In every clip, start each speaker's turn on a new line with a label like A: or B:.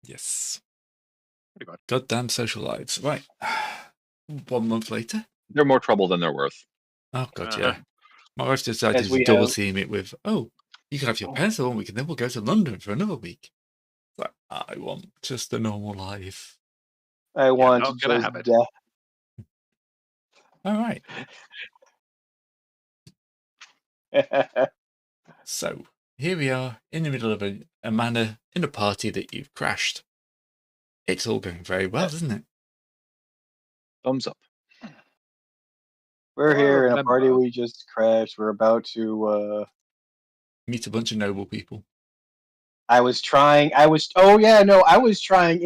A: Yes.
B: Pretty much.
A: Goddamn social lives. Right. 1 month later.
C: They're more trouble than they're worth.
A: Oh, God, yeah. My wife decided
D: As
A: to
D: we
A: double
D: have-
A: team it with, you can have your pencil 1 week and then we'll go to London for another week. Like, I want just a normal life.
D: I want
B: not
D: to
B: gonna
D: just
B: have it.
A: All right.
D: death.
A: So here we are in the middle of a manor in a party that you've crashed. It's all going very well, isn't it?
C: Thumbs up.
D: We're
B: I
D: here in a party
B: remember.
D: we just crashed. We're about to.
A: Meet a bunch of noble people.
D: I was trying infiltrative, I was trying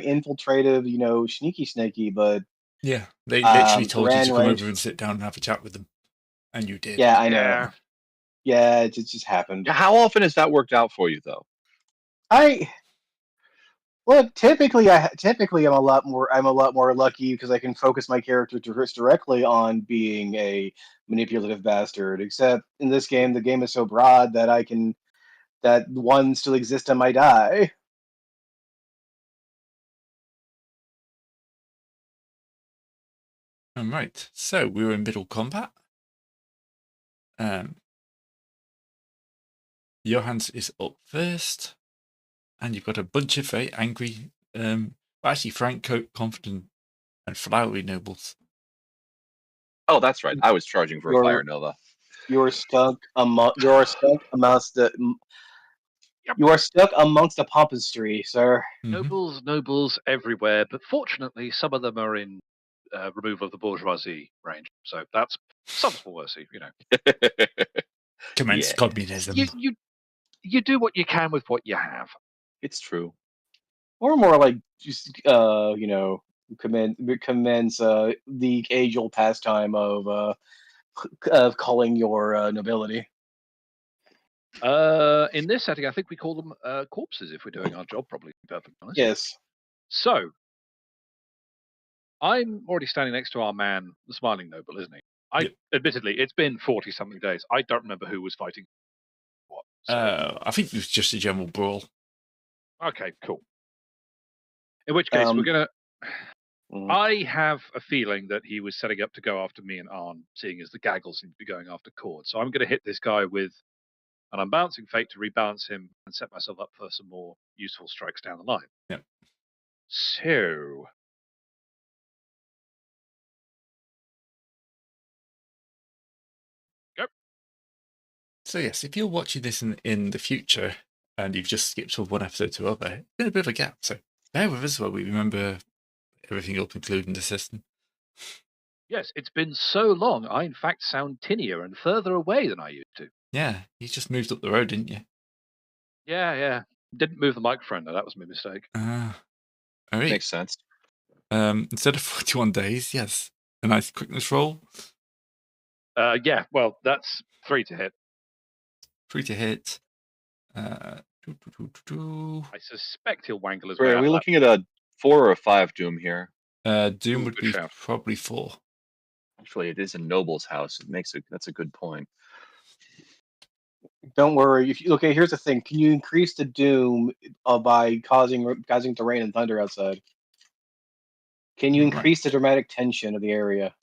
D: infiltrative, sneaky snaky, but
A: Yeah, they literally told you
D: ran
A: to come
D: right.
A: over and sit down and have a chat with them. And you did.
D: Yeah, I know.
B: Yeah.
D: Yeah, it just happened.
C: How often has that worked out for you, though?
D: Typically I'm a lot more lucky because I can focus my character directly on being a manipulative bastard. Except in this game, the game is so broad that one still exists on my die.
A: All right. So we were in middle combat. Johans is up first, and you've got a bunch of very angry, actually frank, confident, and flowery nobles.
C: Oh, that's right. I was charging for a Fire Nova.
D: You're stuck amongst the
B: Yep.
D: You are stuck amongst the palmistry, sir.
B: Nobles everywhere, but fortunately, some of them are in removal of the bourgeoisie range. So that's some small mercy,
A: Commence communism.
B: You do what you can with what you have.
C: It's true.
D: Or more like just commence the age-old pastime of calling your nobility.
B: In this setting, I think we call them corpses if we're doing our job properly, to be perfectly honest.
D: Yes.
B: So, I'm already standing next to our man, the Smiling Noble, isn't he? Admittedly, it's been 40-something days. I don't remember who was fighting what. So.
A: I think it was just a general brawl.
B: Okay, cool. In which case, we're going to... I have a feeling that he was setting up to go after me and Arn, seeing as the gaggle seemed to be going after Cord. So I'm going to hit this guy with an Unbalancing Fate to rebalance him and set myself up for some more useful strikes down the line.
A: Yep.
B: So... Go.
A: So yes, if you're watching this in the future and you've just skipped from one episode to other, it's been a bit of a gap. So bear with us while we remember everything up, including the system.
B: Yes, it's been so long, I in fact sound tinnier and further away than I used to.
A: Yeah, you just moved up the road, didn't you?
B: Yeah. Didn't move the microphone, though. That was my mistake.
A: All right.
C: Makes sense.
A: Instead of 41 days, yes. A nice quickness roll.
B: Yeah, well, that's 3 to hit.
A: 3 to hit.
B: I suspect he'll wangle his
C: Wait,
B: way
C: are
B: out
C: we
B: of that.
C: looking at a 4 or a 5 Doom here?
A: Doom would be
B: shout.
A: probably 4.
C: Actually, it is a noble's house. That's a good point.
D: Don't worry. Here's the thing. Can you increase the doom by causing the rain and thunder outside? Can you increase the dramatic tension of the area?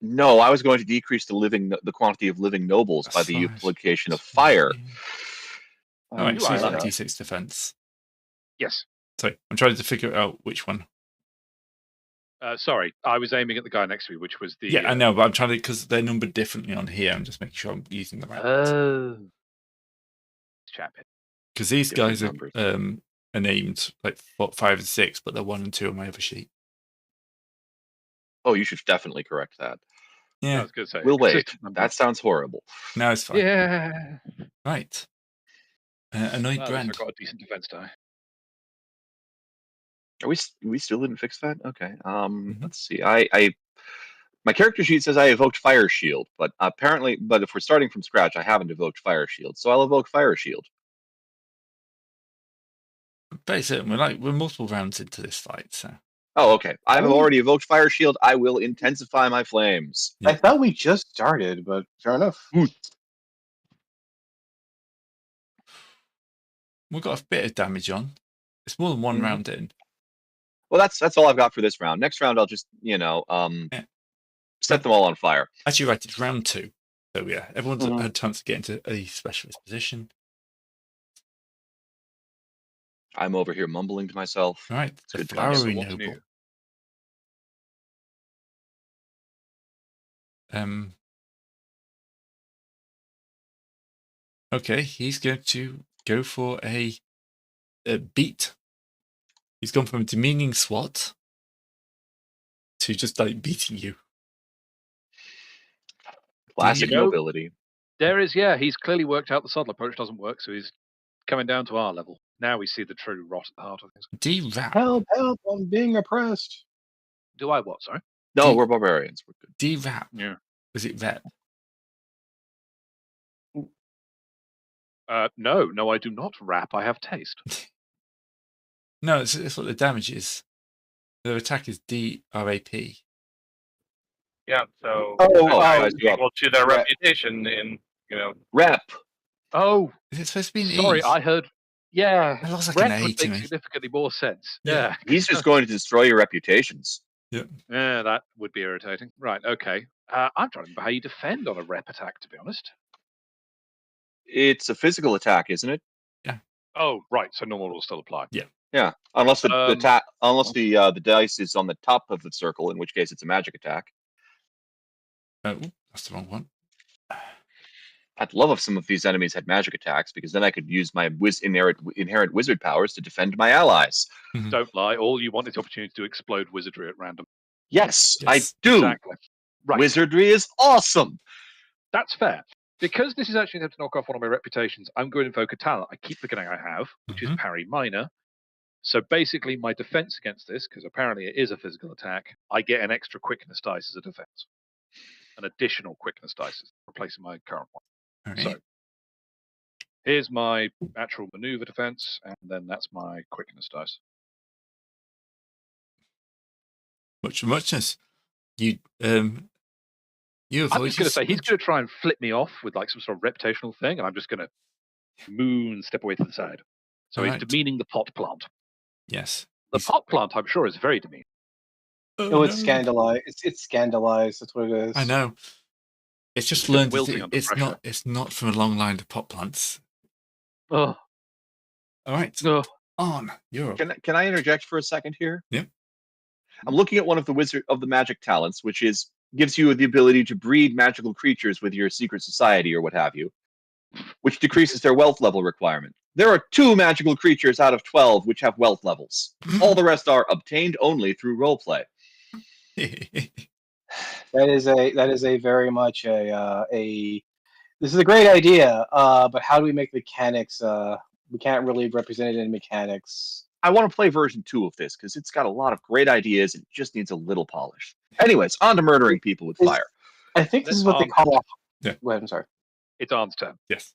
C: No, I was going to decrease the quantity of living nobles by the application of fire.
A: All right, so you've got D6 defense.
B: Yes.
A: Sorry, I'm trying to figure out which one.
B: Sorry, I was aiming at the guy next to me, which was the...
A: Yeah, I know, but I'm trying to, because they're numbered differently on here. I'm just making sure I'm using the right ones.
B: Oh.
A: Because these guys are named like 5 and 6, but they're 1 and 2 on my other sheet.
C: Oh, you should definitely correct that.
A: Yeah.
B: I was going to say.
C: We'll wait. That sounds horrible.
A: No, it's fine.
B: Yeah.
A: Right. Annoyed Brand.
B: I got a decent defense die.
C: Are we still didn't fix that? Okay. Let's see. My character sheet says I evoked Fire Shield, but if we're starting from scratch, I haven't evoked Fire Shield, so I'll evoke Fire Shield.
A: Very certain we're multiple rounds into this fight, so.
C: Oh, okay. I've already evoked Fire Shield. I will intensify my flames.
D: I thought we just started, but fair enough.
A: we've got a bit of damage on. It's more than one round in.
C: Well, that's all I've got for this round. Next round, I'll just set them all on fire.
A: Actually, right, it's round 2. So yeah, everyone's had time to get into a specialist position.
C: I'm over here mumbling to myself.
A: All right,
C: it's
A: the
C: good
A: flowery
C: times.
A: noble. Okay, he's going to go for a beat. He's gone from a demeaning swat to just like beating you.
C: Classic nobility.
B: There is, he's clearly worked out the subtle approach doesn't work, so he's coming down to our level. Now we see the true rot at the heart of things.
A: D-Rap.
D: Help, I'm being oppressed.
B: Do I what, sorry?
C: No, we're barbarians. We're good.
A: D-Rap.
B: Yeah.
A: Was it Rep?
B: No, I do not rap. I have taste.
A: No, it's what the damage is. The attack is D-R-A-P.
E: Yeah, so
C: equal
E: to their reputation in,
C: Rep.
B: Oh,
A: is it supposed to be an
B: sorry,
A: E?
B: I heard. Yeah,
A: I lost like
B: rep
A: an A
B: would
A: to
B: make
A: me.
B: significantly more sense.
A: Yeah.
C: He's just going to destroy your reputations.
A: Yeah.
B: Yeah, that would be irritating. Right, okay. I'm trying to remember how you defend on a rep attack, to be honest.
C: It's a physical attack, isn't it?
A: Yeah.
B: Oh, right. So normal will still apply.
A: Yeah.
C: Yeah, unless the dice is on the top of the circle, in which case it's a magic attack.
A: Oh, that's the wrong one.
C: I'd love if some of these enemies had magic attacks, because then I could use my inherent wizard powers to defend my allies.
B: Don't lie. All you want is the opportunity to explode wizardry at random.
C: Yes, I do.
B: Exactly. Right.
C: Wizardry is awesome.
B: That's fair. Because this is actually going to knock off one of my reputations, I'm going to invoke a talent I keep forgetting I have, which is Parry Minor. So basically, my defense against this, because apparently it is a physical attack, I get an extra quickness dice as a defense. An additional quickness dice, replacing my current one.
A: Right.
B: So here's my actual maneuver defense, and then that's my quickness dice.
A: Muchness. You
B: I'm
A: avoid
B: just going to say he's going to try and flip me off with like some sort of reputational thing, and I'm just going to moon step away to the side. So he's demeaning the pot plant.
A: Yes.
B: The pot plant, I'm sure, is very demeaning.
D: Oh, it's scandalized. It's scandalized. That's what it is.
A: I know. It's just learned that it's not from a long line of pot plants.
B: Oh.
A: All right. On. You're up.
C: Can I interject for a second here?
A: Yeah.
C: I'm looking at one of the magic talents, which gives you the ability to breed magical creatures with your secret society or what have you, which decreases their wealth level requirement. There are 2 magical creatures out of 12 which have wealth levels. All the rest are obtained only through roleplay.
D: That is a very much a. This is a great idea, but how do we make mechanics? We can't really represent it in mechanics.
C: I want to play version 2 of this because it's got a lot of great ideas and it just needs a little polish. Anyways, on to murdering people with fire.
D: I think this is what they call.
A: Yeah.
D: Go ahead. I'm sorry.
B: It's Arn's turn.
A: Yes.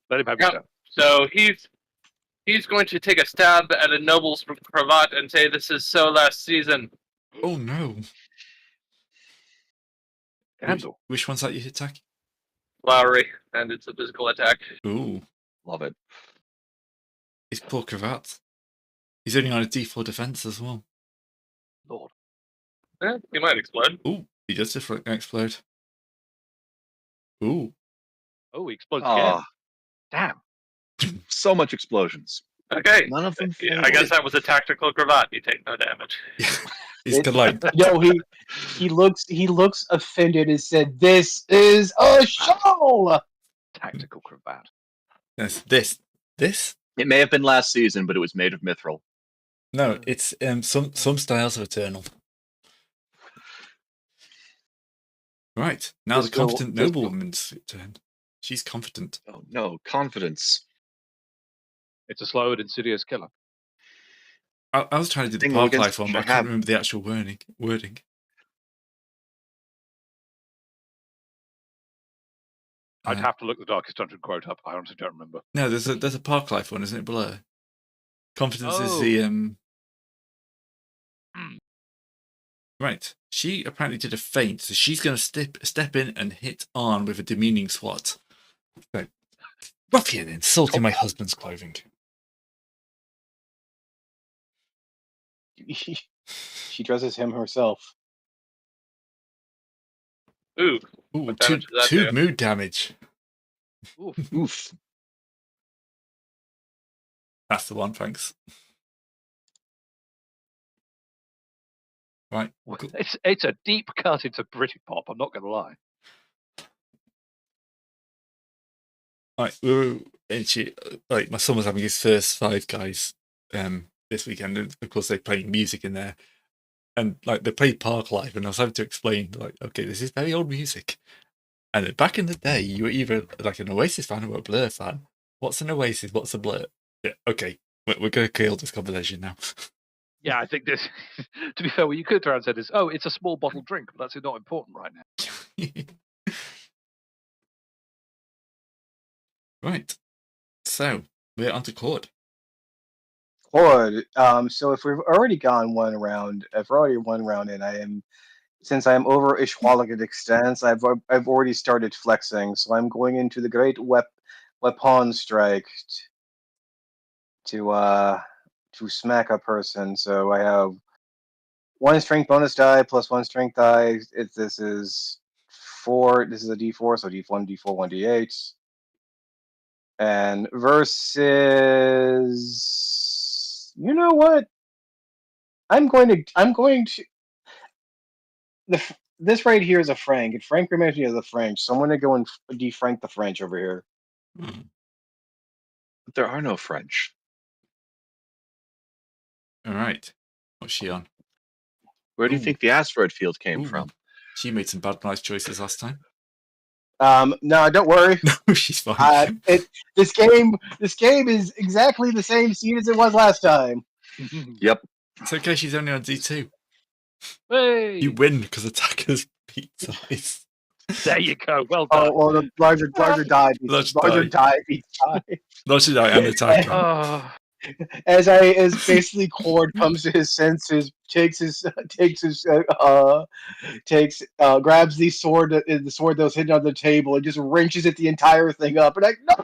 B: Let him have his turn.
E: So he's going to take a stab at a noble's cravat and say, "This is so last season."
A: Oh no. Which one's that you attack?
E: Flowery, and it's a physical attack.
A: Ooh.
C: Love it.
A: His poor cravat. He's only on a D4 defense as well.
B: Lord.
E: Yeah, he might explode.
A: Ooh, he does explode. Ooh.
B: Oh, he explodes again. Damn.
C: So much explosions.
E: Okay.
C: None of them
E: I guess that was a tactical cravat. You take no damage.
A: He's delighted.
D: No, he looks offended and said, "This is a show."
B: Tactical cravat.
A: Yes, this.
C: It may have been last season, but it was made of mithril.
A: No, it's some styles are eternal. Right now, the confident noblewoman's turn. She's confident.
C: Oh no, confidence.
B: It's a slow and insidious killer.
A: I was trying to do the Park Life one, but I can't remember the actual wording.
B: I'd have to look the Darkest Dungeon quote up. I honestly don't remember.
A: No, there's a Park Life one, isn't it? Below. Confidence is the Right. She apparently did a feint, so she's going to step in and hit Arn with a demeaning swat. So, ruffian insulting my husband's clothing.
D: She dresses him herself.
E: Ooh,
A: Ooh,
E: what
A: two
E: damage does that do?
A: mood damage.
B: Oof.
C: Oof.
A: That's the one, thanks. Right.
B: Well,
A: Cool.
B: it's a deep cut into Britpop. I'm not going to lie.
A: Right, we were actually, like, my son was having his first Five Guys this weekend, and of course they're playing music in there, and like they played Park Life, and I was having to explain, like, okay, this is very old music, and then back in the day you were either like an Oasis fan or a Blur fan. What's an Oasis? What's a Blur? Yeah, okay, we're going to kill this conversation now.
B: Yeah, I think this. To be fair, what you could throw and said is, "Oh, it's a small bottle drink," but that's not important right now.
A: Right, so we're on to Cord.
D: Cord. So if we've already gone one round, if we're already one round in, since I am over Ishwalic extents, I've already started flexing, so I'm going into the Great Weapon Strike to smack a person. So I have 1 strength bonus die plus 1 strength die. If this is 4, this is a D4, so D1, D4, 1D8. And versus, you know what? I'm going to. This right here is a Frank, and Frank reminds me of the French, so I'm going to go and defrank the French over here.
C: But there are no French.
A: All right, what's she on?
C: Where do you think the asteroid field came from?
A: She made some bad life choices last time.
D: No, don't worry.
A: No, she's fine.
D: This game is exactly the same seed as it was last time.
C: Yep.
A: It's okay. She's only on D2.
B: Hey!
A: You win because attackers beat size.
B: There you go. Well done.
D: Oh, well, the larger die beats larger die beats die.
A: Larger die and attacker.
D: As basically Cord comes to his senses, grabs the sword that was hidden on the table and just wrenches it the entire thing up. And no,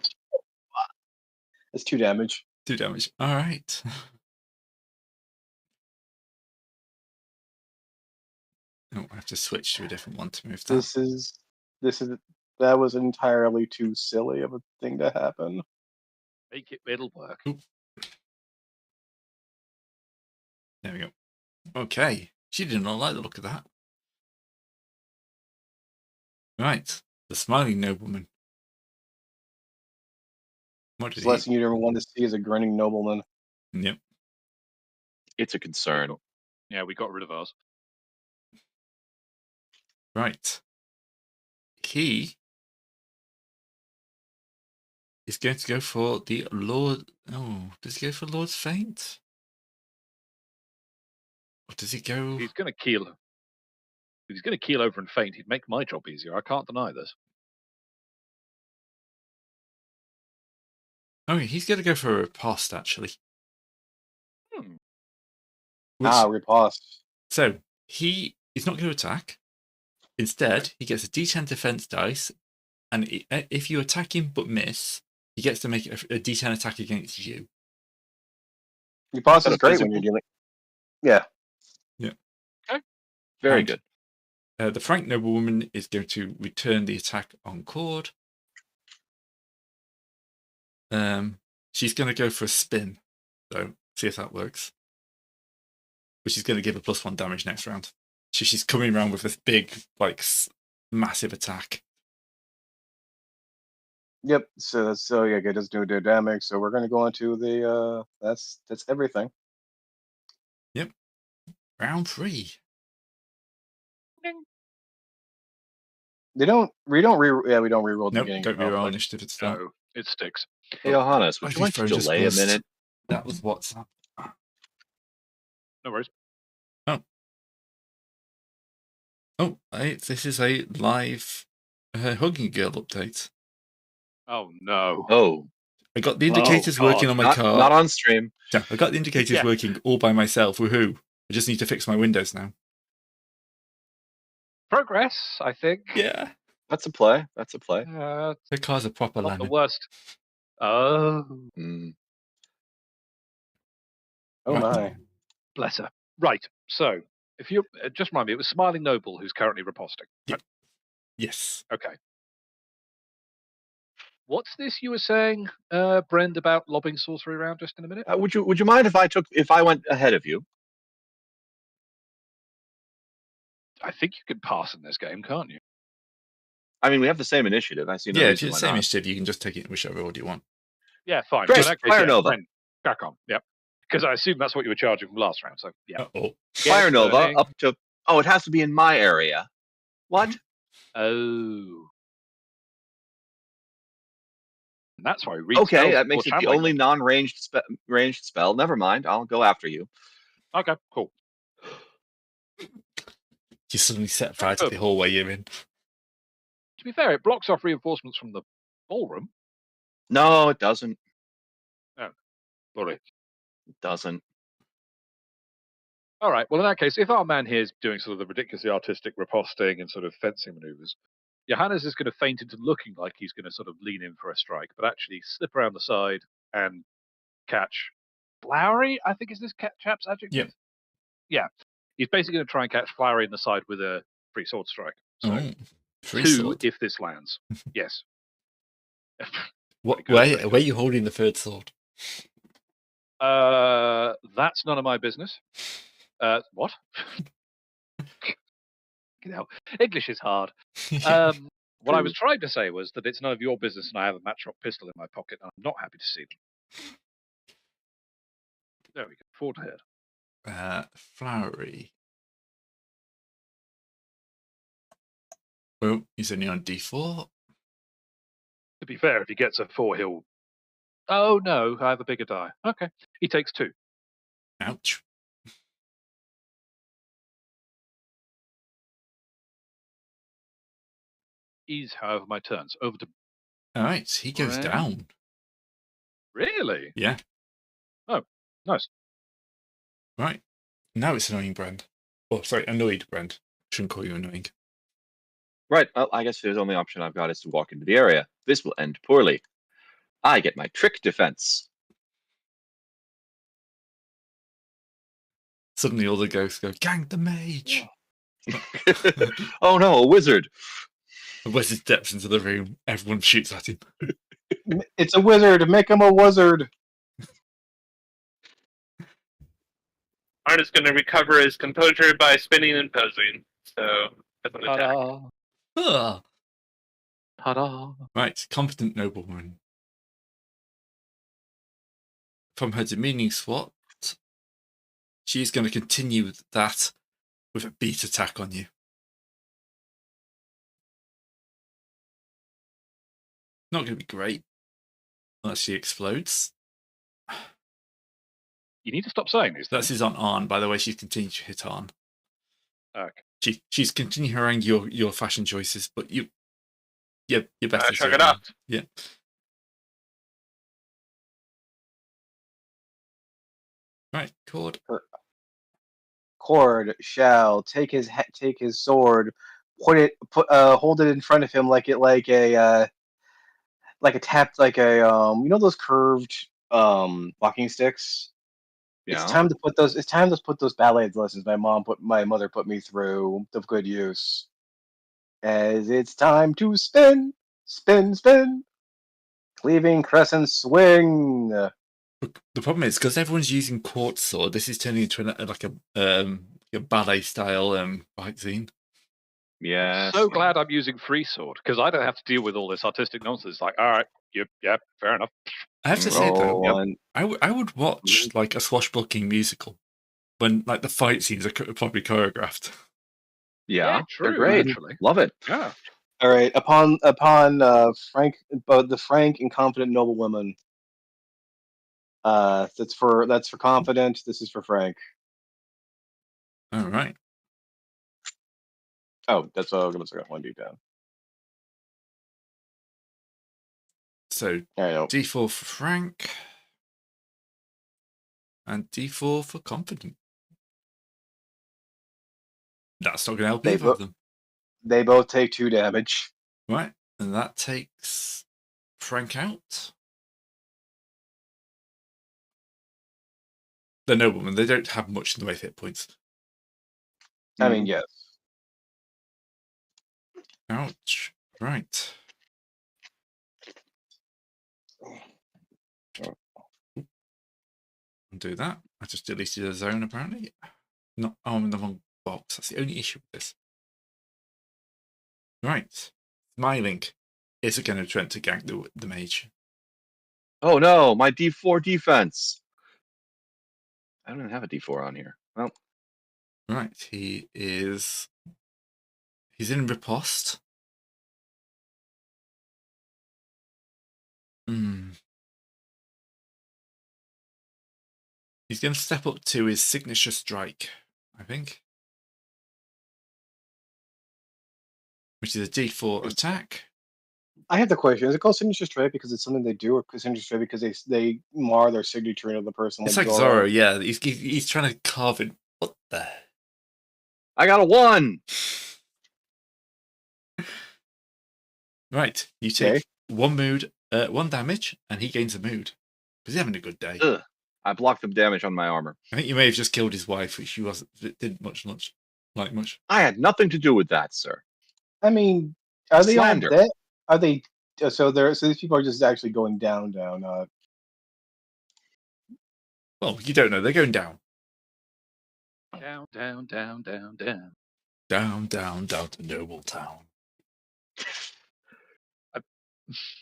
D: that's 2 damage.
A: 2 damage. All right. Oh, I have to switch to a different one to move that.
D: That was entirely too silly of a thing to happen.
B: It'll work.
A: Ooh. There we go. Okay. She did not like the look of that. Right. The smiling nobleman. What did
D: The last thing you'd ever want to see is a grinning nobleman.
A: Yep.
C: It's a concern.
B: Yeah, we got rid of ours.
A: Right. He is going to go for the Lord. Oh, does he go for Lord's Feint? Or does he go?
B: He's going to keel. If he's going to keel over and faint, he'd make my job easier. I can't deny this.
A: Oh, he's going to go for a riposte, actually.
D: Riposte.
A: So he is not going to attack. Instead, he gets a D10 defense dice, and if you attack him but miss, he gets to make a D10 attack against you.
D: Riposte is great when you're dealing. Yeah.
A: Yeah.
B: Okay.
C: Very good.
A: The Frank noblewoman is going to return the attack on Cord. She's going to go for a spin, so see if that works. Which is going to give her +1 damage next round. So she's coming around with this big, like, massive attack.
D: Yep. So yeah, it does do damage. So we're going to go into the that's everything.
A: Yep. Round 3.
D: We don't reroll.
A: Nope, don't reroll initiative at the start.
B: No, it sticks.
C: Hey, Johannes, would you like to delay a minute?
A: That was WhatsApp.
B: No worries.
A: Oh, this is a live Hugging Girl update.
B: Oh, no.
C: Oh.
A: I got the indicators working on my car.
C: Not on stream.
A: Yeah, I got the indicators working all by myself. Woohoo. I just need to fix my windows now.
B: Progress, I think.
A: Yeah.
C: That's a play.
A: The car's a proper
B: not
A: lemon.
B: the worst. Oh.
D: Oh, my.
B: Bless her. Right. So, if you just remind me, it was Smiling Noble who's currently riposting.
A: Yeah. Yes.
B: Okay. What's this you were saying, Brend, about lobbing sorcery around just in a minute?
C: Would you mind if I went ahead of you?
B: I think you can pass in this game, can't you?
C: I mean, we have the same initiative. I see no
A: Yeah, if
C: reason
A: you're the
C: why
A: same
C: not.
A: initiative, you can just take it in whichever order you want.
B: Yeah, fine.
C: Great,
B: So in that case,
C: Fire
B: yeah,
C: Nova.
B: Brend, crack on. Yep. Because I assume that's what you were charging from last round. So yeah.
A: Uh-oh.
C: Fire Nova
B: burning.
C: up to. Oh, it has to be in my area. What?
B: Oh. And that's why we read
C: Okay,
B: spells
C: that makes
B: before
C: it the
B: channeling
C: only
B: them.
C: non-ranged ranged spell. Never mind. I'll go after you.
B: Okay, cool.
A: You suddenly set fire to the hallway you're in.
B: To be fair, it blocks off reinforcements from the ballroom.
C: No, it doesn't.
B: Sorry.
C: It doesn't.
B: All right. Well, in that case, if our man here is doing sort of the ridiculously artistic riposting and sort of fencing maneuvers, Johannes is going to feint into looking like he's going to sort of lean in for a strike, but actually slip around the side and catch Flowery, I think is this chap's adjective?
A: Yep.
B: Yeah. He's basically going to try and catch Flowery in the side with a free sword strike. So
A: free
B: 2
A: sword.
B: if this lands. Yes.
A: Where are you holding the third sword?
B: That's none of my business. What? You know, English is hard. What I was trying to say was that it's none of your business, and I have a matchlock pistol in my pocket, and I'm not happy to see them. There we go. Forward ahead.
A: Flowery. Well, he's only on D4.
B: To be fair, if he gets a 4, he'll. Oh no, I have a bigger die. Okay, he takes 2.
A: Ouch.
B: Is, however, my turns. Over to.
A: All right, he goes down.
B: Really?
A: Yeah.
B: Oh, nice.
A: Right. Now it's annoying Brand. Oh, sorry, annoyed Brand. Shouldn't call you annoying.
C: Right. Well, I guess the only option I've got is to walk into the area. This will end poorly. I get my trick defense.
A: Suddenly all the ghosts go, gang the mage.
C: Oh no, a wizard.
A: The wizard steps into the room. Everyone shoots at him.
D: It's a wizard. Make him a wizard.
E: Arn is going to recover his composure by spinning and posing. So, that's an attack.
B: Ta-da.
A: Ah.
B: Ta-da.
A: Right, confident noblewoman. From her demeaning swat, she's going to continue that with a beat attack on you. Not going to be great unless she explodes.
B: You need to stop saying these
A: That's
B: things.
A: his on Arn, by the way. She's continuing to hit Arn.
B: Okay.
A: She's continuing around your fashion choices, but you're better.
E: Shrug it off.
A: Yeah. Right, Cord.
D: Cord shall take his sword, hold it in front of him like a those curved walking sticks.
C: Yeah.
D: It's time to put those ballet lessons my mother put me through to good use. As it's time to spin, spin, spin, cleaving crescent swing.
A: The problem is because everyone's using quartz sword. This is turning into a ballet style fight scene.
C: Yeah.
B: So glad I'm using free sword because I don't have to deal with all this artistic nonsense. Like, all right, yeah, fair enough.
A: I have to say though,
C: Yep.
A: I would watch like a swashbuckling musical when like the fight scenes are probably choreographed.
C: Yeah,
B: true.
C: they're great.
B: Actually.
C: Love it.
B: Yeah.
D: All right, upon Frank, the frank and confident noblewoman. That's for confident. This is for Frank.
A: All right.
D: Oh, that's what I was going to 1d10.
A: So D4 for Frank and D4 for confident. That's not going to help either of them.
D: They both take 2 damage.
A: Right, and that takes Frank out. they're noblemen. They don't have much in the way of hit points.
D: I mean, yes.
A: Ouch. Right. Do that. I just deleted a zone, apparently. Not, I'm in the wrong box. That's the only issue with this. Right. Smiling. Is it going to attempt to gank the mage?
C: Oh no, my D4 defense. I don't even have a D4 on here. Well.
A: Right. He's in riposte. He's going to step up to his signature strike, I think. Which is a D4 attack.
D: I have the question: is it called signature strike because it's something they do, or signature strike because they mar their signature into the person?
A: It's like Zorro, yeah. He's trying to carve it. What the?
C: I got a 1.
A: Right, you take one damage, and he gains a mood. Because he's having a good day.
C: Ugh. I blocked the damage on my armor.
A: I think you may have just killed his wife, which she didn't much.
C: I had nothing to do with that, sir.
D: I mean, are they
C: Slander.
D: all dead? Are they? So these people are just actually going down.
A: Well, you don't know. They're going down.
B: Down, down, down, down, down.
A: Down, down, down to Noble Town.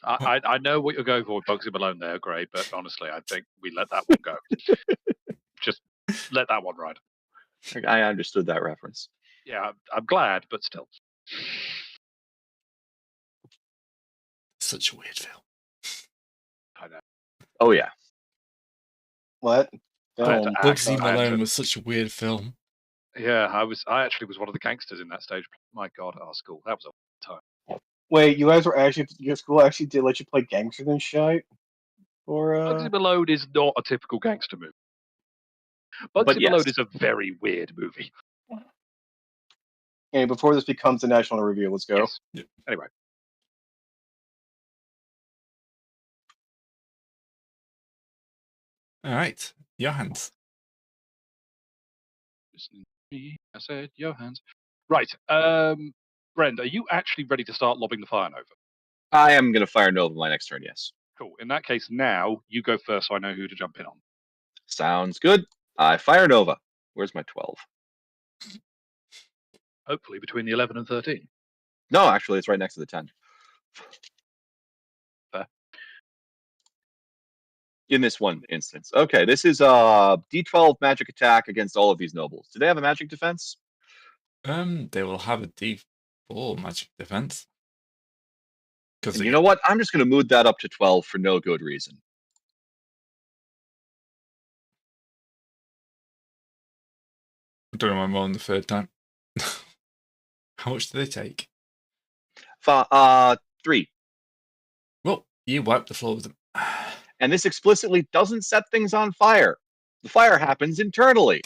B: I know what you're going for with Bugsy Malone there, Gray, but honestly, I think we let that one go. Just let that one ride.
C: I understood that reference.
B: Yeah, I'm glad, but still.
A: Such a weird film.
B: I know.
C: Oh, yeah.
D: What?
A: Bugsy Malone was such a weird film.
B: Yeah, I actually was one of the gangsters in that stage. My God, at our school. That was a time.
D: Wait, your school actually did let you play gangsters and shit? Or
B: Bugsy Malone is not a typical gangster movie. Bugsy Malone is a very weird movie.
D: Okay, before this becomes a national review, let's go.
B: Yes. Yeah. Anyway.
A: All right, Johannes.
B: Listening to me, I said Johannes. Right. Brenda, are you actually ready to start lobbing the Fire Nova?
C: I am going to Fire Nova my next turn, yes.
B: Cool. In that case, now you go first so I know who to jump in on.
C: Sounds good. I Fire Nova. Where's my 12?
B: Hopefully between the 11 and 13.
C: No, actually, it's right next to the 10.
B: Fair.
C: In this one instance. Okay, this is a D12 magic attack against all of these nobles. Do they have a magic defense?
A: They will have a D4 magic defense.
C: And you know what? I'm just going to move that up to 12 for no good reason.
A: I don't know why I'm on the third time. How much do they take?
C: 3.
A: Well, you wipe the floor with them.
C: And this explicitly doesn't set things on fire. The fire happens internally.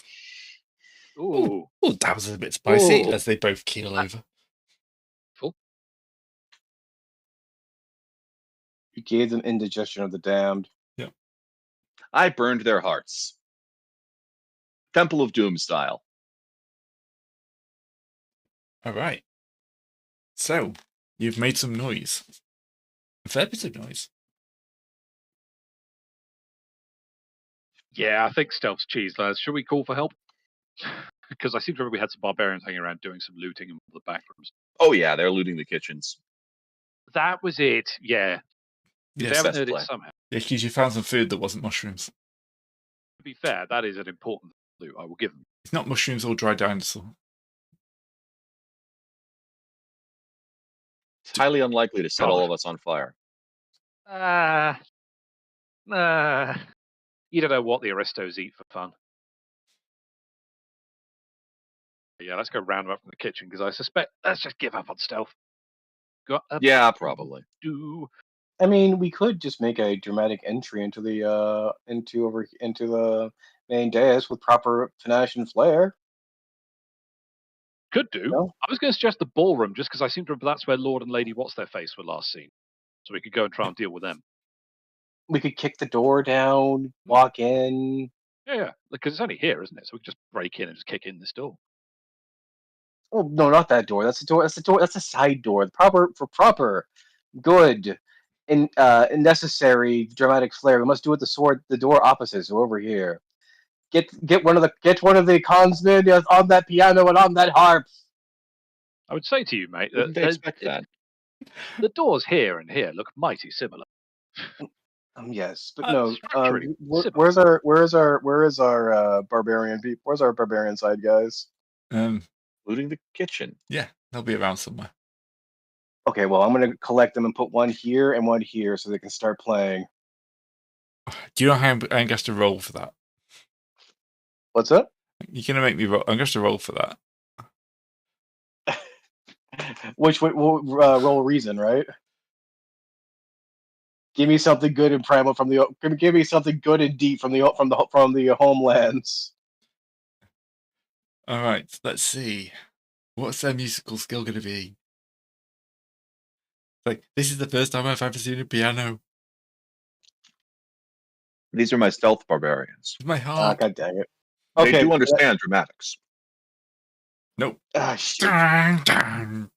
B: Ooh.
A: Well, that was a bit spicy as they both keel over.
B: Full.
D: You gave them indigestion of the damned.
A: Yeah.
C: I burned their hearts. Temple of Doom style.
A: All right. So, you've made some noise. A fair bit of noise.
B: Yeah, I think stealth's cheese, lads. Should we call for help? Because I seem to remember we had some barbarians hanging around doing some looting in the back rooms.
C: Oh, yeah, they're looting the kitchens.
B: That was it, yeah.
A: Yes,
B: they haven't heard it somehow.
A: Yeah, because you found some food that wasn't mushrooms.
B: To be fair, that is an important loot, I will give them.
A: It's not mushrooms or dry dinosaur.
C: It's highly unlikely to set all of us on fire.
B: You don't know what the aristos eat for fun. Yeah, let's go round up from the kitchen because I suspect. Let's just give up on stealth.
C: Yeah, probably.
D: I mean, we could just make a dramatic entry into the into the main dais with proper panache and flair.
B: Could do. No? I was going to suggest the ballroom just because I seem to remember that's where Lord and Lady What's Their Face were last seen, so we could go and try and deal with them.
D: We could kick the door down, walk in.
B: Yeah, because it's only here, isn't it? So we can just break in and just kick in this door.
D: Oh no, not that door. That's the door. That's the door. That's a side door. Proper, good, and necessary dramatic flair. We must do it the door opposite. So over here, get one of the consmen on that piano and on that harp.
B: I would say to you, mate,
C: Wouldn't they expect that?
B: the doors here and here look mighty similar.
D: Yes, but no.
B: Structurally similar.
D: Where is our barbarian people? Where's our barbarian side guys?
C: Including the kitchen.
A: Yeah, they'll be around somewhere.
D: Okay, well, I'm gonna collect them and put one here and one here so they can start playing.
A: Do you know how I'm going to have to roll for that?
D: What's up?
A: You're going to make me roll. I'm going to have to roll for that.
D: Which roll reason, right? Give me something good and primal from the. Give me something good and deep from the homelands.
A: All right, let's see. What's their musical skill going to be? Like, this is the first time I've ever seen a piano.
C: These are my stealth barbarians.
A: My heart.
D: God dang it.
C: Okay, they do understand dramatics.
A: Nope.
D: Ah, shit.
A: Dun, dun,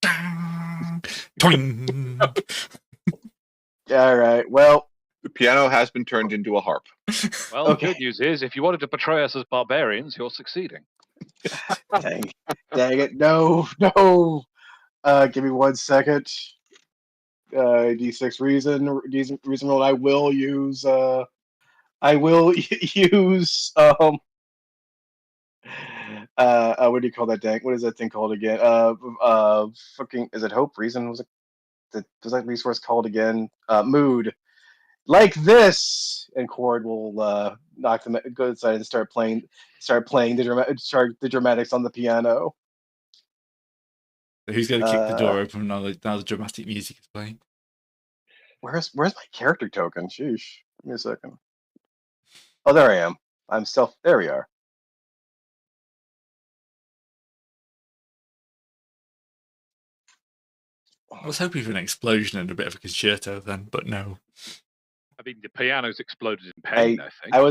A: dun.
D: All right. Well,
C: the piano has been turned into a harp.
B: Well, the good news is, if you wanted to portray us as barbarians, you're succeeding.
D: Dang it. No. Give me 1 second. D6 reason roll. I will use what do you call that dang? What is that thing called again? Fucking, is it hope? Reason? Was that resource called again? Mood. Like this, and Cord will knock them go inside and start playing the dramatics on the piano.
A: Who's going to kick the door open now the dramatic music is playing?
D: Where's my character token? Sheesh. Give me a second. Oh, there I am. There we are.
A: I was hoping for an explosion and a bit of a concerto then, but no.
B: I mean, the piano's exploded in pain, I think.
D: I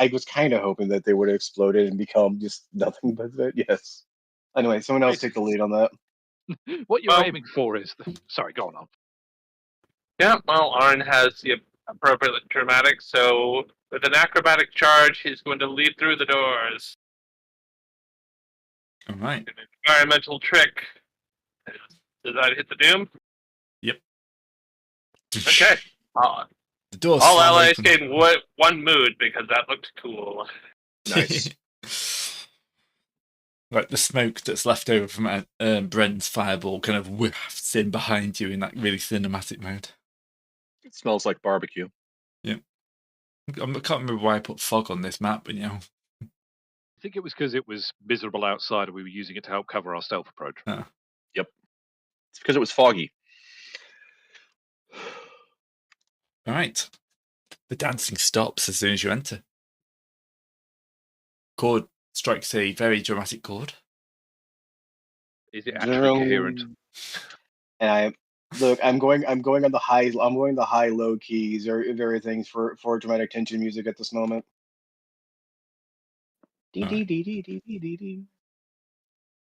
D: was kind of hoping that they would have exploded and become just nothing but that. Yes. Anyway, someone else take the lead on that.
B: What you're aiming for is sorry, go on.
E: Yeah, well, Arn has the appropriate dramatic, so with an acrobatic charge, he's going to leap through the doors.
A: All right.
E: An environmental trick. Does that hit the doom?
A: Yep.
E: Okay.
A: The doors
E: all allies
A: open.
E: gain one mood because that looked cool.
C: Nice.
A: Like the smoke that's left over from Brent's fireball kind of wafts in behind you in that really cinematic mode.
C: It smells like barbecue.
A: Yeah. I can't remember why I put fog on this map, but
B: I think it was because it was miserable outside and we were using it to help cover our stealth approach.
C: Yep. It's because it was foggy.
A: All right. The dancing stops as soon as you enter. Chord strikes a very dramatic chord.
B: Is it actually coherent?
D: And I'm going on the high low keys or everything for dramatic tension music at this moment.
A: Right.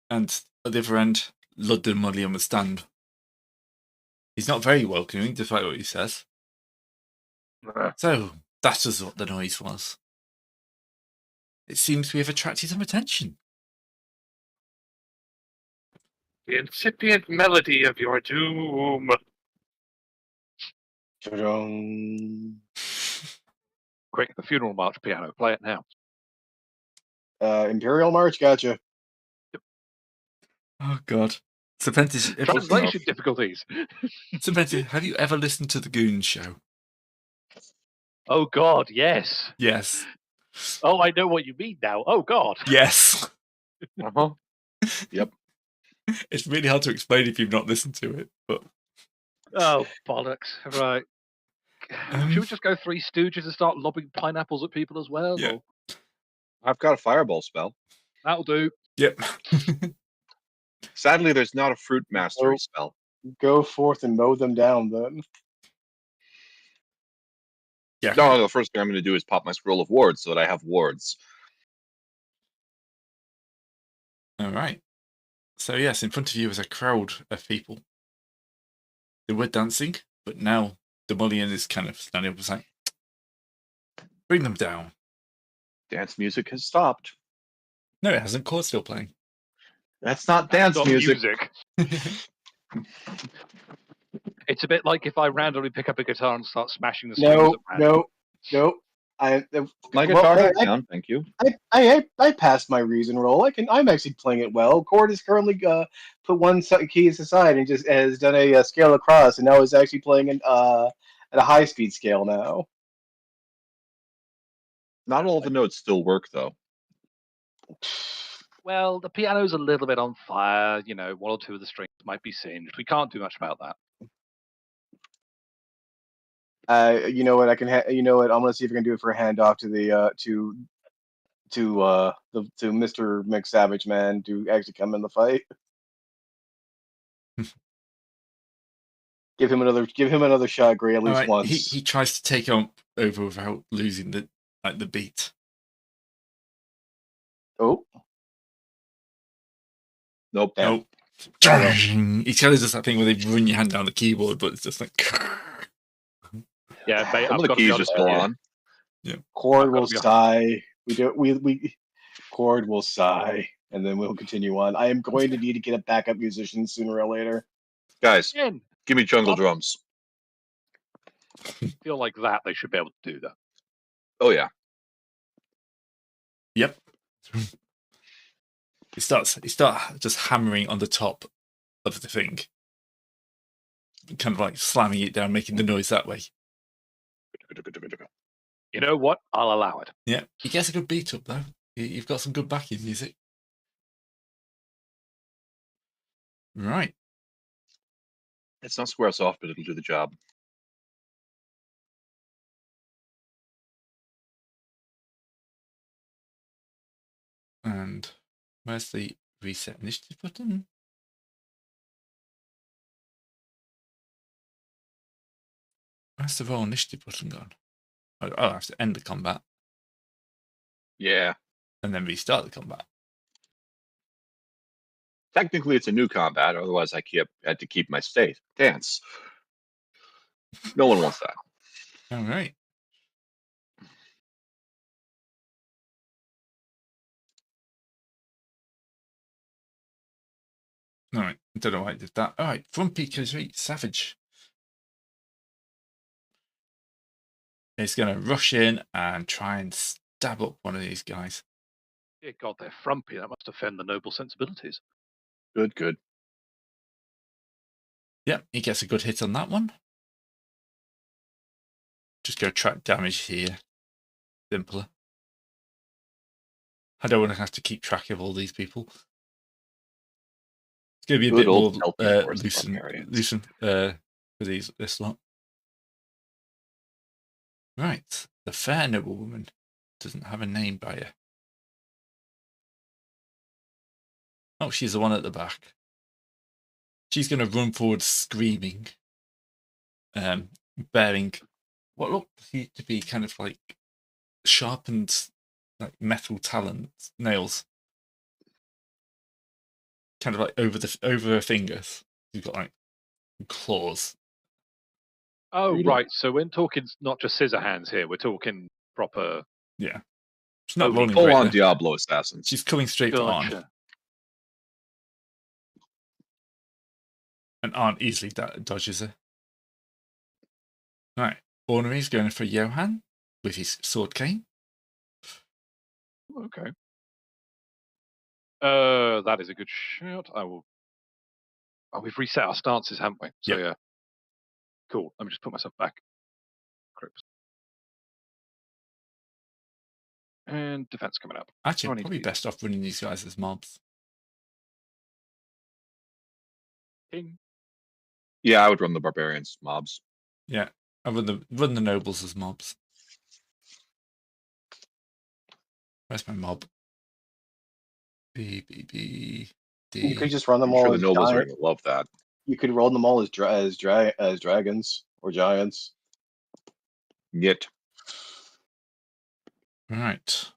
A: And at the other end, London Mullion would stand. He's not very welcoming, despite what he says. So, that was what the noise was. It seems we have attracted some attention.
E: The incipient melody of your doom.
B: Quick, the funeral march piano. Play it now.
D: Imperial March, gotcha.
B: Yep.
A: Oh, God.
B: Translation difficulties.
A: Serpentis, have you ever listened to The Goon Show?
B: Oh, God, yes.
A: Yes.
B: Oh, I know what you mean now. Oh, God.
A: Yes.
C: Uh-huh. Yep.
A: It's really hard to explain if you've not listened to it, but...
B: Oh, bollocks. Right. Should we just go Three Stooges and start lobbing pineapples at people as well?
A: Yeah.
B: Or...
C: I've got a fireball spell.
B: That'll do.
A: Yep.
C: Sadly, there's not a fruit mastery spell.
D: Go forth and mow them down, then.
A: Yeah.
C: No, the first thing I'm going to do is pop my scroll of wards so that I have wards.
A: All right. So yes, in front of you is a crowd of people. They were dancing, but now the mullion is kind of standing up and saying, "Bring them down."
C: Dance music has stopped.
A: No, it hasn't. Chord's still playing.
C: That's not
B: That's
C: dance
B: not
C: music.
B: It's a bit like if I randomly pick up a guitar and start smashing the strings at random.
D: No.
C: My guitar back down, thank you.
D: I passed my reason roll. I'm actually playing it well. Cord has currently put one keys aside and just has done a scale across, and now is actually playing at a high speed scale now.
C: Not all the notes still work though.
B: Well, the piano's a little bit on fire. You know, one or two of the strings might be singed. We can't do much about that.
D: You know what? you know what? I'm gonna see if I can do it for a handoff to the to Mr. McSavage Man to actually come in the fight. Give him another shot, Gray, at least once.
A: He tries to take over without losing the beat.
D: Oh.
C: Nope.
A: Nope. He kind of does that thing where they run your hand down the keyboard, but it's just like.
B: Yeah, mate,
C: some of the keys are still on.
A: Yeah.
D: Cord will sigh. Cord will sigh, and then we'll continue on. I am going to need to get a backup musician sooner or later.
C: Guys, give me jungle drums.
B: I feel like that they should be able to do that.
C: Oh yeah.
A: Yep. He starts just hammering on the top of the thing, kind of like slamming it down, making the noise that way.
B: You know what? I'll allow it.
A: Yeah, he gets a good beat up though. You've got some good backing music. Right.
C: It's not square soft, but it'll do the job.
A: And where's the reset initiative button? Where's the roll initiative button gone? Oh, I have to end the combat.
C: Yeah.
A: And then restart the combat.
C: Technically, it's a new combat. Otherwise, I had to keep my state. Dance. No one wants that.
A: All right. All right. I don't know why I did that. All right. Frumpy Kazri Savage. He's going to rush in and try and stab up one of these guys.
B: Dear God, they're frumpy. That must offend the noble sensibilities.
C: Good.
A: Yep, he gets a good hit on that one. Just go track damage here. Simpler. I don't want to have to keep track of all these people. It's going to be a bit more loosen for this lot. Right. The fair noblewoman doesn't have a name by her. Oh, she's the one at the back. She's going to run forward screaming, bearing what looks to be kind of like sharpened like metal nails. Kind of like over her fingers. You've got like claws.
B: Oh, right. So we're talking not just scissor hands here. We're talking proper.
A: Yeah. She's not rolling
C: full on Diablo assassins.
A: She's coming straight on. And Arn easily dodges her. Right. Ornery's going for Johan with his sword cane.
B: Okay. That is a good shout. I will. Oh, we've reset our stances, haven't we? So yeah. Cool. Let me just put myself back. And defense coming up.
A: Actually, probably best off running these guys as mobs.
B: King.
C: Yeah, I would run the barbarians mobs.
A: Yeah, I run the nobles as mobs. Where's my mob? B, D.
D: You could just run them all.
C: I'm sure the nobles are going to love that.
D: You could roll them all as dragons or giants.
C: Yet.
A: Right.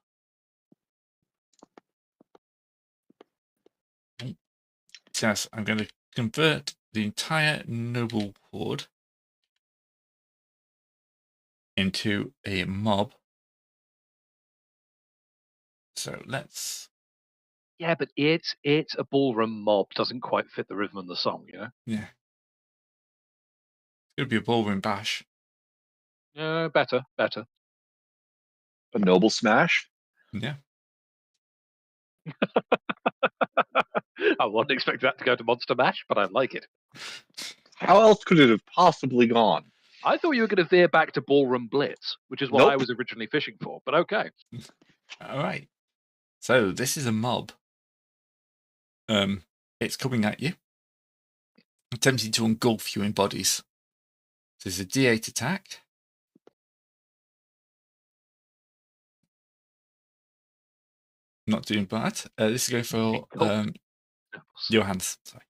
A: Yes, I'm going to convert the entire noble horde into a mob. So let's.
B: Yeah, but it's a ballroom mob. Doesn't quite fit the rhythm of the song, you know.
A: Yeah. It's going to be a ballroom bash.
B: Better.
C: A noble smash?
A: Yeah.
B: I wasn't expecting that to go to Monster Mash, but I like it.
C: How else could it have possibly gone?
B: I thought you were going to veer back to Ballroom Blitz, which is what I was originally fishing for, but okay.
A: All right. So this is a mob. It's coming at you, attempting to engulf you in bodies. So there's a D8 attack. Not doing bad. This is going for your hands. Sorry.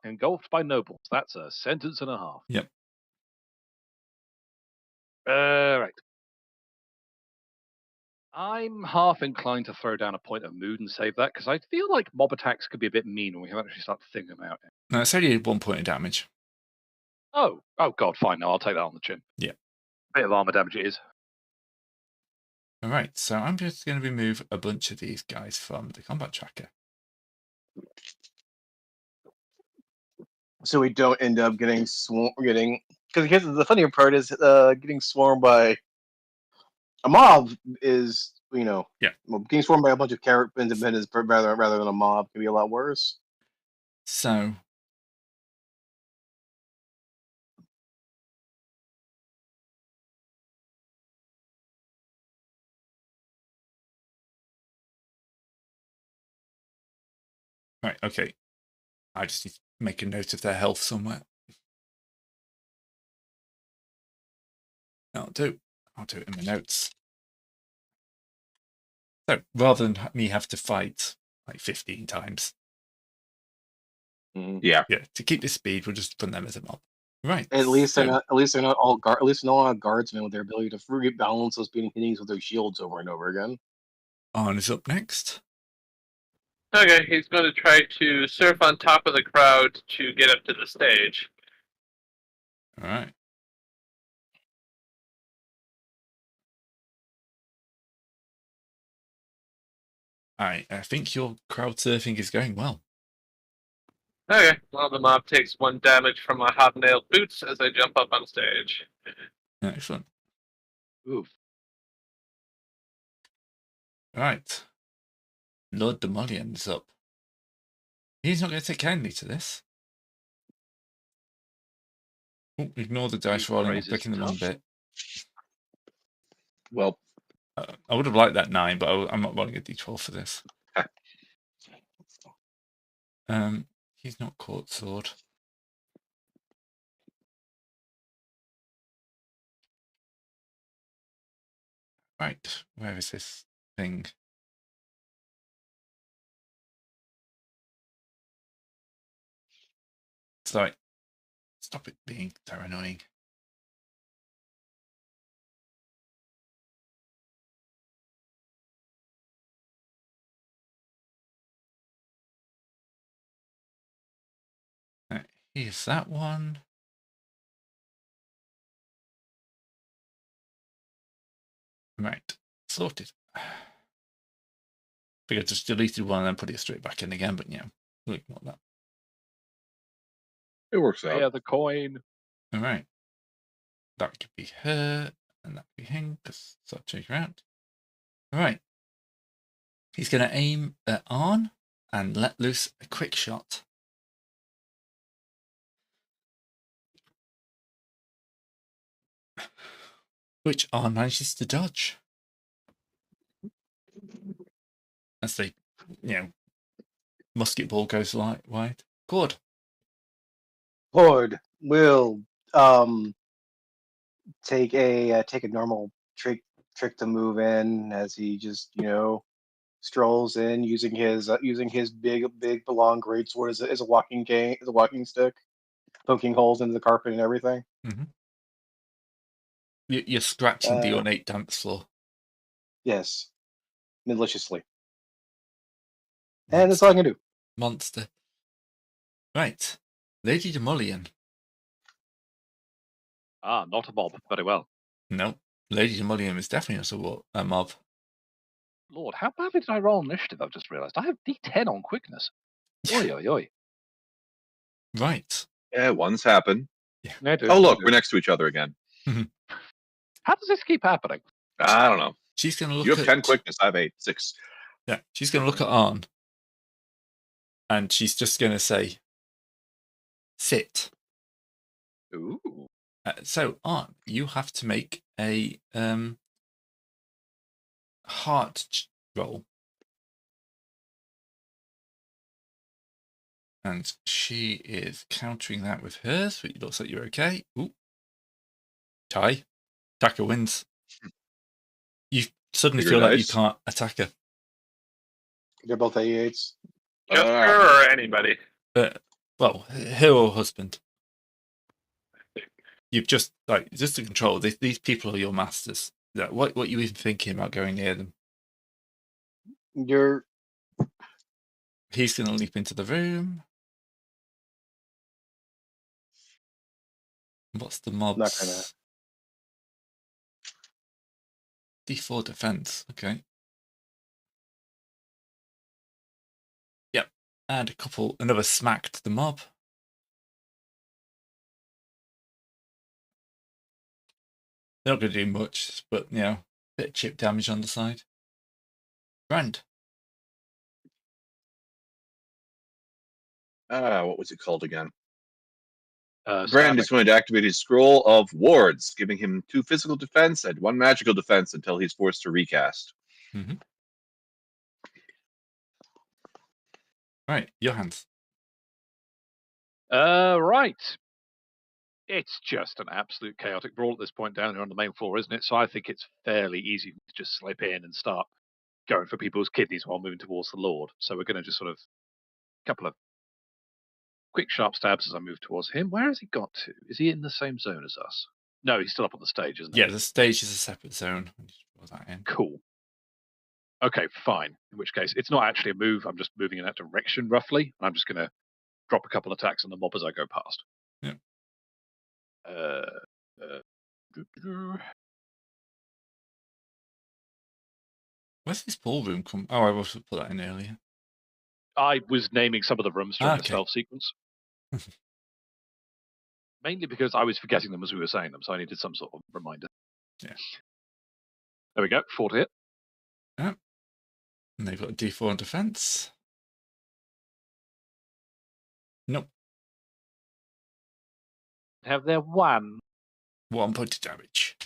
B: Engulfed by nobles. That's a sentence and a half.
A: Yep.
B: Right. I'm half inclined to throw down a point of mood and save that, because I feel like mob attacks could be a bit mean when we can actually start to think them out.
A: No, it's only 1 point of damage.
B: Oh God, fine. No, I'll take that on the chin.
A: Yeah.
B: Bit of armor damage it is.
A: All right, so I'm just going to remove a bunch of these guys from the combat tracker.
D: So we don't end up getting because here's the funnier part is getting swarmed by a mob is well, getting swarmed by a bunch of independents rather than a mob can be a lot worse.
A: So right, okay. I just need to make a note of their health somewhere. I'll do it in my notes. So rather than me have to fight like 15 times.
C: Yeah.
A: To keep this speed, we'll just run them as a mob. Right.
D: At least they're not all at least no one guardsmen with their ability to rebalance those beating hitting with their shields over and over again.
A: On is up next.
E: Okay, he's going to try to surf on top of the crowd to get up to the stage.
A: All right. I think your crowd surfing is going well.
E: Okay, well, the mob takes 1 damage from my hobnailed boots as I jump up on stage.
A: Excellent.
B: Oof.
A: All right. Lord Demolian's up. He's not going to take kindly to this. Oh, ignore the dice rolling. I'm clicking the wrong bit.
C: Well,
A: I would have liked that 9, but I'm not rolling a d12 for this. He's not caught sword. Right, where is this thing? Sorry. Stop it being so annoying. Right, here's that one. Right, sorted. I think I just deleted one and then put it straight back in again, but we'll ignore that.
C: It works out.
B: Yeah, the coin.
A: All right. That could be her, and that could be him, because so change around. All right. He's going to aim at Arn and let loose a quick shot. Which Arn manages to dodge. As the, musket ball goes wide. Good.
D: Horde will take a normal trick to move in as he just strolls in using his big long greatsword as a walking cane, as a walking stick, poking holes into the carpet and everything.
A: Mm-hmm. You're scratching the ornate dance floor.
D: Yes, maliciously. And that's all I can do.
A: Monster. Right. Lady Demolian.
B: Not a mob. Very well.
A: No. Lady Demolian is definitely not a mob.
B: Lord, how badly did I roll initiative? I've just realised. I have D10 on quickness. Oi, oi, oi.
A: Right.
C: Yeah, ones happen.
B: Yeah.
C: Oh, look, we're next to each other again.
B: How does this keep happening?
C: I don't know.
A: She's going to look
C: You have
A: at
C: 10 quickness. I have 8. 6.
A: Yeah, she's going to look at Arn. And she's just going to say, sit.
B: Ooh.
A: So, Arn, you have to make a heart roll. And she is countering that with hers, but it looks like you're okay. Ooh. Tie. Attacker wins. You suddenly feel like you can't attack her.
D: They're both A8s.
E: Just her or anybody?
A: Well, her or husband. You've just to control these people are your masters. What you even thinking about going near them? He's going to leap into the room. What's the mob's?
D: Not gonna.
A: D4 defense. Okay. Yep. And another smack to the mob. They're not going to do much, but bit of chip damage on the side. Brand.
C: What was it called again?
B: Brand
C: is going to activate his scroll of wards, giving him 2 physical defense and 1 magical defense until he's forced to recast.
A: Mm-hmm. Right, your hands.
B: Right. It's just an absolute chaotic brawl at this point down here on the main floor, isn't it? So I think it's fairly easy to just slip in and start going for people's kidneys while moving towards the Lord. So we're going to just sort of couple of quick sharp stabs as I move towards him. Where has he got to? Is he in the same zone as us? No, he's still up on the stage, isn't he?
A: Yeah, the stage is a separate zone. That in.
B: Cool. Okay, fine. In which case, it's not actually a move. I'm just moving in that direction, roughly. I'm just going to drop a couple attacks on the mob as I go past.
A: Yeah. Where's this ballroom come? Oh, I was to put that in earlier.
B: I was naming some of the rooms during the stealth sequence. Mainly because I was forgetting them as we were saying them, so I needed some sort of reminder.
A: Yeah.
B: There we go. 4 to hit.
A: Yeah. And they've got a D4 on defense. Nope.
B: Have their 1
A: point of damage.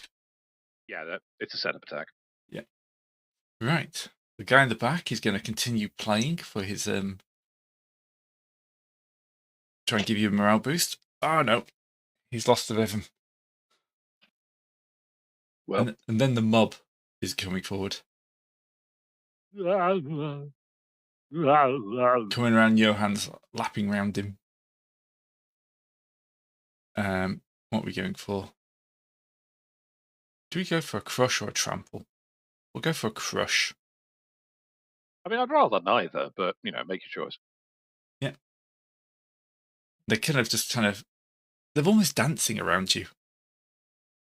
B: Yeah, it's a setup attack.
A: Yeah. Right. The guy in the back is going to continue playing for his try and give you a morale boost. Oh no. He's lost the rhythm.
C: Well,
A: and then the mob is coming forward. Coming around Johann's, lapping around him. What are we going for? Do we go for a crush or a trample? We'll go for a crush.
B: I mean, I'd rather neither, but, make your choice.
A: Yeah. They're they're almost dancing around you.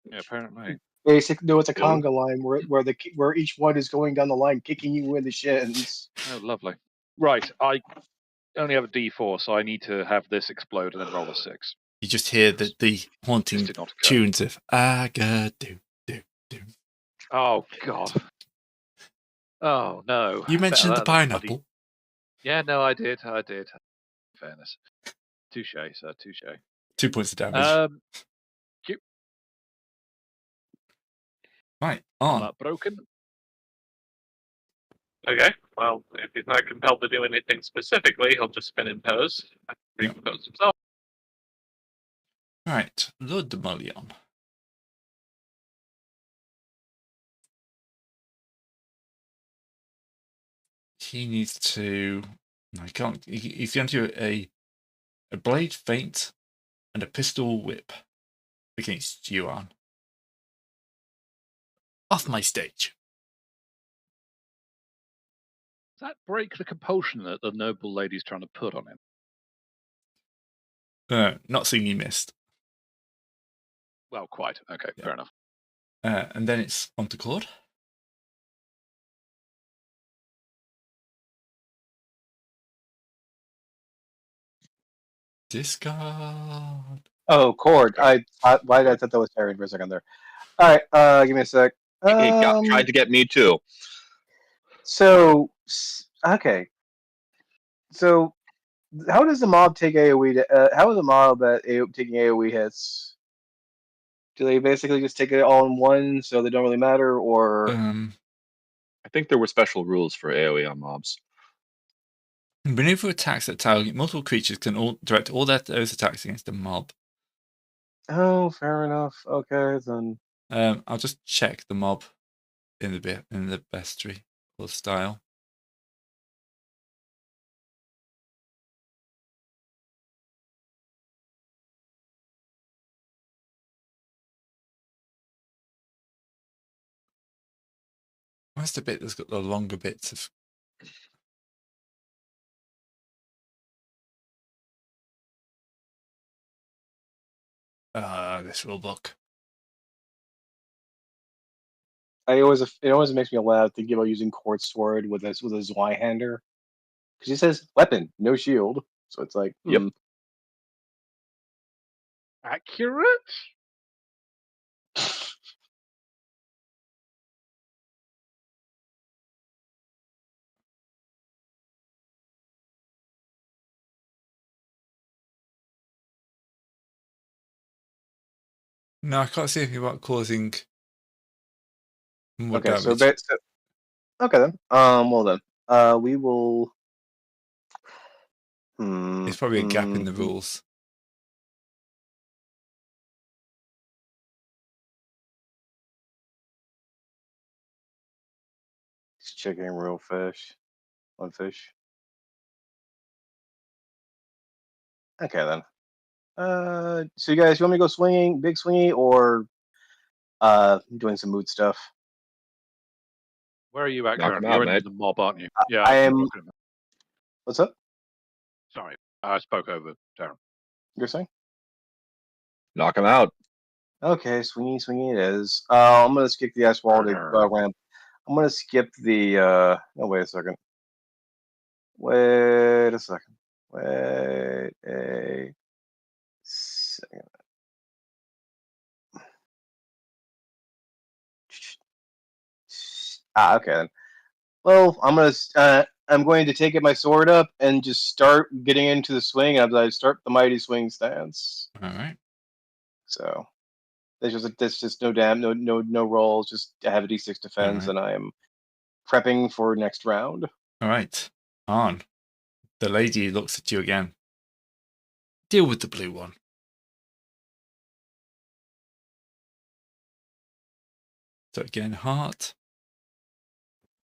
B: Yeah, apparently.
D: Basically, no, it's a conga line where each one is going down the line, kicking you in the shins.
B: Oh, lovely. Right, I only have a D4, so I need to have this explode and then roll a 6.
A: You just hear the haunting tunes of Agadoo.
B: Oh, God. Oh, no.
A: You mentioned the pineapple.
B: Bloody... Yeah, no, I did. Fairness. Touche, sir, touche.
A: 2 points of damage.
B: Cute.
A: Right, on.
B: Broken.
E: Okay, well, if he's not compelled to do anything specifically, he'll just spin and pose. Recompose himself.
A: Right, Lord Demolion. He needs to... No, he can't. He's going to do a blade feint and a pistol whip against Yuan. off my stage.
B: Does that break the compulsion that the noble lady's trying to put on him?
A: Not seeing you missed.
B: Well, quite. Okay,
A: Yeah.
B: fair enough.
A: And then it's on to Cord. Discard.
D: Oh, Cord. Why did I thought that was Terry for a second there? All right, give me a sec.
C: It tried to get me too.
D: So, okay. So, how does the mob take AoE? How is the mob taking AoE hits? Do they basically just take it all in one, so they don't really matter, or?
C: I think there were special rules for AoE on mobs.
A: Maneuver attacks that target multiple creatures can direct all those attacks against a mob.
D: Oh, fair enough. Okay, then.
A: I'll just check the mob in the bestiary or style. Where's the bit that's got the longer bits of? This rule book.
D: It always makes me laugh thinking about using Quartz Sword with a Zweihander, because he says weapon, no shield, so it's like,
C: Yep.
B: Accurate?
A: No, I can't see anything about causing more
D: okay,
A: damage.
D: Okay then. Well then, we will.
A: There's probably a gap in the rules.
D: Just checking real fish. One fish. Okay then. So you guys, you want me to go swinging, big swingy, or doing some mood stuff?
B: Where are you at
C: Knock
B: currently?
C: him out,
B: You're in
C: mate.
B: the mob, aren't you? Yeah,
D: I
B: I
D: am.
B: am.
D: What's up?
B: Sorry, I spoke over Darren.
D: You're saying?
C: Knock him out.
D: Okay, swingy it is. I'm gonna skip the asphaltic ramp. I'm gonna skip the. No, wait a second. Wait a second. Wait a second. Okay then. Well, I'm going to take my sword up and just start getting into the swing as I start the mighty swing stance.
A: All right.
D: So there's just no rolls. Just I have a d6 defense, and I am prepping for next round.
A: All right. On. The lady looks at you again. Deal with the blue one. So again, heart.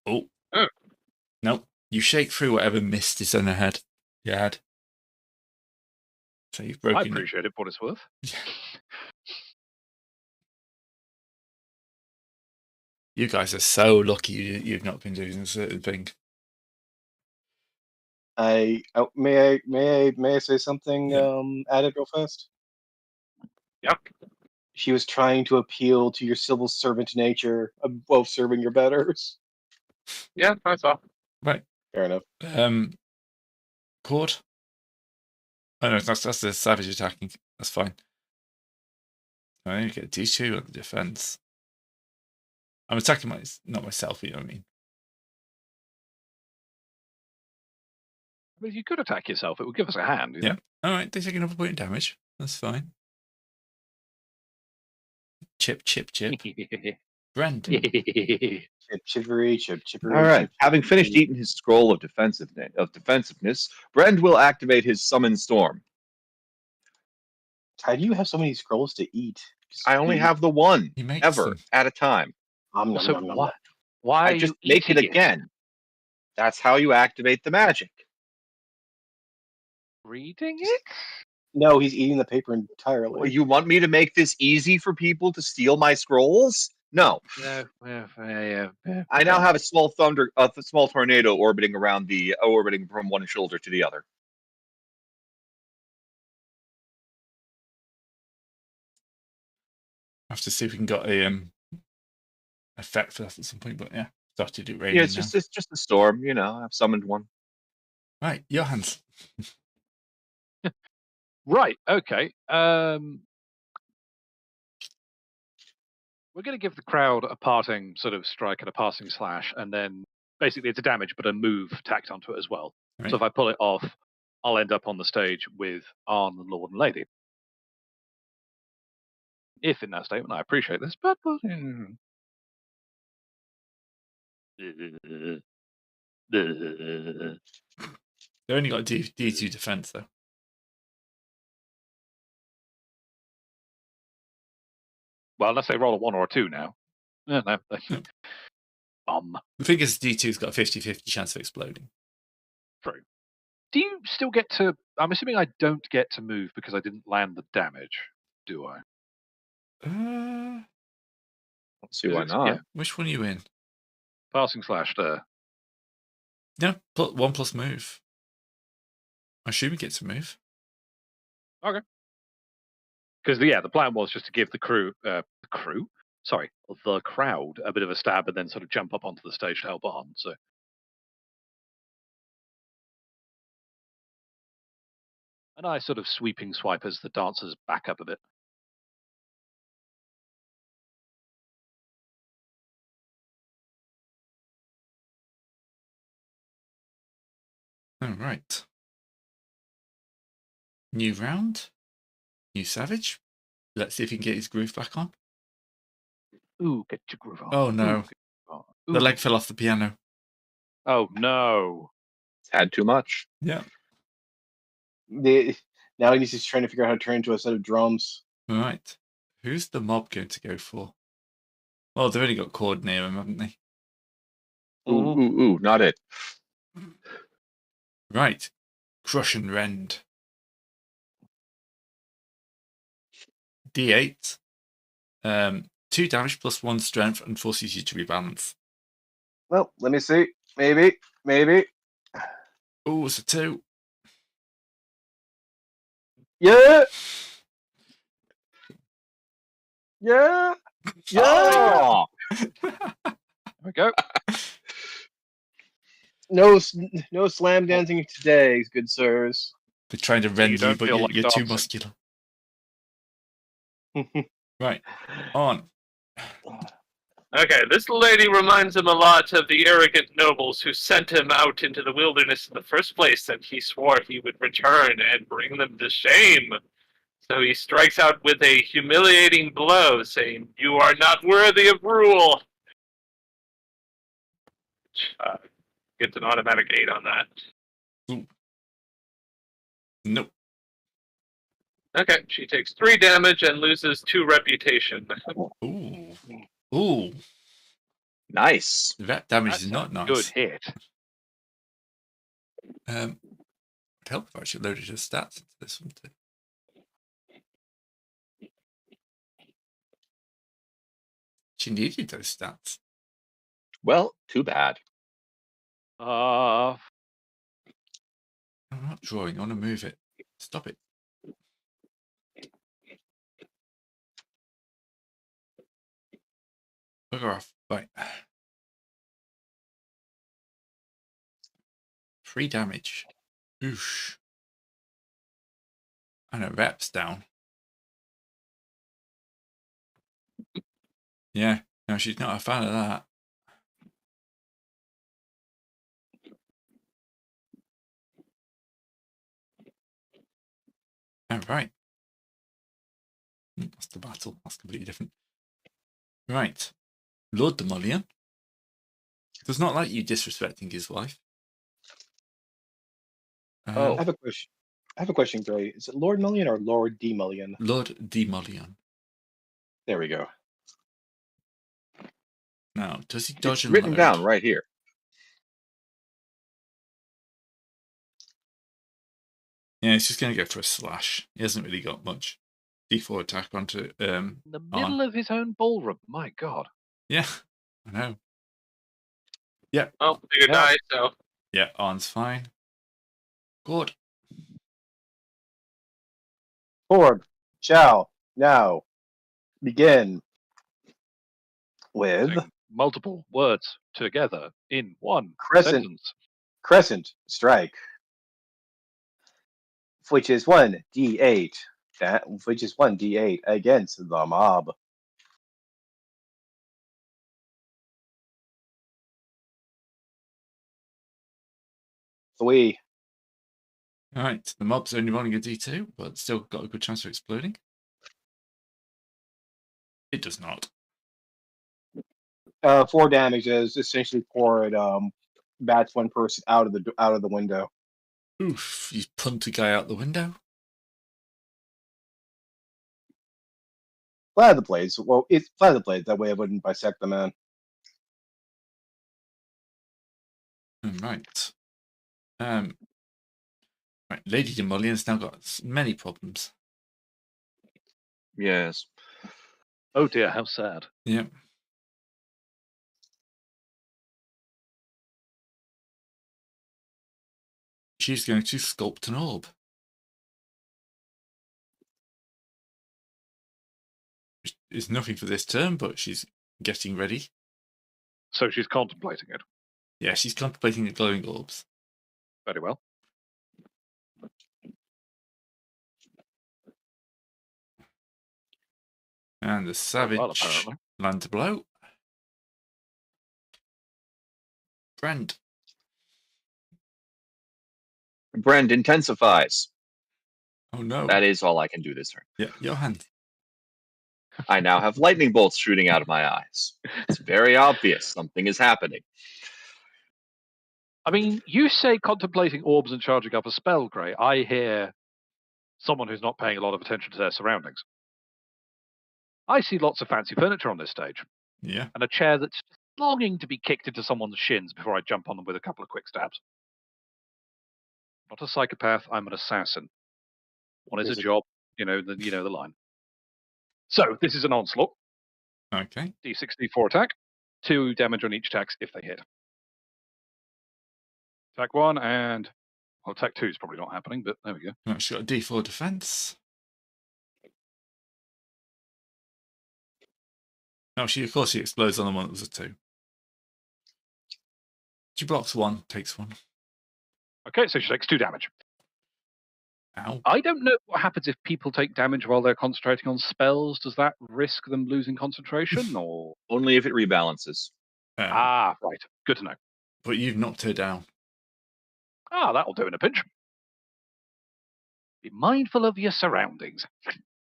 A: Oh. Nope. You shake through whatever mist is on her head. You had. So you've broken.
B: I appreciate it for what it's worth.
A: You guys are so lucky you've not been doing a certain thing.
D: May I say something?
A: Yeah.
D: Added real fast.
E: Yep.
D: She was trying to appeal to your civil servant nature of both serving your betters.
E: Yeah, I saw.
A: Right.
D: Fair enough.
A: Cord. Oh no, that's the savage attacking. That's fine. I need to get a D2 on the defense. I'm attacking not myself, you know what I mean?
B: I mean, you could attack yourself. It would give us a hand. You know?
A: Alright, they take another point of damage. That's fine. Chip. Brendan.
D: Chippery.
C: All right. Having finished eating his scroll of defensiveness, Brend will activate his summon storm.
D: How do you have so many scrolls to eat?
C: I only have the one ever
A: them.
C: at a time.
B: So why
C: I just make it
B: eating
C: again. That's how you activate the magic.
B: Reading it?
D: No, he's eating the paper entirely.
C: Well, you want me to make this easy for people to steal my scrolls? No.
B: Yeah.
C: I now have a small small tornado orbiting from one shoulder to the other.
A: I have to see if we can get a effect for that at some point, but yeah, started it raining
C: Yeah,
A: now.
C: it's just a storm. I've summoned one.
A: Right, your hands.
B: Right. Okay. We're going to give the crowd a parting sort of strike and a passing slash, and then basically it's a damage, but a move tacked onto it as well.
A: Right.
B: So if I pull it off, I'll end up on the stage with Arn, the Lord and Lady. If in that statement, I appreciate this, but
A: They only got D2 defense though.
B: well, unless they roll a 1 or a 2 now. No.
A: The thing is, D2's got a 50-50 chance of exploding.
B: True. Do you still get to? I'm assuming I don't get to move because I didn't land the damage, do I?
C: Let's see why not.
B: Yeah.
A: Which one are you in?
B: Passing slash there.
A: No, put 1+ move. I assume you get to move.
B: Okay. Because the plan was just to give the crowd a bit of a stab and then sort of jump up onto the stage to help on. So. A nice sort of sweeping swipe as the dancers back up a bit.
A: All right. New round. New Savage. Let's see if he can get his groove back on.
B: Ooh, get your groove on.
A: Oh no. The leg fell off the piano.
B: Oh no.
C: It's had too much.
A: Yeah.
D: Now he's just trying to figure out how to turn into a set of drums.
A: All right. Who's the mob going to go for? Well, they've only got Cord near him, haven't they?
C: Ooh, not it.
A: Right. Crush and Rend. D8. 2 damage plus 1 strength and forces you to rebalance.
D: Well, let me see. Maybe.
A: Oh, it's a 2.
D: Yeah.
C: Oh!
B: There we go.
D: No slam dancing today, good sirs.
A: They're trying to rend you, but you're too muscular. Right. On.
E: Okay, this lady reminds him a lot of the arrogant nobles who sent him out into the wilderness in the first place, and he swore he would return and bring them to shame. So he strikes out with a humiliating blow, saying, "You are not worthy of rule." Gets an automatic 8 on that.
A: Ooh. Nope.
E: Okay, she takes 3 damage and loses 2 reputation.
A: Ooh.
C: Nice.
A: That damage is not nice.
B: Good hit.
A: It'd help if I actually loaded his stats into this one too. She needed those stats.
C: Well, too bad.
A: I'm not drawing. I want to move it. Stop it. Bugger off. Right. 3 damage. Oosh. And her rep's down. Yeah. No, she's not a fan of that. Oh, right. That's the battle. That's completely different. Right. Lord Demolion does not like you disrespecting his wife.
D: I have a question, Gray. Is it Lord Mullion or Lord Demullion?
A: Lord Demolion.
D: There we go.
A: Now, does he dodge and
C: Written
A: load?
C: down right here.
A: Yeah, he's just going to go for a slash. He hasn't really got much D4 attack onto
B: In the middle of his own ballroom. My God.
A: Yeah, I know. Yeah.
E: Oh, you die, so.
A: Yeah, Arn's fine. Good.
D: Orb shall now begin with
B: Saying multiple words together in one
D: Crescent.
B: sentence.
D: Crescent Strike, which is 1d8. Which is 1d8 against the mob. Three.
A: All right. The mob's only rolling a d2, but still got a good chance of exploding. It does not.
D: 4 damage is essentially pour bats one person out of the window.
A: Oof! You punt a guy out the window.
D: Flat the blades. Well, it's flat the blades. That way, I wouldn't bisect the man.
A: Right. Right. Lady Demolian's now got many problems.
C: Yes.
B: Oh dear, how sad.
A: Yep. She's going to sculpt an orb. It's nothing for this turn, but she's getting ready.
B: So she's contemplating it.
A: Yeah, she's contemplating the glowing orbs.
B: Very well.
A: And the savage
B: apparently.
A: lands a blow. Brand.
C: Brand intensifies.
A: Oh no.
C: That is all I can do this turn.
A: Yeah, your hand.
C: I now have lightning bolts shooting out of my eyes. It's very obvious something is happening.
B: I mean, you say contemplating orbs and charging up a spell, Grey. I hear someone who's not paying a lot of attention to their surroundings. I see lots of fancy furniture on this stage.
A: Yeah.
B: And a chair that's longing to be kicked into someone's shins before I jump on them with a couple of quick stabs. Not a psychopath, I'm an assassin. One is a job, you know the line. So this is an onslaught.
A: Okay.
B: D6, D4 attack. 2 damage on each attack if they hit. Attack 1 and well, attack 2 is probably not happening, but there we go.
A: Right, she's got a D4 defense. No, of course she explodes on the one that was a 2. She blocks 1, takes 1.
B: Okay, so she takes 2 damage.
A: Ow.
B: I don't know what happens if people take damage while they're concentrating on spells. Does that risk them losing concentration, or
C: Only if it rebalances.
B: right. Good to know.
A: But you've knocked her down.
B: That'll do in a pinch. Be mindful of your surroundings.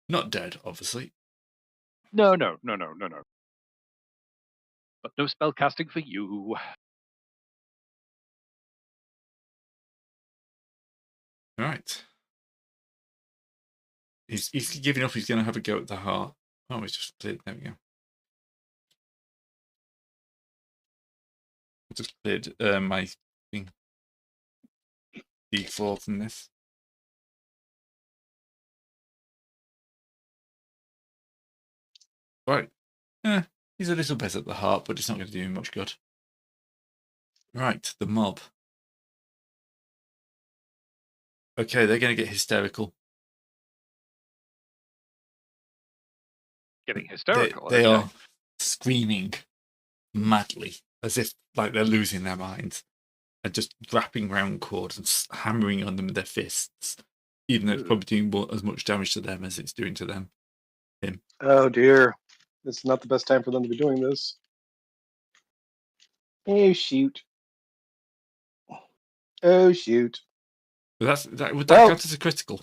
A: Not dead, obviously.
B: No. But no spell casting for you.
A: Right. He's giving up. He's going to have a go at the heart. Oh, it's just cleared. There we go. I just cleared my thing. D4 from this. Right. He's a little better at the heart, but it's not going to do him much good. Right, the mob. Okay, they're going to get hysterical.
B: Getting hysterical.
A: They are screaming madly, as if like they're losing their minds, and just wrapping round cords and hammering on them with their fists, even though it's probably doing as much damage to them as it's doing to them. Him.
D: Oh dear, this is not the best time for them to be doing this. Oh shoot! Oh shoot!
A: But would that count as a critical?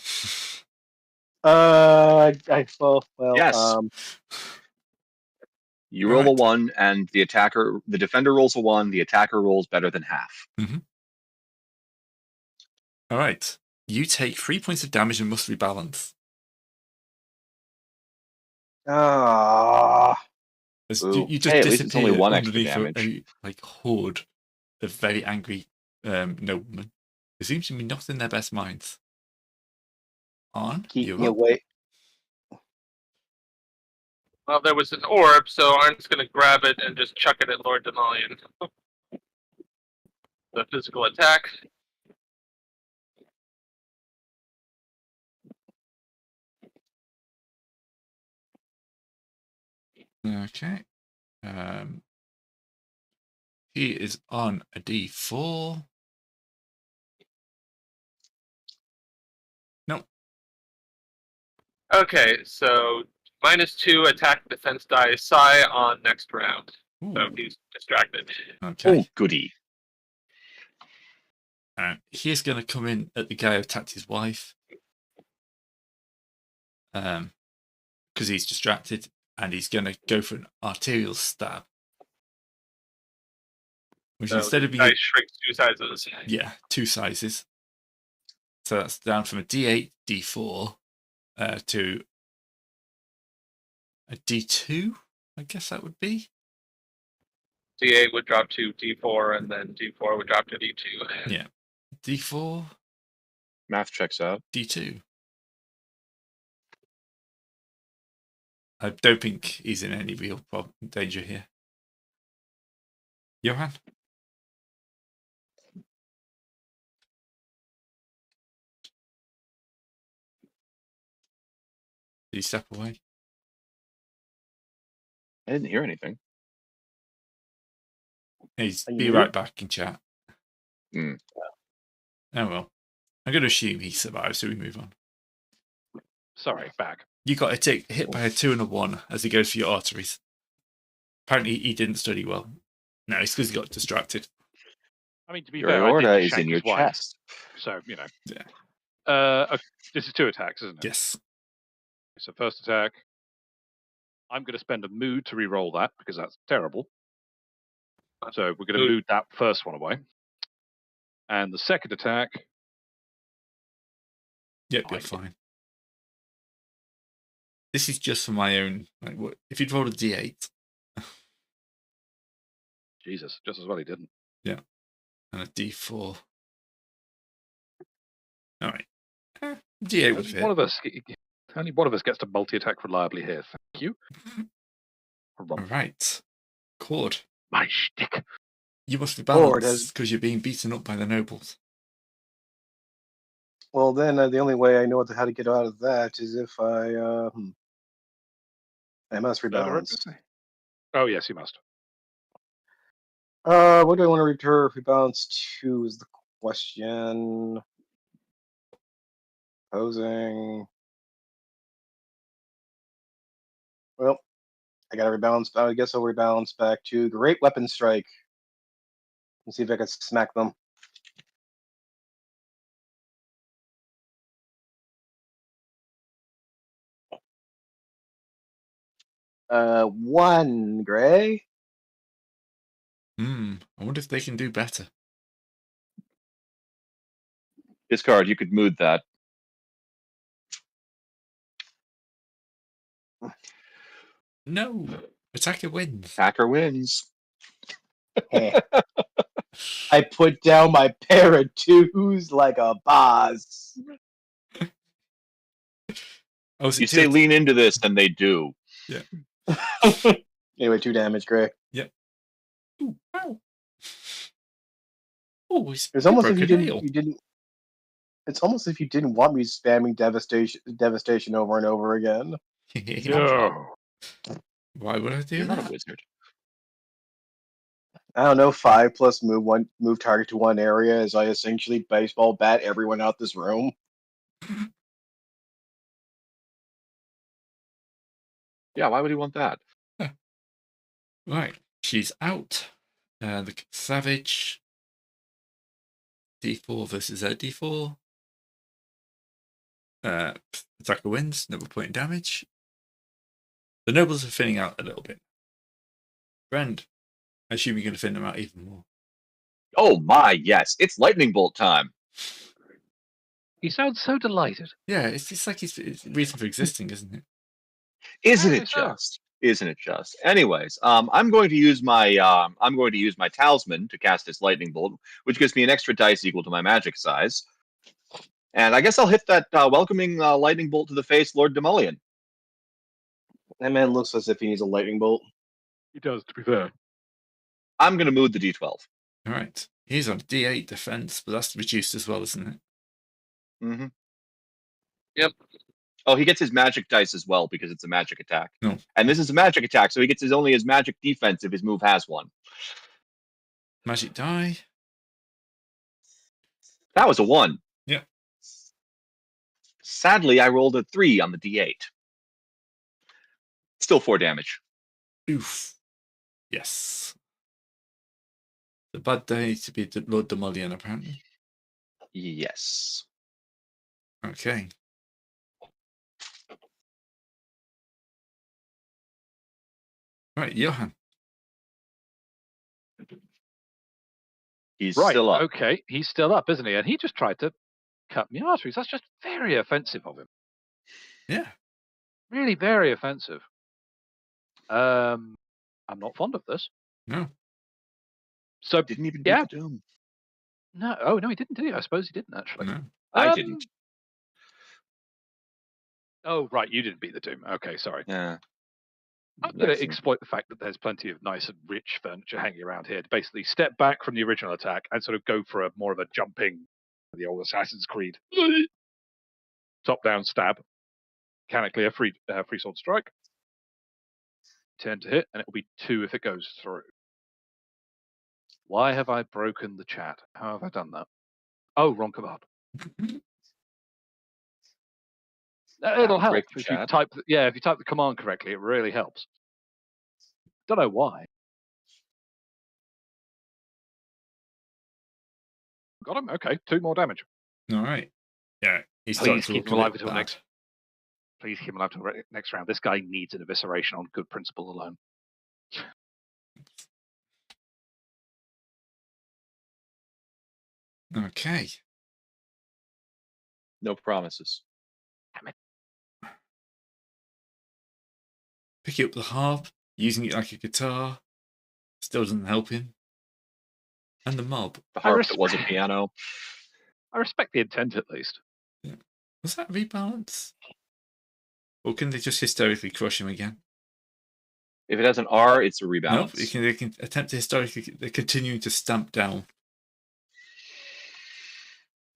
D: Well,
C: Yes. You roll a 1, and the defender rolls a 1. The attacker rolls better than half.
A: Mm-hmm. All right. You take 3 points of damage and must rebalance. You just
C: at
A: disappear
C: least it's only 1 extra
A: underneath
C: damage.
A: a horde of very angry noblemen who seem to be not in their best minds.
D: Keep me away.
E: Well, there was an orb, so Arn's going to grab it and just chuck it at Lord Demolian. The physical attack.
A: Okay. He is on a D4. Nope.
E: Okay, so -2 attack defense die psi on next round.
A: Ooh.
E: So he's distracted.
A: Okay.
C: Oh, goody.
A: He's going to come in at the guy who attacked his wife. Because he's distracted, and he's going to go for an arterial stab. Which
E: So
A: instead of being
E: dice shrinks 2 sizes.
A: Yeah, 2 sizes. So that's down from a D8, D4 to a D2, I guess that would be.
E: D8 would drop to D4, and then D4 would drop to D2.
A: Yeah. D4,
C: Math checks out.
A: D2. I don't think he's in any real danger here. Johan? Did he step away?
C: I didn't hear anything.
A: He's be right back in chat.
C: Hmm.
A: Oh well. I'm going to assume he survives, so we move on.
B: Sorry, back.
A: You got to take hit by a 2 and a 1 as he goes for your arteries. Apparently, he didn't study well. No, it's because he got distracted.
B: I mean, to be
C: Your
B: fair, I
C: aorta
B: did
C: is
B: shank
C: in your
B: his wife,
C: chest.
B: so, you know.
A: Yeah.
B: This is 2 attacks, isn't it?
A: Yes.
B: So first attack, I'm going to spend a mood to re-roll that, because that's terrible. So we're going to mood that first one away. And the second attack...
A: Yep, you're fine. This is just for my own... Like, what if you'd rolled a D8...
B: Jesus, just as well he didn't.
A: Yeah. And a D4. Alright. D8 would fit.
B: Only one of us gets to multi-attack reliably here. Thank you.
A: Alright. Cord.
B: My shtick.
A: You must be balanced because you're being beaten up by the nobles.
D: Well, then the only way I know how to get out of that is if I must rebalance.
B: Oh, yes, you must.
D: What do I want to rebalance to is the question. Posing. Well, I gotta rebalance. I guess I'll rebalance back to Great Weapon Strike. And see if I can smack them. One gray.
A: I wonder if they can do better.
C: Discard, you could mood that.
A: No. Attacker wins.
C: Attacker wins.
D: I put down my pair of 2s like a boss.
C: You say lean into this, and they do.
A: Yeah.
D: Anyway, 2 damage, Gray.
A: Yep. Ooh, ow. Oh,
D: it's almost if you didn't. It's almost if you didn't want me spamming devastation over and over again.
B: No.
A: Why would I do
C: You're
A: that?
C: not a wizard.
D: I don't know. 5 plus move target to one area as I essentially baseball bat everyone out this room.
C: Yeah, why would he want that?
A: Right, she's out. The savage. D4 versus a D4. Attacker wins, another point in damage. The nobles are thinning out a little bit. Friend, I assume you're going to thin them out even more.
C: Oh my, yes. It's lightning bolt time.
B: He sounds so delighted.
A: Yeah, it's like his reason for existing, isn't it?
C: Isn't it just? Isn't it just? Anyways, I'm going to use my talisman to cast this lightning bolt, which gives me an extra dice equal to my magic size. And I guess I'll hit that welcoming lightning bolt to the face, Lord Demolian.
D: That man looks as if he needs a lightning bolt.
B: He does, to be fair.
C: I'm going to move the D12.
A: All right. He's on D8 defense, but that's reduced as well, isn't it?
C: Mm-hmm.
E: Yep.
C: Oh, he gets his magic dice as well because it's a magic attack.
A: No.
C: And this is a magic attack, so he gets only his magic defense if his move has one.
A: Magic die.
C: That was a 1.
A: Yeah.
C: Sadly, I rolled a 3 on the D8. Still 4 damage.
A: Oof. Yes. The bad day to be Lord Demolian, apparently.
C: Yes.
A: Okay. Right, Johan.
C: He's
B: Right,
C: still up.
B: okay. He's still up, isn't he? And he just tried to cut me arteries. That's just very offensive of him.
A: Yeah.
B: Really very offensive. I'm not fond of this.
A: No.
B: So
C: Didn't even
B: yeah.
C: beat the Doom.
B: No, oh no, he didn't, did he? I suppose he didn't actually.
A: No.
C: I didn't.
B: Oh right, you didn't beat the Doom. Okay, sorry.
C: Yeah.
B: I'm going to
C: Excellent.
B: exploit the fact that there's plenty of nice and rich furniture hanging around here to basically step back from the original attack and sort of go for a more of a jumping, the old Assassin's Creed top-down stab. Mechanically a free sword strike. 10 to hit, and it will be 2 if it goes through. Why have I broken the chat? How have I done that? Oh, wrong command. It'll help
C: break the
B: if you
C: chat.
B: type. Yeah, if you type the command correctly, it really helps. Don't know why. Got him. Okay, 2 more damage.
A: All right. Yeah. He's
B: Please
A: starting to
B: keep
A: look
B: him
A: a
B: alive
A: bit
B: until
A: bad.
B: next. Please keep him alive until next round. This guy needs an evisceration on good principle alone.
A: Okay.
C: No promises.
B: Damn it.
A: Picking up the harp, using it like a guitar, still doesn't help him. And the mob.
C: The harp that was a piano.
B: I respect the intent at least.
A: Yeah. Was that rebalance? Or can they just hysterically crush him again?
C: If it has an R, it's a
A: No,
C: rebalance.
A: they can attempt to hysterically. They're continuing to stamp down.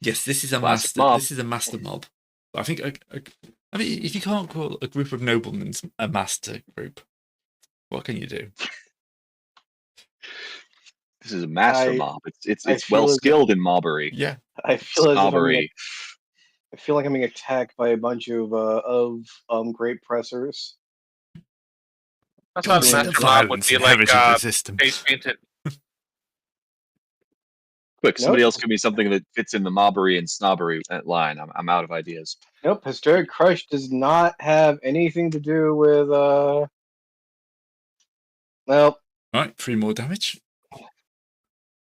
A: Yes, this is a
C: Classic
A: master.
C: mob.
A: This is a master mob. I think. I mean, if you can't call a group of noblemen a master group, what can you do?
C: This is a master mob. It's
D: feel
C: well
D: as
C: skilled in mobbery.
A: Yeah.
D: I feel as if
C: Snobbery.
D: I feel like I'm being attacked by a bunch of grape pressers.
E: I thought
A: Don't see the
E: Master Mob would
A: violence
E: be like
A: inherited in the system.
E: face painted.
C: Quick, somebody
D: Nope.
C: else give me something that fits in the mobbery and snobbery line. I'm out of ideas.
D: Nope, Hysteric Crush does not have anything to do with well,
A: Right, 3 more damage.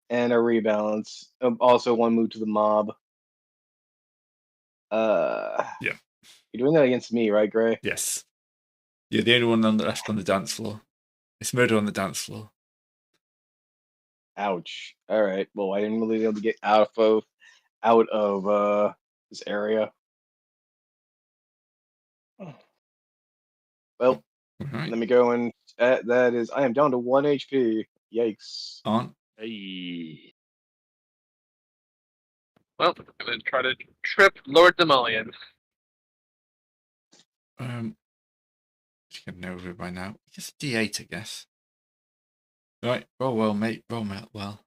D: and a rebalance. Also 1 move to the mob.
A: Yeah.
D: You're doing that against me, right, Gray?
A: Yes. You're the only one left on the dance floor. It's murder on the dance floor.
D: Ouch. All right. Well, I didn't really be able to get out of this area. Well,
A: Right.
D: let me go and that is I am down to 1 HP. Yikes.
A: On.
B: Hey.
E: Well, I'm going to try to trip Lord Demolian.
A: Should get over it by now. Just D8, I guess. Right, roll well, mate. Roll well.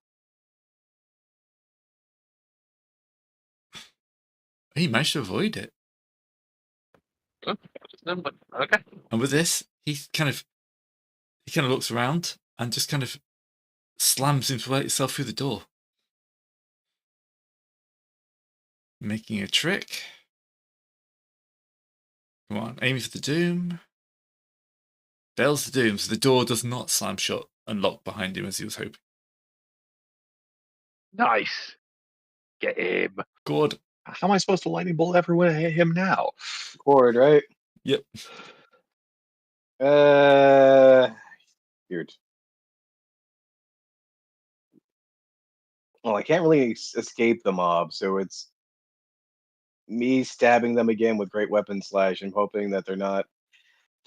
A: He managed to avoid it.
E: Oh, okay.
A: And with this, he kind of looks around and just kind of slams himself through the door. Making a trick. Come on, aiming for the doom. Fails the doom, so the door does not slam shut and lock behind him as he was hoping.
B: Nice. Get him.
A: Good.
C: How am I supposed to lightning bolt everyone hit him now?
D: Cord, right?
A: Yep.
D: Weird. Well, I can't really escape the mob, so it's me stabbing them again with Great Weapon Slash and hoping that they're not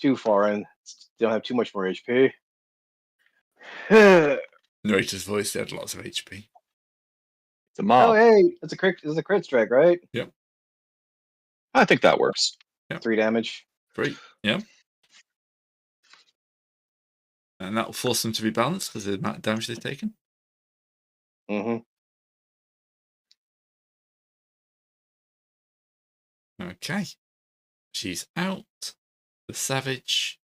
D: too far and don't have too much more HP.
A: Narrator's voice, they had lots of HP.
C: It's a mob.
D: Oh, hey, it's a crit strike, right?
A: Yep.
C: I think that works.
A: Yep.
D: 3 damage.
A: 3, yeah. And that will force them to be balanced because of the amount of damage they've taken.
D: Mm-hmm.
A: Okay. She's out. The savage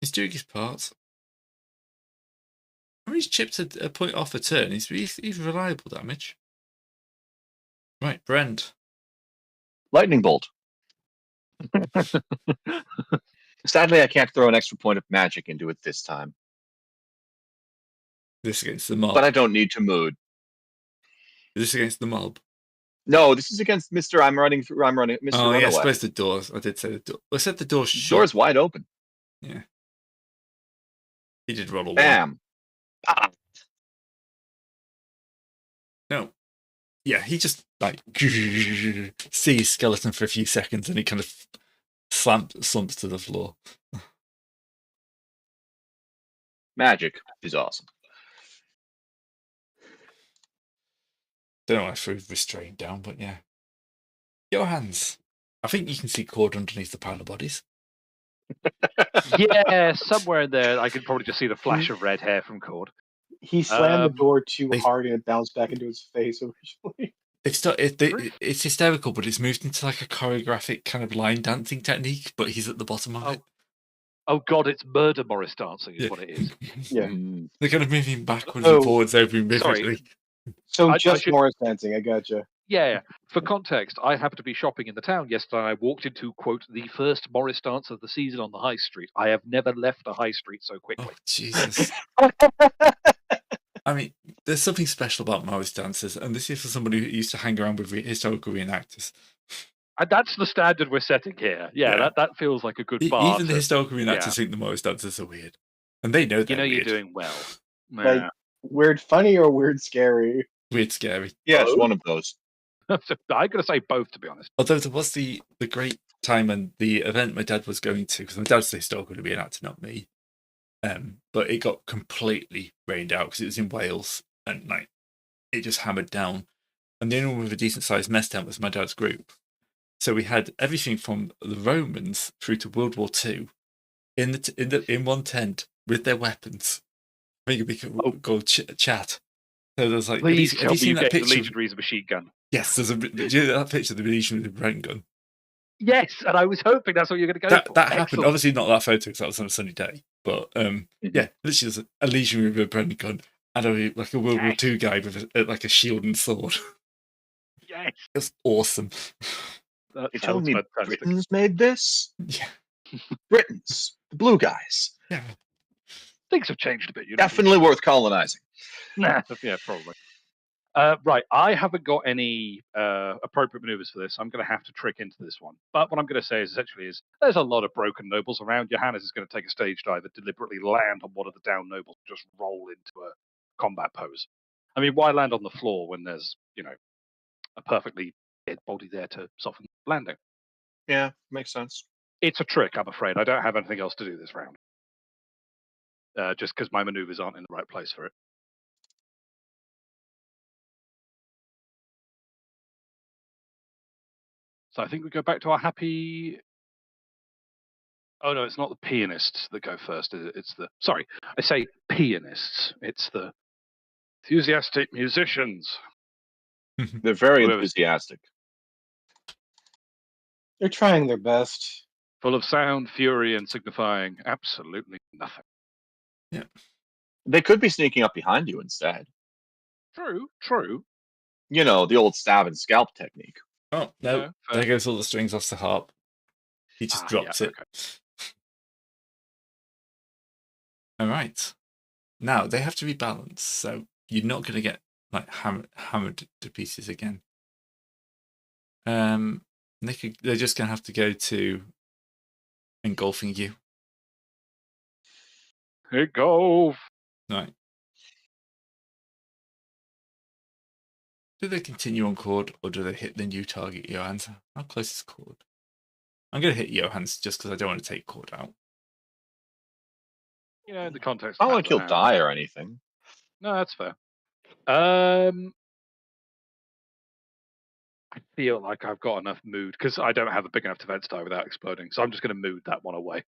A: is doing his part. I mean, he's chipped a point off a turn. He's reliable damage. Right, Brent.
C: Lightning bolt. Sadly, I can't throw an extra point of magic into it this time.
A: This against the mob.
C: But I don't need to mood.
A: Is this against the mob?
C: No, this is against Mr. I'm running, Mr.
A: Oh,
C: Runaway.
A: yeah, I suppose the doors. I did say the door. I said the door's
C: The
A: shut.
C: door's wide open.
A: Yeah. He did roll a 1.
C: Bam. Ah.
A: No. Yeah, he just like sees skeleton for a few seconds and he kind of slumps to the floor.
C: Magic is awesome.
A: Don't know why I threw restraint down, but yeah. Your hands. I think you can see Cord underneath the pile of bodies.
B: Yeah, somewhere in there, I could probably just see the flash of red hair from Cord.
D: He slammed the door too hard and it bounced back into his face originally.
A: It's hysterical, but it's moved into like a choreographic kind of line dancing technique, but he's at the bottom of it.
B: Oh God, it's murder Morris dancing is what it is.
D: Yeah.
A: They're kind of moving backwards and forwards every minute.
D: So just Morris dancing, I gotcha.
B: Yeah. For context, I happened to be shopping in the town yesterday. I walked into, quote, the first Morris dance of the season on the high street. I have never left a high street so quickly.
A: Oh, Jesus. I mean, there's something special about Morris dances, and this is for somebody who used to hang around with historical reenactors.
B: And that's the standard we're setting here. Yeah. That feels like a good bar.
A: Even the historical reenactors think the Morris dances are weird. And they know they're weird.
B: You're doing well.
D: Like, weird funny or weird scary?
A: Weird scary.
C: Yeah, it's one of those.
B: I'm going to say both, to be honest.
A: Although there was the great time and the event my dad was going to, because my dad's the historical reenactor, not me. But it got completely rained out because it was in Wales and like it just hammered down. And the only one with a decent sized mess tent was my dad's group. So we had everything from the Romans through to World War II in one tent with their weapons. I think we could go chat. So there's like,
B: please
A: have you seen that picture?
B: The Legionaries machine gun.
A: Yes, do you know that picture of the Legionary with the Brent gun?
B: Yes, and I was hoping that's what you're going to go for.
A: That happened. Obviously not that photo because that was on a sunny day. But yeah, literally there's a Legionary with a Brent gun and a World War II guy with like a shield and sword.
B: Yes.
A: It's awesome.
C: You're telling me Britons made this?
A: Yeah.
C: Britons. The blue guys.
A: Yeah.
B: Things have changed a bit.
C: Definitely worth colonizing.
B: Nah, yeah, probably. Right, I haven't got any appropriate maneuvers for this. I'm going to have to trick into this one. But what I'm going to say is essentially there's a lot of broken nobles around. Johannes is going to take a stage dive and deliberately land on one of the down nobles, just roll into a combat pose. I mean, why land on the floor when there's, a perfectly dead body there to soften landing?
C: Yeah, makes sense.
B: It's a trick, I'm afraid. I don't have anything else to do this round. Just because my maneuvers aren't in the right place for it. So I think we go back to our happy... Oh, no, it's not the pianists that go first. It's the... Sorry, I say pianists. It's the enthusiastic musicians.
C: They're very enthusiastic.
D: They're trying their best.
B: Full of sound, fury, and signifying absolutely nothing.
A: Yeah.
C: They could be sneaking up behind you instead.
B: True.
C: You know, the old stab and scalp technique.
A: Oh, no. Yeah, there goes all the strings off the harp. He just drops it. Okay. All right. Now, they have to be balanced, so you're not going to get like hammered to pieces again. They're just going to have to go to engulfing you.
B: Engulf!
A: Right. Do they continue on Cord, or do they hit the new target, your answer? How close is Cord? I'm going to hit Johans just because I don't want to take Cord out.
B: You know, in the context.
C: I don't want to kill Die or anything.
B: No, that's fair. I feel like I've got enough mood because I don't have a big enough defense die without exploding, so I'm just going to mood that one away.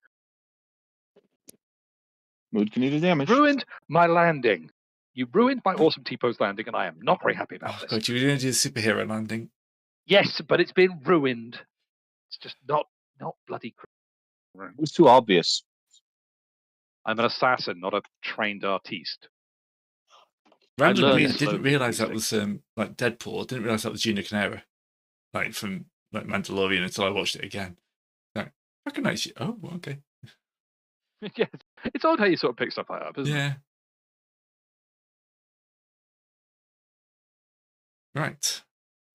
C: Mood can do damage.
B: Ruined my landing. You ruined my awesome T-pose landing, and I am not very happy about this.
A: God, you were going to do the superhero landing.
B: Yes, but it's been ruined. It's just not bloody.
C: It was too obvious.
B: I'm an assassin, not a trained artiste.
A: Randomly, I didn't realize that was like Deadpool. I didn't realize that was Gina Canera, like from like Mandalorian, until I watched it again. Like, recognize you. Oh, okay.
B: Yeah, it's odd how you sort of pick stuff like that up, isn't it?
A: Yeah. Right.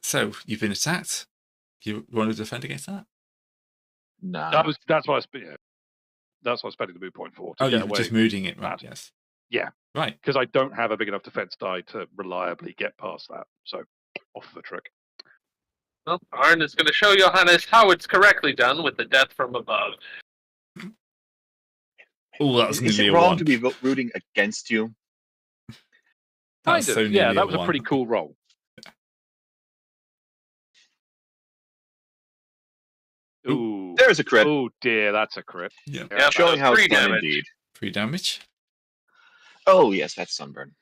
A: So you've been attacked. You want to defend against that?
C: Nah.
B: That's what I was spending the mood point for.
A: Oh, you're just mooding it, right? Yes.
B: Yeah.
A: Right.
B: Because I don't have a big enough defense die to reliably get past that. So, off the trick.
E: Well, Arn is going to show Johannes how it's correctly done with the death from above.
A: Oh, that's
C: Is
A: nearly
C: it
A: a
C: wrong
A: one.
C: to be rooting against you?
A: That's so
B: yeah, that was
A: a
B: pretty cool roll. Ooh.
C: There's a crit.
B: Oh dear, that's a crit.
A: Yeah.
C: Showing how it's done
E: damage.
C: indeed.
A: 3 damage.
C: Oh yes, that's sunburn.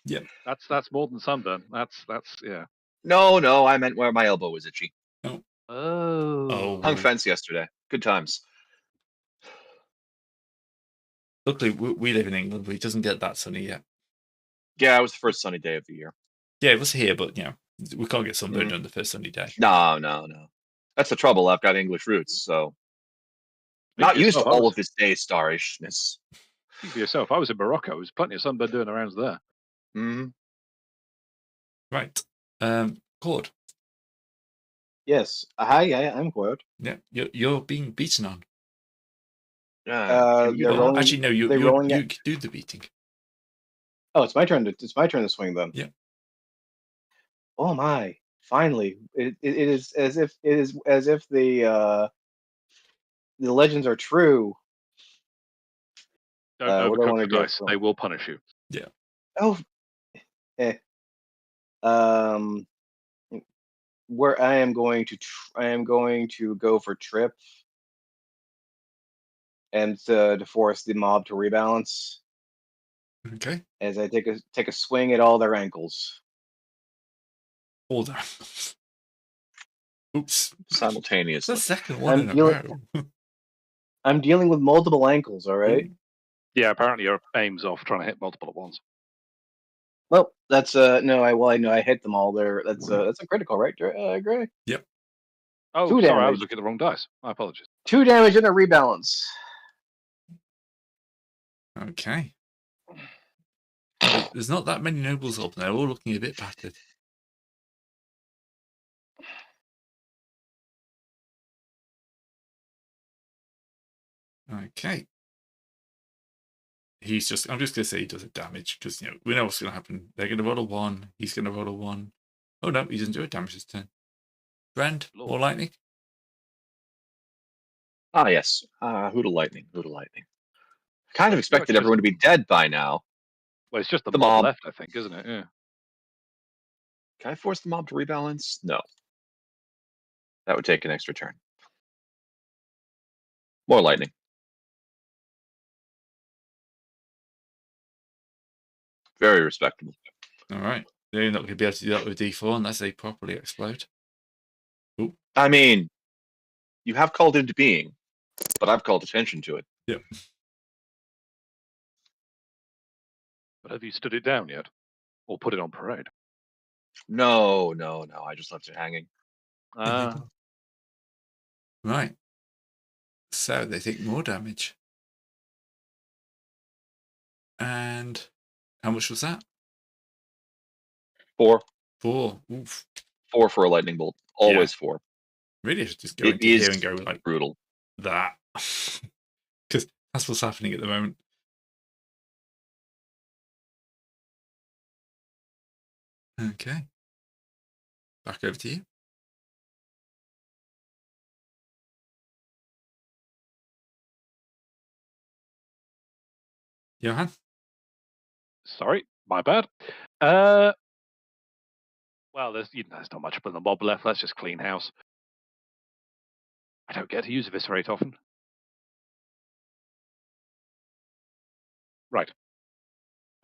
A: Yeah.
B: That's more than sunburn. That's yeah.
C: No, I meant where my elbow was itchy.
B: Oh.
C: Hung fence yesterday. Good times.
A: Luckily, we live in England, but it doesn't get that sunny yet.
C: Yeah, it was the first sunny day of the year.
A: Yeah, it was here, but we can't get sunburned on the first sunny day.
C: No. That's the trouble. I've got English roots, so not used to all of this day starishness.
B: Speak for yourself. I was in Morocco. There was plenty of sunburn doing the rounds there.
C: Mm-hmm.
A: Right. Cord.
D: Yes. Hi, I'm Cord.
A: Yeah, you're being beaten on.
C: Actually,
A: no, you do the beating.
D: Oh, it's my turn to swing then.
A: Yeah.
D: Oh my! Finally, it is as if the legends are true.
B: Don't overcook the dice. They will punish you.
A: Yeah.
D: Oh. Where I am going to go for trip and to force the mob to rebalance.
A: Okay.
D: As I take a swing at all their ankles.
A: All their ankles. Oops.
C: Simultaneously.
A: The second one in a row.
D: I'm dealing with multiple ankles, all right?
B: Yeah, apparently your aim's off trying to hit multiple at once.
D: Well, that's no, I know I hit them all there. That's a critical, right, Gray?
A: Yep.
B: Oh,
D: 2
B: sorry,
D: damage.
B: I was looking at the wrong dice. My apologies.
D: 2 damage and a rebalance.
A: Okay. There's not that many nobles up there, all looking a bit battered. Okay. I'm just going to say he does a damage because, we know what's going to happen. They're going to roll a 1. He's going to roll a 1. Oh, no, he doesn't do a damage this turn. Brand, more lightning?
C: Ah, yes. Hoodle lightning. Kind of expected everyone to be dead by now.
B: Well, it's just the mob left, I think, isn't it? Yeah.
C: Can I force the mob to rebalance? No. That would take an extra turn. More lightning. Very respectable.
A: All right. They're not going to be able to do that with D4 unless they properly explode. Ooh.
C: I mean, you have called into being, but I've called attention to it.
A: Yep.
B: But have you stood it down yet? Or put it on parade?
C: No. I just left it hanging.
A: Right. So they take more damage. And how much was that?
C: 4.
A: 4. Oof.
C: 4 for a lightning bolt. Always 4.
A: Really, I should just go into here and go like
C: brutal.
A: That. Because that's what's happening at the moment. Okay. Back over to you. Johan?
B: Sorry, my bad. Well, there's not much of the mob left. Let's just clean house. I don't get to use Eviscerate often. Right.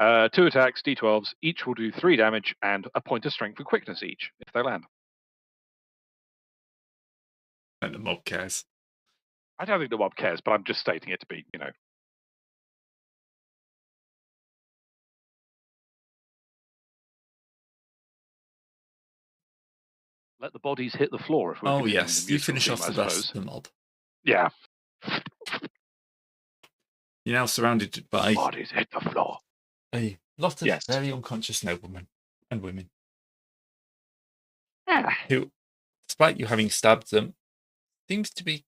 B: 2 attacks, D12s. Each will do 3 damage and a point of strength and quickness each if they land.
A: And the mob cares.
B: I don't think the mob cares, but I'm just stating it to be, Let the bodies hit the floor if we're
A: Oh,
B: continuing
A: yes.
B: the
A: You
B: musical
A: finish
B: theme,
A: off
B: I
A: the rest
B: suppose.
A: of the mob.
B: Yeah.
A: You're now surrounded by
B: Bodies hit the floor.
A: a lot of
C: Yes.
A: very unconscious noblemen and women
B: Yeah.
A: who, despite you having stabbed them, seems to be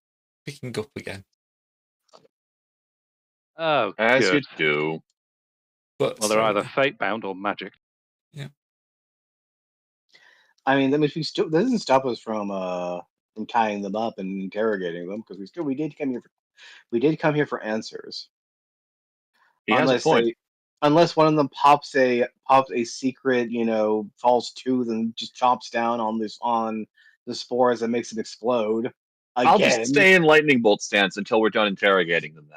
A: picking up again.
B: Oh,
C: As
B: good.
C: you do.
A: But
B: Well, they're either
A: slowly.
B: fate-bound or magic.
D: I mean, that doesn't stop us from tying them up and interrogating them because we did come here for answers.
C: He has a point.
D: Unless one of them pops a secret, false tooth and just chops down on the spores and makes them explode. Again.
C: I'll just stay in lightning bolt stance until we're done interrogating them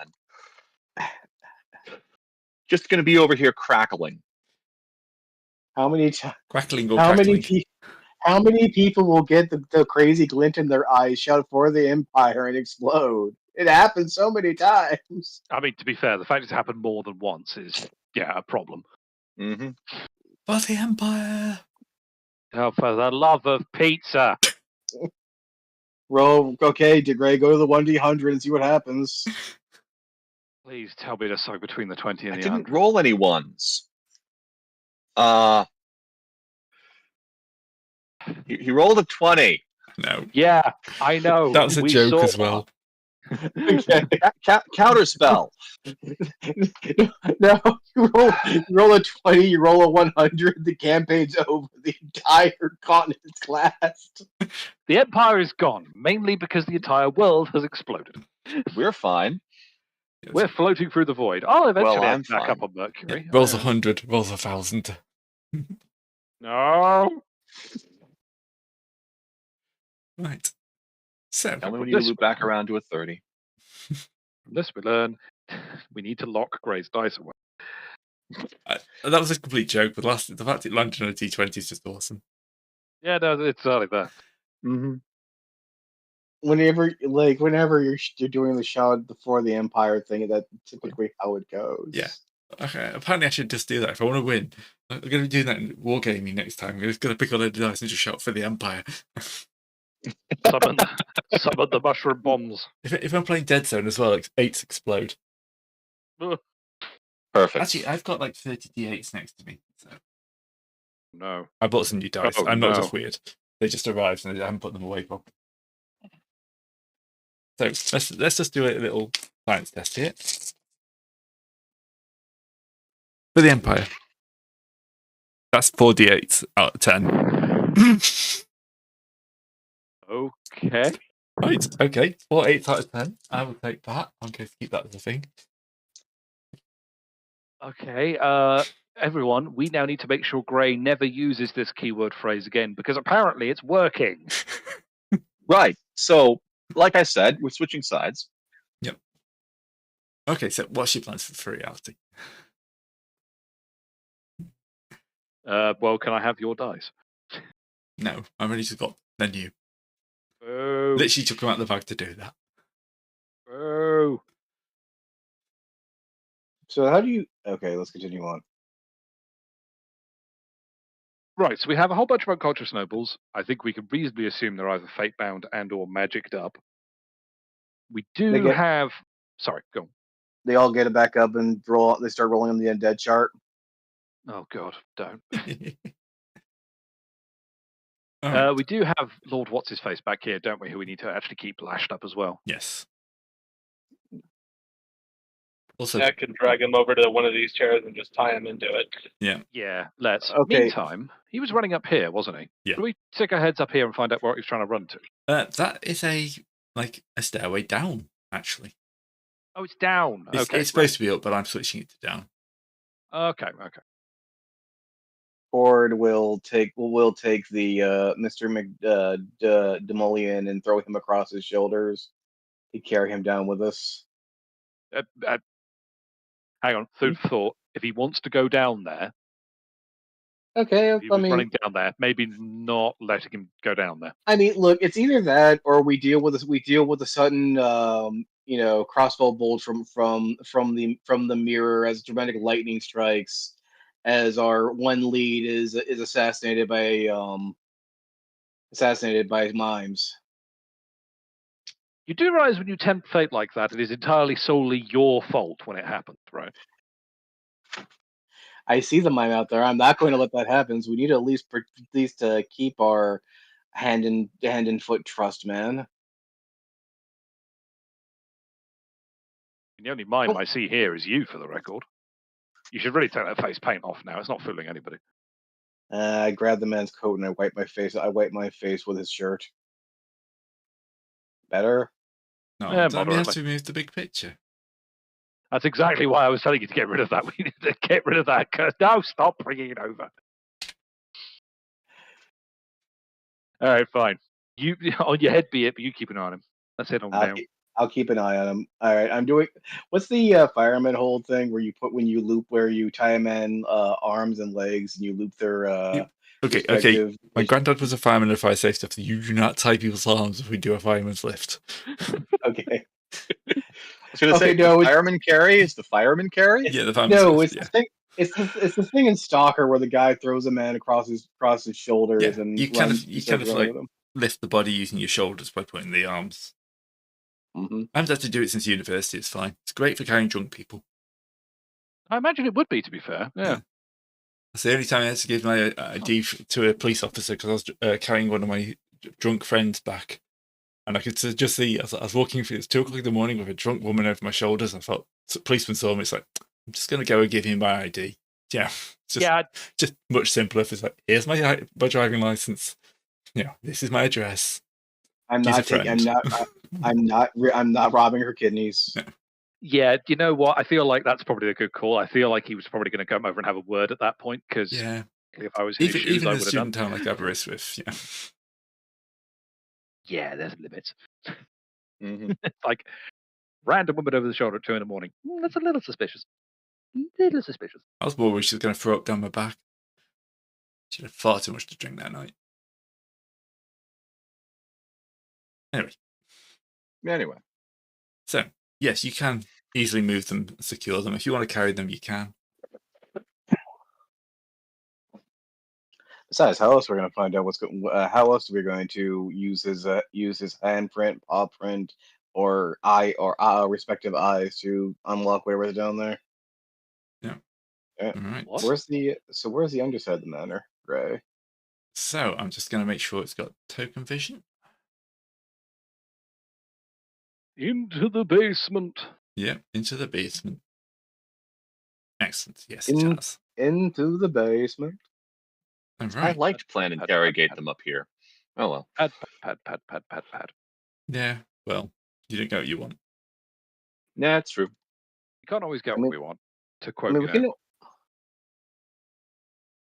C: then. Just going to be over here crackling.
D: How many times?
A: Crackling or
D: How
A: crackling?
D: how many people will get the crazy glint in their eyes, shout for the Empire, and explode? It happens so many times.
B: I mean, to be fair, the fact it's happened more than once is, a problem.
C: Mm-hmm.
A: For the Empire!
B: Oh, for the love of pizza!
D: Okay, DeGray, go to the 1D100 and see what happens.
B: Please tell me to suck between the 20 and
C: I
B: the
C: didn't
B: 100.
C: roll any ones. He rolled a 20.
A: No.
B: Yeah, I know.
A: That was a joke as well.
D: Okay.
C: Counter spell.
D: No, you roll a 20, you roll a 100, the campaign's over, the entire continent's collapsed.
B: The Empire is gone, mainly because the entire world has exploded.
C: We're fine.
A: Yes.
B: We're floating through the void. I'll eventually
C: I'm
B: back
C: fine.
B: up on Mercury.
A: Yeah, rolls 100, rolls 1,000.
B: No.
A: Right. So,
C: Tell me when you loop back around to a 30.
B: From this we learn we need to lock Gray's dice away.
A: that was a complete joke, but the fact it landed on a D20 is just awesome.
B: Yeah, no, it's like that.
C: Mm-hmm.
D: Whenever you're doing the shot before the Empire thing, that's typically how it goes.
A: Yeah. Okay, apparently I should just do that. If I want to win, I'm going to be doing that in Wargaming next time. I'm just going to pick a load of dice and just shout for the Empire.
B: Summon the mushroom bombs.
A: If I'm playing Dead Zone as well, like 8s explode.
C: Perfect.
A: Actually, I've got like 30 D8s next to me. So
B: No.
A: I bought some new dice.
B: Oh,
A: I'm not
B: no.
A: just weird. They just arrived and I haven't put them away properly. So let's just do a little science test here. For the Empire. That's 4 D8s out of 10.
B: Okay.
A: Right, okay. 4 8s out of 10. I will take that. I'm going to keep that as a thing.
B: Okay, everyone, we now need to make sure Gray never uses this keyword phrase again, because apparently it's working.
C: Right. So, like I said, we're switching sides.
A: Yep. Okay, so what's your plans for reality?
B: Well, can I have your dice?
A: No, I've only just got the new.
B: Oh.
A: Literally took them out of the bag to do that.
B: Oh.
D: So how do you... Okay, let's continue on.
B: Right, so we have a whole bunch of unconscious nobles. I think we can reasonably assume they're either fate-bound and or magicked up. We do have... Sorry, go on.
D: They all get it back up and they start rolling on the undead chart.
B: Oh, God, don't.
A: Right.
B: We do have Lord What's-His-Face back here, don't we, who we need to actually keep lashed up as well.
A: Yes. Also,
E: I can drag him over to one of these chairs and just tie him into it.
B: Yeah, let's.
D: Okay.
B: Meantime, he was running up here, wasn't he?
A: Yeah.
B: Can we stick our heads up here and find out where he's trying to run to?
A: that is a stairway down, actually.
B: Oh, it's down. Okay,
A: It's supposed to be up, but I'm switching it to down.
B: Okay.
D: Ford will take the Mr. Demolian and throw him across his shoulders. He carry him down with us.
B: Hang on, food for thought. If he wants to go down there,
D: Okay,
B: he was running down there. Maybe not letting him go down there.
D: I mean, look, it's either that or we deal with the sudden, crossbow bolt from the mirror as dramatic lightning strikes, as our one lead is assassinated by mimes.
B: You do realize when you tempt fate like that, it is entirely solely your fault when it happens, right?
D: I see the mime out there. I'm not going to let that happen. So we need to at least keep our hand and foot trust, man.
B: The only mime I see here is you, for the record. You should really take that face paint off now. It's not fooling anybody.
D: I grab the man's coat and I wipe my face. I wipe my face with his shirt. Better?
A: No,
B: Yeah,
A: we have to move the big picture.
B: That's exactly why I was telling you to get rid of that. We need to get rid of that curse. No, stop bringing it over. All right, fine. You on your head be it, but you keep an eye on him. Let's head on down.
D: I'll keep an eye on him. All right, I'm doing. What's the fireman hold thing where you tie a man arms and legs and you loop their
A: Okay. My granddad was a fireman at fire safety stuff. So you do not tie people's arms if we do a fireman's lift.
D: Okay.
C: I was going to say, no, fireman carry is the fireman carry.
A: Yeah, the fireman's lift.
D: The thing. It's the thing in Stalker where the guy throws a man across his shoulders and
A: you kind of like lift the body using your shoulders by putting the arms.
D: Mm-hmm.
A: I haven't had to do it since university. It's fine. It's great for carrying drunk people.
B: I imagine it would be, to be fair. Yeah.
A: That's the only time I had to give my ID to a police officer because I was carrying one of my drunk friends back. And I could just see, as I was walking through, it's 2 o'clock in the morning with a drunk woman over my shoulders. I felt, the policeman saw me. It's like, I'm just going to go and give him my ID. Yeah. Just much simpler. It's like, here's my driving license. This is my address.
D: I'm not robbing her kidneys.
A: No.
B: Yeah, you know what? I feel like that's probably a good call. I feel like he was probably going to come over and have a word at that point because if I was in his shoes, I would have done.
A: Even town like Aberystwyth,
B: Yeah, there's limits.
C: Mm-hmm.
B: It's like random woman over the shoulder at 2 a.m. That's a little suspicious. I
A: was more worried she was going to throw up down my back. She had far too much to drink that night.
C: Anyway.
A: So, yes, you can easily move them, secure them. If you want to carry them, you can.
D: Besides, how else we're going to find out what's going? How else are we going to use his handprint, paw print, or respective eyes to unlock whatever's down there?
A: Yeah.
D: All
A: right.
D: Where's the underside of the manor, Gray?
A: So I'm just going to make sure it's got token vision.
B: Into the basement.
A: Yeah, into the basement. Excellent. Yes, it has.
D: Into the basement.
A: Right.
C: I liked Plan Interrogate them up here. Oh well.
B: Pad.
A: Yeah, well, you didn't get what you want.
C: Yeah, that's true.
B: You can't always get what we want. To quote,
A: All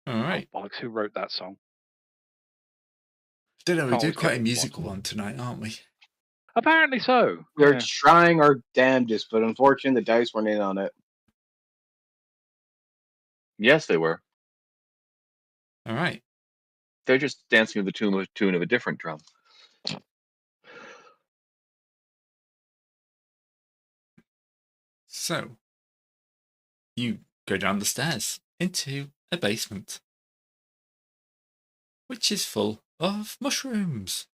A: right.
B: Oh, bollocks, who wrote that song?
A: I don't know. We did quite a musical one tonight, aren't we?
B: Apparently so.
D: We're trying our damnedest, but unfortunately, the dice weren't in on it.
C: Yes, they were.
A: All right.
C: They're just dancing to the tune of a different drum.
A: So, you go down the stairs into a basement, which is full of mushrooms.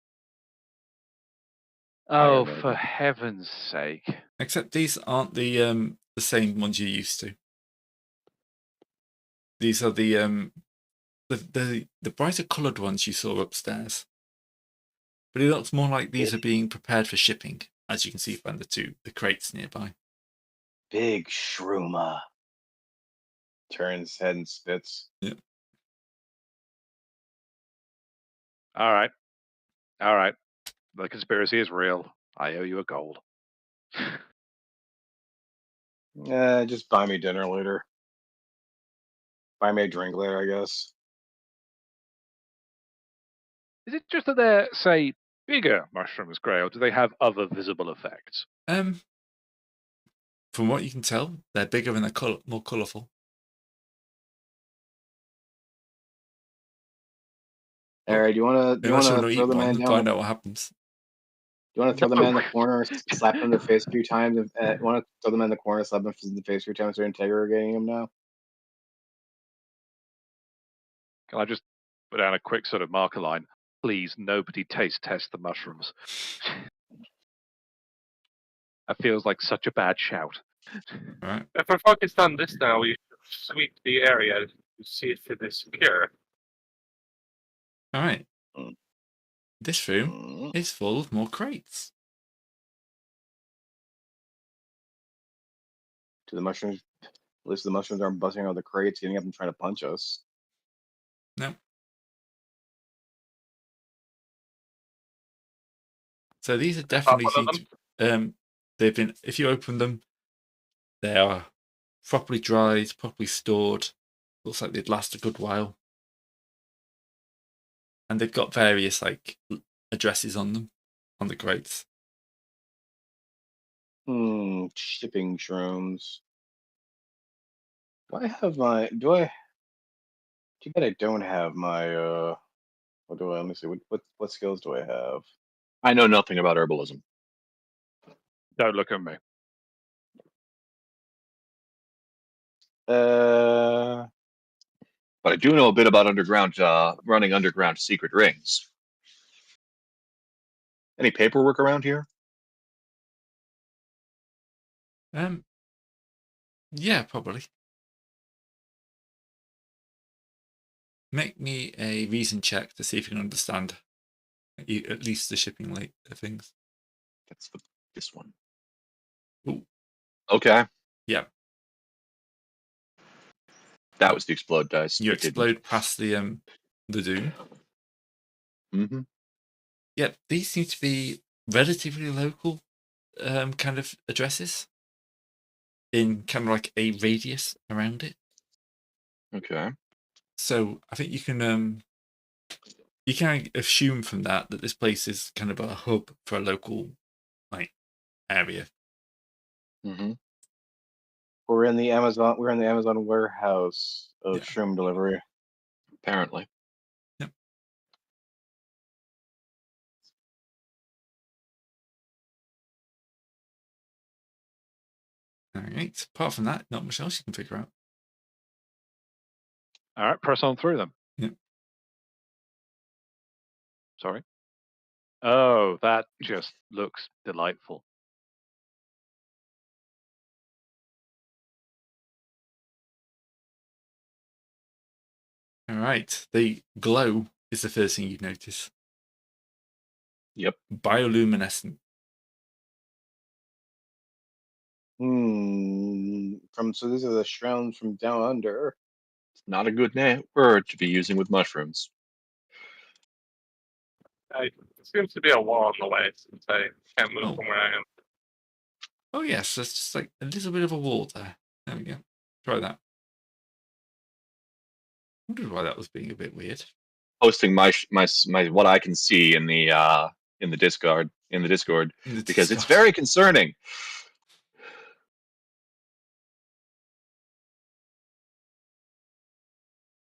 B: Oh, for heaven's sake!
A: Except these aren't the same ones you're used to. These are the brighter coloured ones you saw upstairs. But it looks more like these are being prepared for shipping, as you can see from the crates nearby.
D: Big Shrooma turns his head and spits.
A: Yeah.
B: All right. The conspiracy is real. I owe you a gold.
D: Just buy me dinner later. Buy me a drink later, I guess.
B: Is it just that they're, say, bigger mushrooms, Grey, or do they have other visible effects?
A: From what you can tell, they're bigger and they're more colourful.
D: Alright, do you wanna throw the man down?
A: Find out what happens.
D: Do you want to throw the man in the corner, slap him in the face a few times? You want to throw the man in the corner, slap him in the face a few times? They're interrogating him now.
B: Can I just put down a quick sort of marker line? Please, nobody taste test the mushrooms. That feels like such a bad shout.
A: All right.
E: If we're focused on this now, we sweep the area to see if it is secure.
A: All right. This room is full of more crates.
D: To the mushrooms. At least the mushrooms aren't busting out of the crates, getting up and trying to punch us.
A: No. So these are definitely they've been, if you open them, they are properly dried, properly stored. Looks like they'd last a good while. And they've got various like addresses on them, on the crates.
D: Shipping shrooms. Do I have my? Do I? Too bad I don't have my. What do I? Let me see. What skills do I have?
C: I know nothing about herbalism.
B: Don't look at me.
C: But I do know a bit about running underground secret rings. Any paperwork around here?
A: Yeah, probably. Make me a reason check to see if you can understand at least the shipping late things.
C: That's this one.
A: Ooh.
C: Okay.
A: Yeah.
C: That was the explode dice.
A: You explode past the dune.
C: Mm-hmm.
A: Yeah, these seem to be relatively local kind of addresses in kind of like a radius around it.
C: Okay.
A: So I think you can assume from that this place is kind of a hub for a local like area.
C: Mm-hmm.
D: We're in the Amazon warehouse of shroom delivery.
C: Apparently.
A: Yep. All right. Apart from that, not much else you can figure out.
B: All right, press on through them.
A: Yep.
B: Sorry. Oh, that just looks delightful.
A: All right. The glow is the first thing you notice.
C: Yep.
A: Bioluminescent.
D: So these are the shrooms from down under.
C: It's not a good word to be using with mushrooms.
E: There seems to be a wall in the way since I can't move from where I am.
A: Oh yes, there's just like a little bit of a wall there. There we go. Try that. I wondered why that was being a bit weird.
C: Posting my what I can see in the Discord because it's very concerning.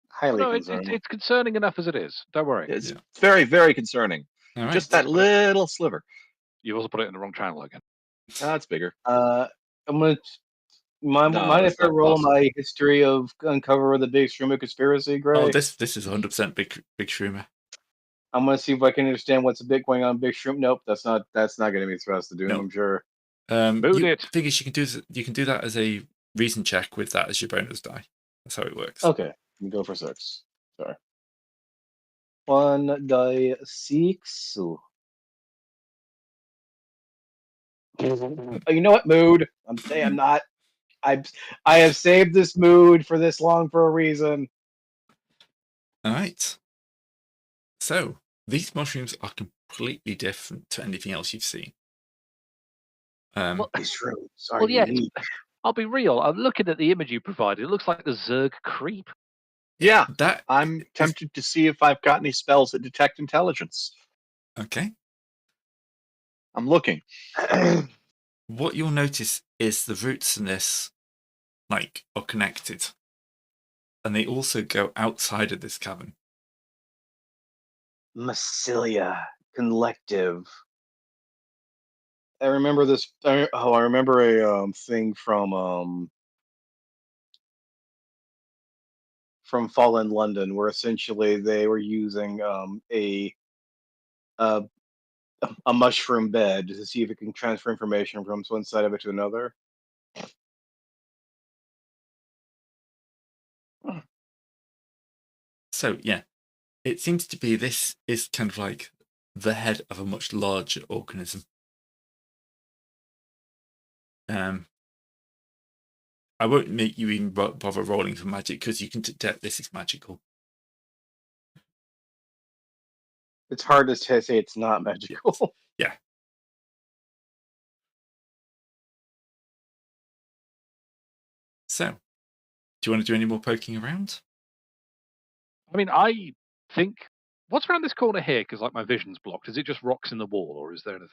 D: Highly concerning.
B: It's concerning enough as it is. Don't worry.
C: It's very, very concerning.
A: All right.
C: Just that little sliver.
B: You also put it in the wrong channel again.
C: That's bigger.
D: I'm gonna. Mind if I roll my history of uncover the big Shroomer conspiracy, Gray?
A: Oh, this is 100% big Shroomer.
D: I'm gonna see if I can understand what's a bit going on. Big Shroom. Nope, that's not gonna be thrust to do. I'm sure.
A: Figures you can do that as a reason check with that as your bonus die. That's how it works.
D: Okay, go for 6. Sorry. 1 die 6. You know what? Mood. I'm not. I have saved this mood for this long for a reason.
A: All right. So these mushrooms are completely different to anything else you've seen.
D: These shrooms are
B: well, yeah,
D: unique.
B: I'll be real. I'm looking at the image you provided. It looks like the Zerg creep.
C: Yeah,
A: That
C: I'm tempted to see if I've got any spells that detect intelligence.
A: Okay.
C: I'm looking.
A: What you'll notice is the roots in this, like, are connected, and they also go outside of this cavern.
D: Massilia Collective. I remember this. I remember a thing from Fallen London, where essentially they were using uh, a mushroom bed to see if it can transfer information from one side of it to another.
A: So, yeah, it seems to be this is kind of like the head of a much larger organism. I won't make you even bother rolling for magic because you can detect this is magical.
D: It's hard to say it's not magical.
A: Yeah. So, do you want to do any more poking around?
B: I mean, I think what's around this corner here? Because like my vision's blocked. Is it just rocks in the wall, or is there anything?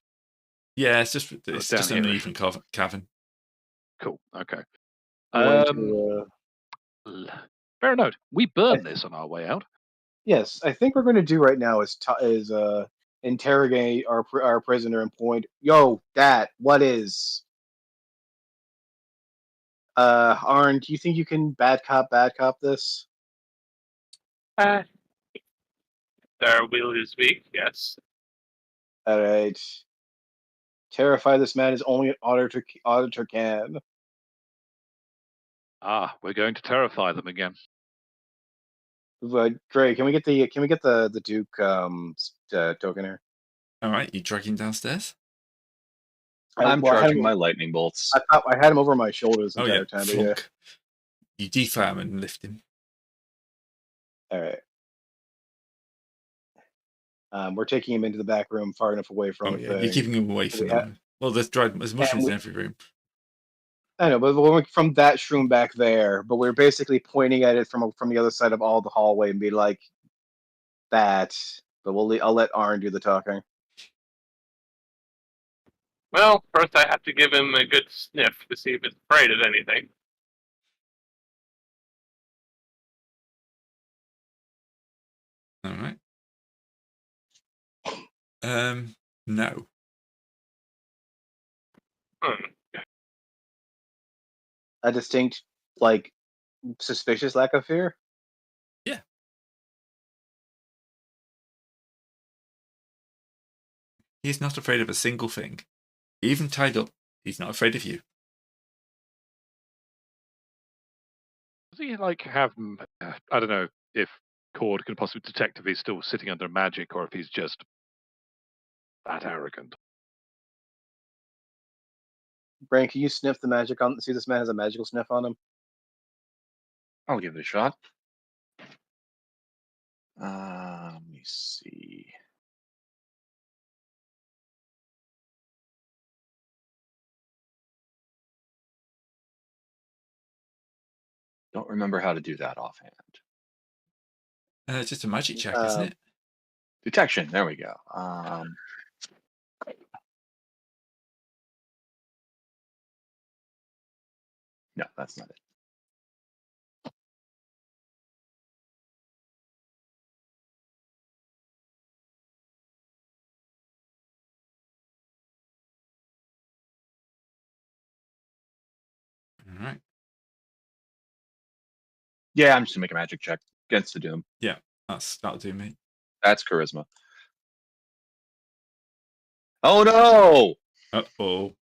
A: Yeah, it's just
B: down
A: an
B: here.
A: uneven cavern.
B: Cool. Okay. Fair note. We burn this on our way out.
D: Yes, I think we're going to do right now is interrogate our prisoner and point. Yo, that what is? Arn, do you think you can bad cop this?
E: Their will is weak, yes.
D: All right. Terrify this man is only an auditor can.
B: Ah, we're going to terrify them again.
D: But great, can we get the Duke token here?
A: All right, you drag him downstairs.
C: I'm charging my lightning bolts.
D: I thought I had him over my shoulders the entire time.
A: Flunk.
D: But
A: You defam and lift him.
D: All right. We're taking him into the back room, far enough away from.
A: You're keeping him away from them. Well, there's mushrooms in every room.
D: I know, but we're from that room back there. But we're basically pointing at it from the other side of all the hallway and be like, "That." But I'll let Arn do the talking.
E: Well, first I have to give him a good sniff to see if it's afraid of anything.
A: All right. No.
D: A distinct, like, suspicious lack of fear?
A: Yeah. He's not afraid of a single thing. Even tied up, he's not afraid of you.
B: Does he like have? I don't know if Cord can possibly detect if he's still sitting under magic or if he's just that arrogant.
D: Brain, can you sniff the magic on? See, this man has a magical sniff on him.
C: I'll give it a shot. Let me see. Don't remember how to do that offhand.
A: It's just a magic check, isn't it?
C: Detection. There we go. No, that's not it.
A: All right.
C: Yeah, I'm just gonna make a magic check against the Doom.
A: Yeah, that'll do me.
C: That's charisma. Oh no!
A: Uh-oh.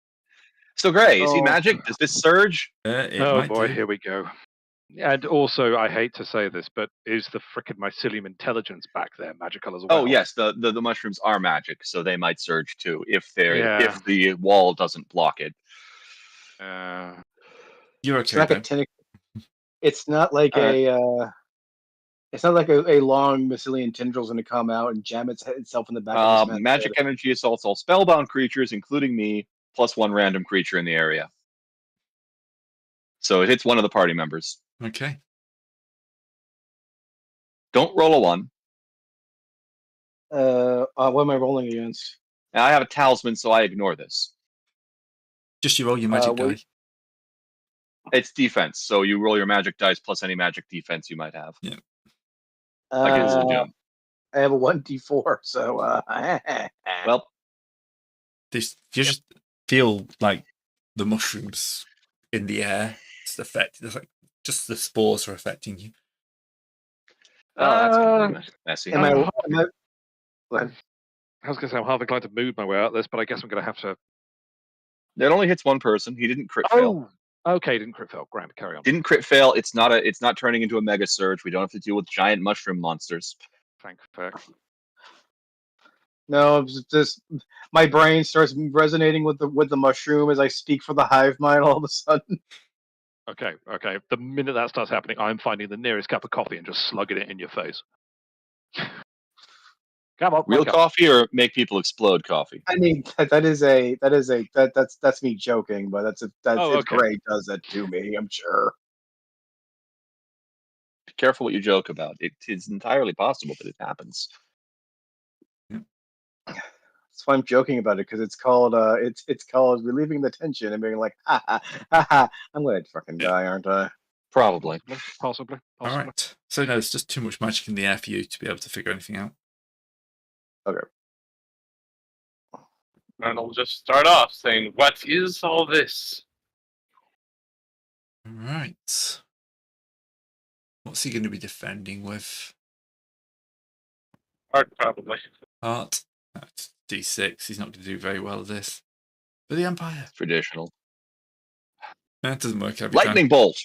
C: So Gray, is he magic? Does this surge?
B: Oh boy, here we go. And also, I hate to say this, but is the frickin' mycelium intelligence back there magical as well?
C: Oh yes, the mushrooms are magic, so they might surge too if
B: Yeah.
C: the wall doesn't block it.
A: You're okay.
D: It's not like it's not like a long mycelium tendrils going to come out and jam itself in the back of this man's
C: magic
D: head.
C: energy assaults all spellbound creatures, including me, plus one random creature in the area. So it hits one of the party members.
A: Okay.
C: Don't roll a 1.
D: What am I rolling against?
C: Now, I have a talisman, so I ignore this.
A: Just you roll your magic die.
C: It's defense, so you roll your magic dice plus any magic defense you might have.
A: Yeah.
C: Against the doom.
D: I have a 1d4, so
C: well,
A: you just feel like the mushrooms in the air. It's affected. Like just the spores are affecting you.
C: Oh, that's messy.
D: Am I? Go ahead.
B: I was going to say I'm half inclined to move my way out of this, but I guess I'm going to have to.
C: It only hits one person. He didn't crit fail.
B: Okay, didn't crit fail. Grand, carry on.
C: Didn't crit fail. It's not turning into a mega surge. We don't have to deal with giant mushroom monsters.
B: Thank you.
D: No, it's just my brain starts resonating with the mushroom as I speak for the hive mind all of a sudden.
B: Okay. The minute that starts happening, I'm finding the nearest cup of coffee and just slugging it in your face. Come on,
C: real coffee or make people explode coffee?
D: I mean, that's me joking, but if Gray does that to me, I'm sure.
C: Be careful what you joke about. It is entirely possible that it happens.
D: That's why I'm joking about it, because it's called relieving the tension and being like, ha ha ha ha, I'm gonna fucking die, aren't I?
C: Probably.
B: Possibly.
A: All right. So no, it's just too much magic in the air for you to be able to figure anything out.
D: Okay.
E: And I'll just start off saying, what is all this?
A: All right. What's he going to be defending with?
E: Art, probably.
A: Art. That's D6. He's not going to do very well at this. For the Empire.
C: Traditional.
A: That doesn't work every time.
C: Lightning bolt.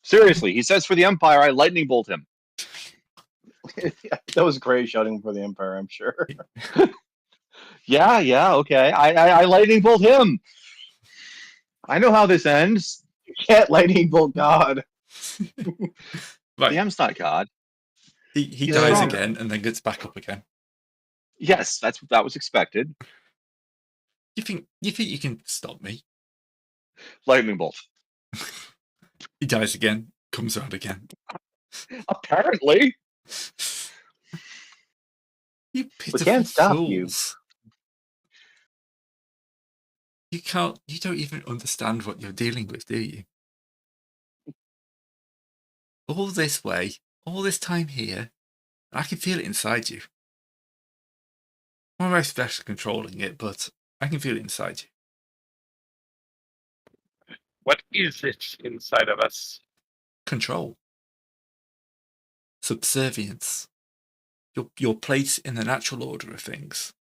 C: Seriously, he says for the Empire, I lightning bolt him.
D: That was Gray shouting for the Empire, I'm sure.
C: Yeah, okay. I lightning bolt him. I know how this ends.
D: You can't lightning bolt God.
A: Right.
C: DM's not God.
A: He dies again and then gets back up again.
C: Yes, that was expected.
A: You think you can stop me?
C: Lightning bolt.
A: He dies again, comes around again.
C: Apparently.
A: You pitiful
D: can't stop
A: fools. You don't even understand what you're dealing with, do you? All this way, all this time here, I can feel it inside you. I'm very special controlling it, but I can feel it inside you.
E: What is it inside of us?
A: Control. Subservience. Your place in the natural order of things.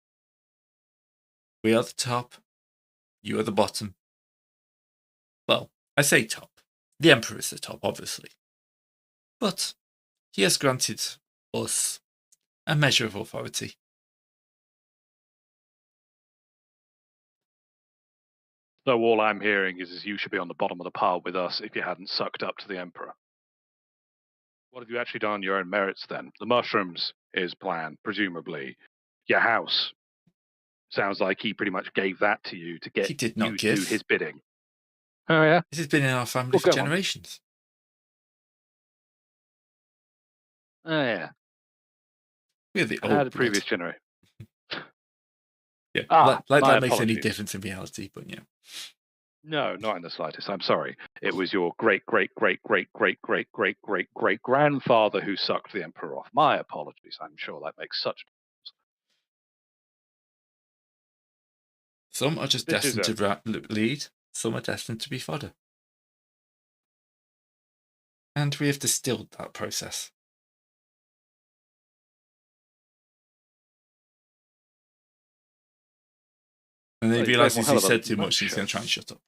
A: We are the top. You are the bottom. Well, I say top. The Emperor is the top, obviously. But he has granted us a measure of authority.
B: So all I'm hearing is you should be on the bottom of the pile with us if you hadn't sucked up to the Emperor. What have you actually done on your own merits then? The mushrooms, his plan, presumably. Your house. Sounds like he pretty much gave that to you to get
A: He did not
B: you
A: give.
B: to do his bidding. Oh, yeah?
A: This has been in our family for generations.
B: Oh, yeah.
A: We're the old
B: How
A: blood.
B: the previous generation.
A: Yeah, like that makes any
B: apologies.
A: difference in reality, but yeah.
B: No, not in the slightest. I'm sorry. It was your great-great-great-great-great-great-great-great-grandfather who sucked the Emperor off. My apologies. I'm sure that makes such.
A: Some are just destined to lead, some are destined to be fodder. And we have distilled that process. And then he realises he said too much, he's going to try and shut up.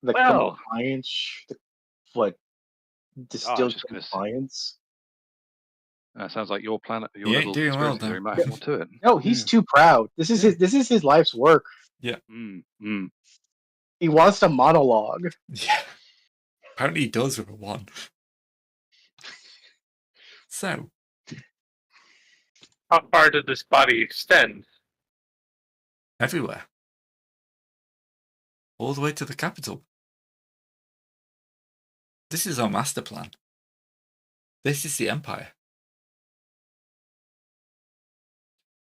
D: Compliance? Distilled compliance?
B: That sounds like your planet. Your
A: little doing well, though.
B: More to it.
D: No, he's too proud. This is his life's work.
A: Yeah.
D: He wants to monologue.
A: Yeah. Apparently he does with a 1. So,
E: How far did this body extend?
A: Everywhere. All the way to the capital. This is our master plan. This is the Empire.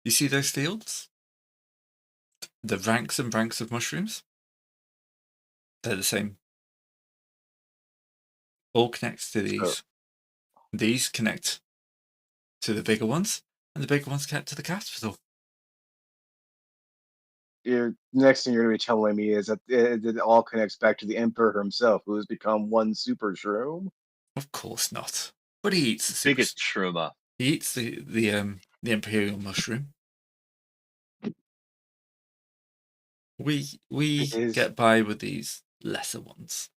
A: You see those fields? The ranks and ranks of mushrooms? They're the same. All connects to these. These connect to the bigger ones, and the bigger ones connect to the capital.
D: Next thing you're going to be telling me is that it all connects back to the Emperor himself, who has become one super shroom.
A: Of course not. But he eats the super
C: Biggest shroomer.
A: He eats the imperial mushroom. We get by with these lesser ones.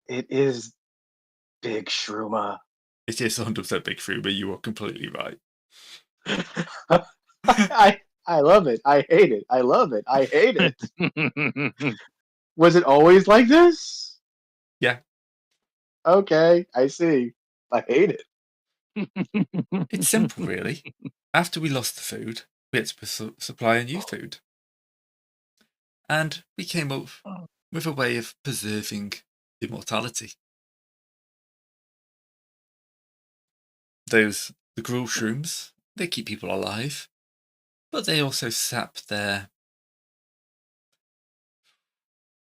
D: It is big shroomer.
A: It is 100% big shroomer. You are completely right.
D: I love it. I hate it. I love it. I hate it. Was it always like this?
A: Yeah.
D: Okay, I see. I hate it.
A: It's simple, really. After we lost the food, we had to supply a new food. And we came up with a way of preserving immortality. The gruel shrooms, they keep people alive, but they also sap their...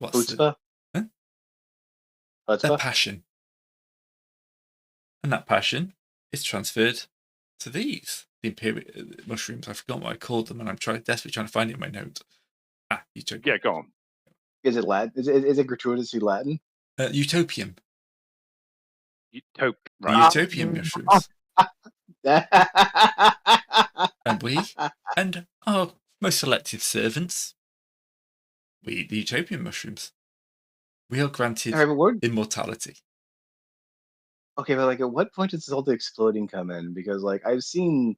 D: Chutzpah?
A: Huh? Their passion. And that passion is transferred to these, the imperial mushrooms. I forgot what I called them, and I'm desperately trying to find it in my note. Utopium.
B: Yeah, go on.
D: Is it Latin? Is it gratuitously Latin?
A: Utopium.
B: Right.
A: The utopium mushrooms. And we, and our most selective servants, we eat the utopium mushrooms. We are granted immortality.
D: Okay, but at what point does all the exploding come in? Because I've seen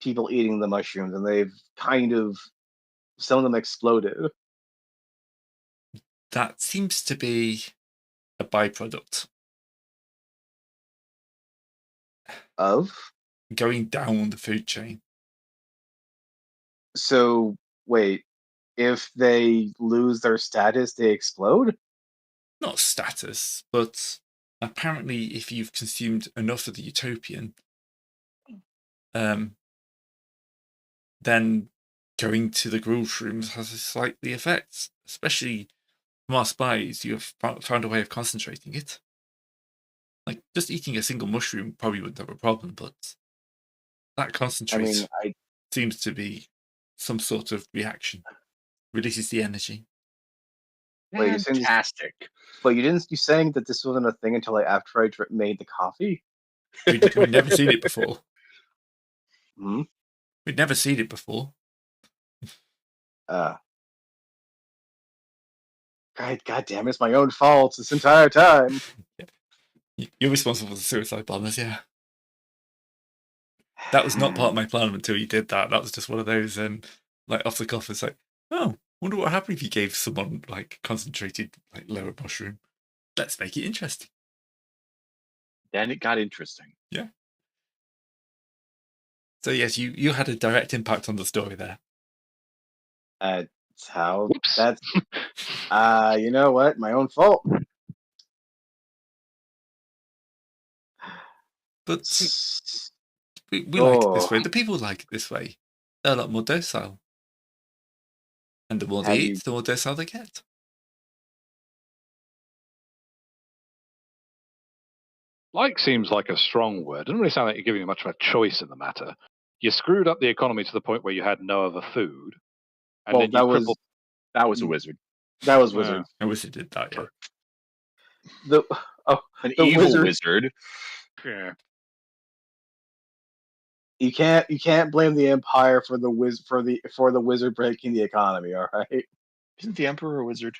D: people eating the mushrooms, and they've some of them exploded.
A: That seems to be a byproduct
D: of
A: going down the food chain.
D: So wait, if they lose their status, they explode?
A: Not status, but apparently if you've consumed enough of the utopian, then going to the gruel shrooms has a slightly effect. Especially from our spies, you have found a way of concentrating it. Just eating a single mushroom probably wouldn't have a problem, but that concentrate seems to be some sort of reaction. Releases the energy.
C: Fantastic.
D: But you saying that this wasn't a thing until after I made the coffee?
A: We'd never seen it before.
D: Hmm?
A: We'd never seen it before.
D: God damn, it's my own fault this entire time.
A: You're responsible for the suicide bombers, yeah. That was not part of my plan until you did that. That was just one of those, off the cuff. It's like, oh, wonder what happened if you gave someone concentrated lower mushroom. Let's make it interesting.
C: Then it got interesting.
A: Yeah. So yes, you had a direct impact on the story there.
D: That's how.
B: Whoops.
D: That's. You know what? My own fault.
A: But we like it this way. The people like it this way. They're a lot more docile. And the more they eat, the more docile they get.
B: Like seems like a strong word. Doesn't really sound like you're giving much of a choice in the matter. You screwed up the economy to the point where you had no other food. And then
C: that was a wizard.
D: That was wizard.
A: A wizard did that,
D: yeah.
C: An evil wizard.
B: Yeah.
D: You can't blame the Empire for the wizard breaking the economy. All right.
C: Isn't the Emperor a wizard?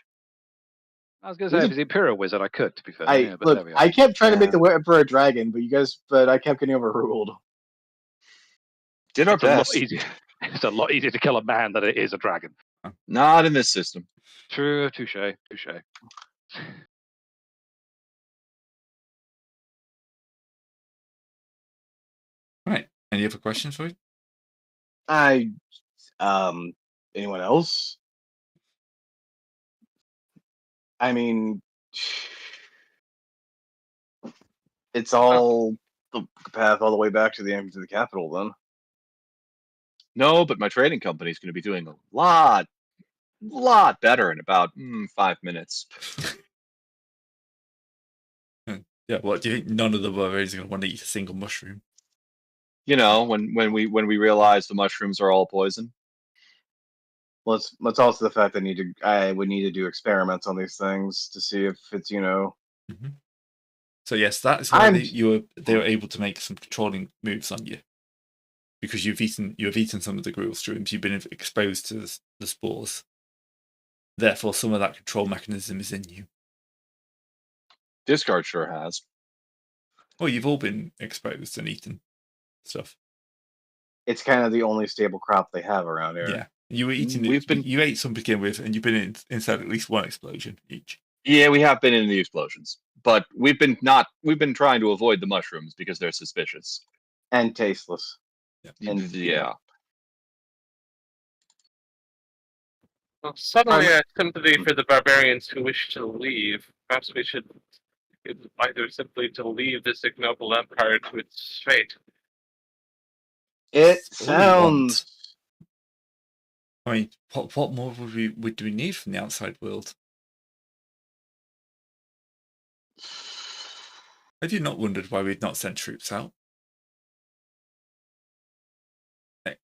B: I was going to say, if he's the Imperial wizard, I could, to be fair.
D: I kept trying to make the Emperor a dragon, but I kept getting overruled.
C: Did our best.
B: It's a lot easier to kill a man than it is a dragon.
C: Not in this system.
B: True, touche.
A: Right. Any other questions for you?
D: Anyone else? I mean, it's all the path all the way back to the capital. Then.
C: No, but my trading company is going to be doing a lot better in about 5 minutes.
A: Yeah, what do you think? None of the barbarians are going to want to eat a single mushroom.
C: You know, when we realize the mushrooms are all poison.
D: Well, it's also the fact that I would need to do experiments on these things to see if it's
A: Mm-hmm. So yes, that is why they were able to make some controlling moves on you, because you have eaten some of the gruel streams. You've been exposed to the spores. Therefore, some of that control mechanism is in you.
C: Discard sure has.
A: Well, you've all been exposed and eaten stuff.
D: It's kind of the only stable crop they have around here.
A: Yeah, you were eating. You ate some to begin with, and you've been inside at least one explosion each.
C: Yeah, we have been in the explosions, but we've been trying to avoid the mushrooms because they're suspicious
D: and tasteless.
C: Yeah.
E: Well, suddenly I have sympathy for the barbarians who wish to leave. Perhaps we should either simply to leave this ignoble empire to its fate.
D: It sounds.
A: I mean, what more would we need from the outside world? Have you not wondered why we'd not sent troops out?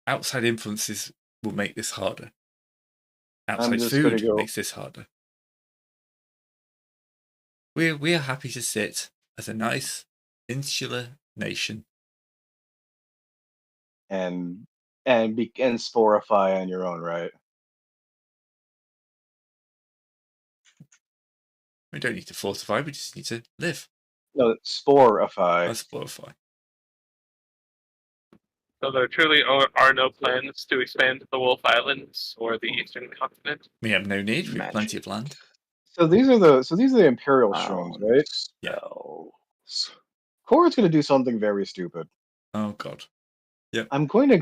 A: Outside influences will make this harder. Outside food makes this harder. We are happy to sit as a nice insular nation
D: and sporify on your own right.
A: We don't need to fortify, we just need to live.
D: No, sporify.
A: Sporify.
E: So there truly are no plans to expand to the Wolf Islands or the Eastern Continent?
A: We have no need, we have plenty of land.
D: So these are the Imperial shrooms, right?
A: Yeah.
D: Cora's going to do something very stupid.
A: Oh God. Yep.
D: I'm going to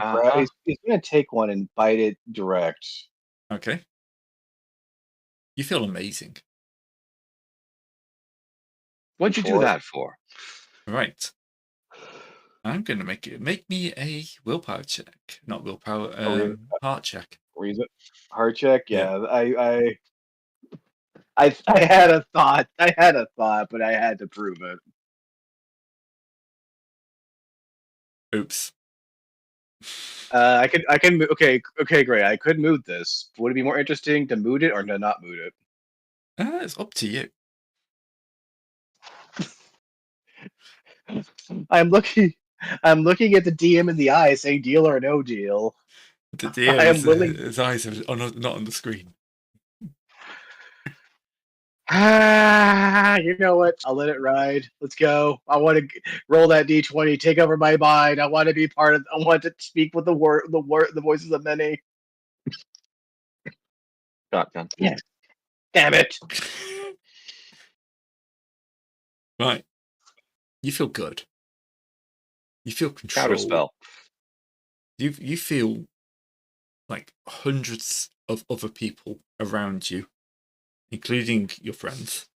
D: he's going to take one and bite it direct.
A: Okay. You feel amazing.
C: What'd you do that for?
A: Right. I'm going to make me a willpower check, not willpower, heart check.
D: Reason heart check. Yeah. I had a thought. But I had to prove it.
A: Oops.
D: I can. Okay, great. I could mood this. Would it be more interesting to mood it or to not mood it?
A: It's up to you.
D: I'm looking at the DM in the eye, saying deal or no deal.
A: The DM, his eyes are not on the screen.
D: You know what? I'll let it ride. Let's go. I want to roll that D20, take over my mind. I want to be part of. I want to speak with the voices of many.
C: Shotgun.
D: Yes. Damn it.
A: Right. You feel good. You feel control.
C: Counterspell.
A: You feel like hundreds of other people around you, including your friends,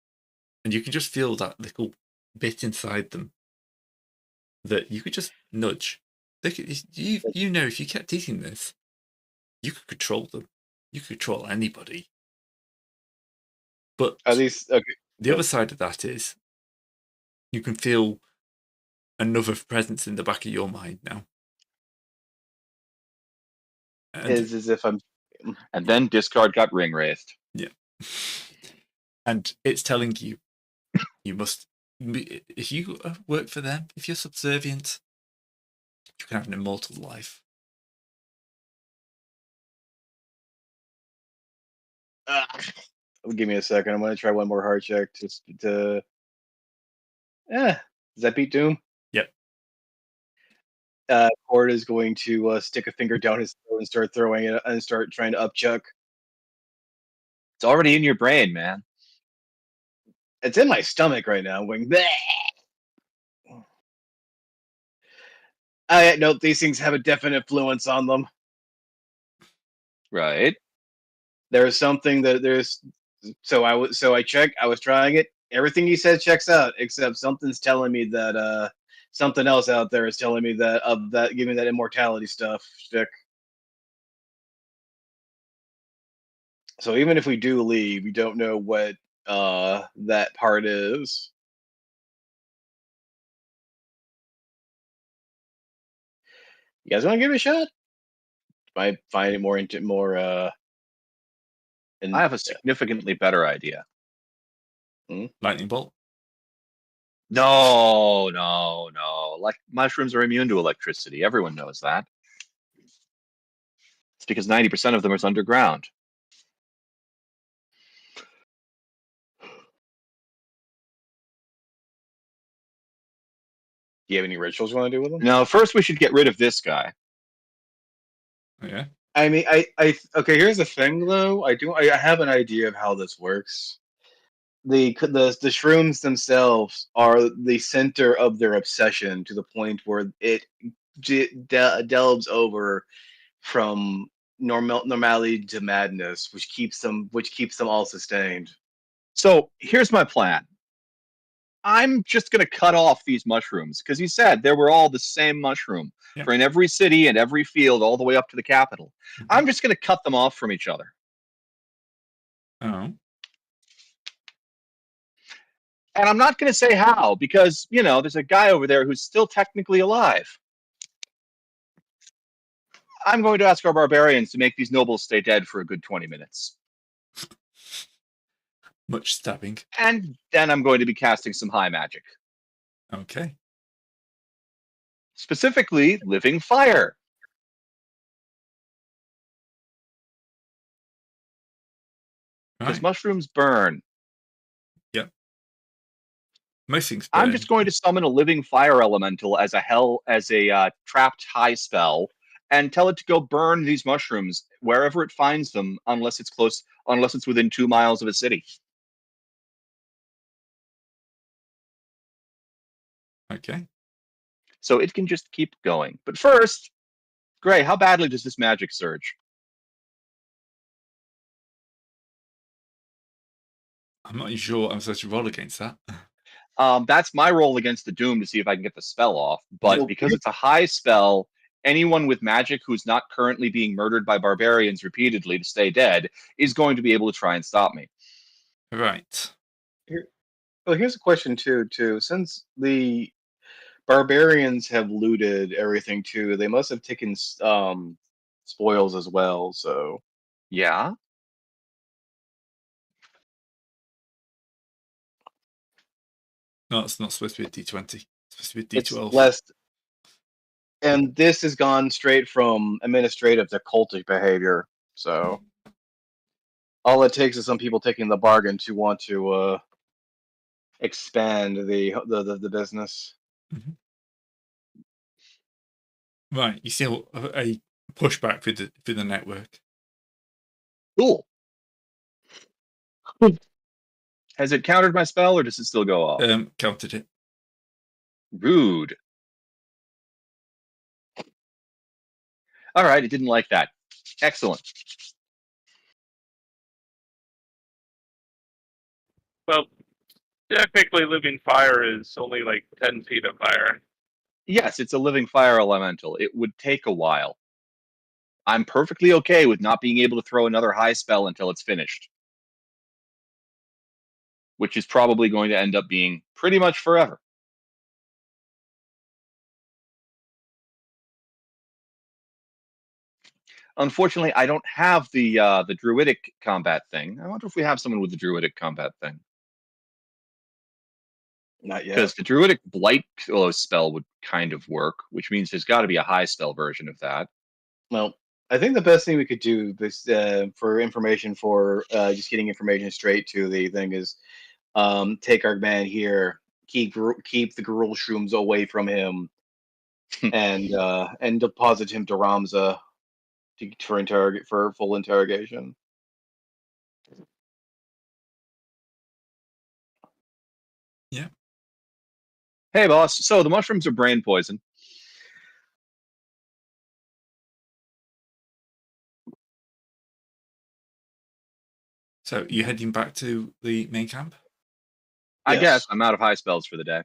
A: and you can just feel that little bit inside them that you could just nudge. You know, if you kept eating this, you could control them. You could control anybody. But
D: at least
A: the other side of that is you can feel another presence in the back of your mind now.
D: Is as if I'm.
C: And then discard got ring wraithed.
A: Yeah. And it's telling you, you must, if you work for them, if you're subservient, you can have an immortal life.
D: Give me a second. I'm going to try one more heart check to. Does that beat Doom?
A: Yep.
D: Cord is going to stick a finger down his throat and start throwing it and start trying to upchuck.
C: It's already in your brain, man.
D: It's in my stomach right now. I'm going. Nope, these things have a definite influence on them.
C: Right.
D: There's something that there's. So I was trying it. Everything he said checks out, except something's telling me that something else out there is telling me that give me that immortality stuff shtick. So even if we do leave, we don't know what that part is. You guys want to give it a shot? Might find it more into more.
C: I have a significantly better idea.
A: Lightning bolt.
C: No. Like mushrooms are immune to electricity. Everyone knows that. It's because 90% of them is underground.
D: Do you have any rituals you want to do with them?
C: No, first we should get rid of this guy.
A: Oh, yeah.
D: I mean, okay. Here's the thing, though. I have an idea of how this works. The shrooms themselves are the center of their obsession to the point where it delves over from normality to madness, which keeps them all sustained.
C: So here's my plan. I'm just going to cut off these mushrooms because he said they were all the same mushroom for in every city and every field all the way up to the capital. Mm-hmm. I'm just going to cut them off from each other.
A: Oh.
C: And I'm not going to say how because, there's a guy over there who's still technically alive. I'm going to ask our barbarians to make these nobles stay dead for a good 20 minutes.
A: Much stabbing.
C: And then I'm going to be casting some high magic.
A: Okay.
C: Specifically, living fire. Because mushrooms burn.
A: Yep. Most things burn.
C: I'm just going to summon a living fire elemental as a trapped high spell and tell it to go burn these mushrooms wherever it finds them, unless it's within 2 miles of a city.
A: Okay.
C: So it can just keep going. But first, Gray, how badly does this magic surge?
A: I'm not sure I'm supposed to roll against that.
C: That's my roll against the Doom to see if I can get the spell off. But because it's a high spell, anyone with magic who's not currently being murdered by barbarians repeatedly to stay dead is going to be able to try and stop me.
A: Right.
D: Here's a question too. Since the barbarians have looted everything too, they must have taken spoils as well. So
C: yeah.
A: No, it's not supposed to be a D20. It's supposed to be a D12.
D: It's less. And this has gone straight from administrative to cultic behavior. So all it takes is some people taking the bargain to want to expand the business.
A: Mm-hmm. Right, you see a pushback through the network.
C: Cool. Has it countered my spell, or does it still go off?
A: Countered it.
C: Rude. All right, it didn't like that. Excellent.
E: Well, technically, living fire is only like 10 feet of fire.
C: Yes, it's a living fire elemental. It would take a while. I'm perfectly okay with not being able to throw another high spell until it's finished. Which is probably going to end up being pretty much forever. Unfortunately, I don't have the druidic combat thing. I wonder if we have someone with the druidic combat thing.
D: Not yet.
C: Because the druidic blight spell would kind of work, which means there's got to be a high spell version of that.
D: Well, I think the best thing we could do this for information for just getting information straight to the thing is take our man here, keep the Garul shrooms away from him, and deposit him to Ramza for full interrogation.
A: Yeah.
C: Hey, boss. So the mushrooms are brain poison.
A: So you heading back to the main camp?
C: I
D: Yes.
C: guess I'm out of high spells for the day.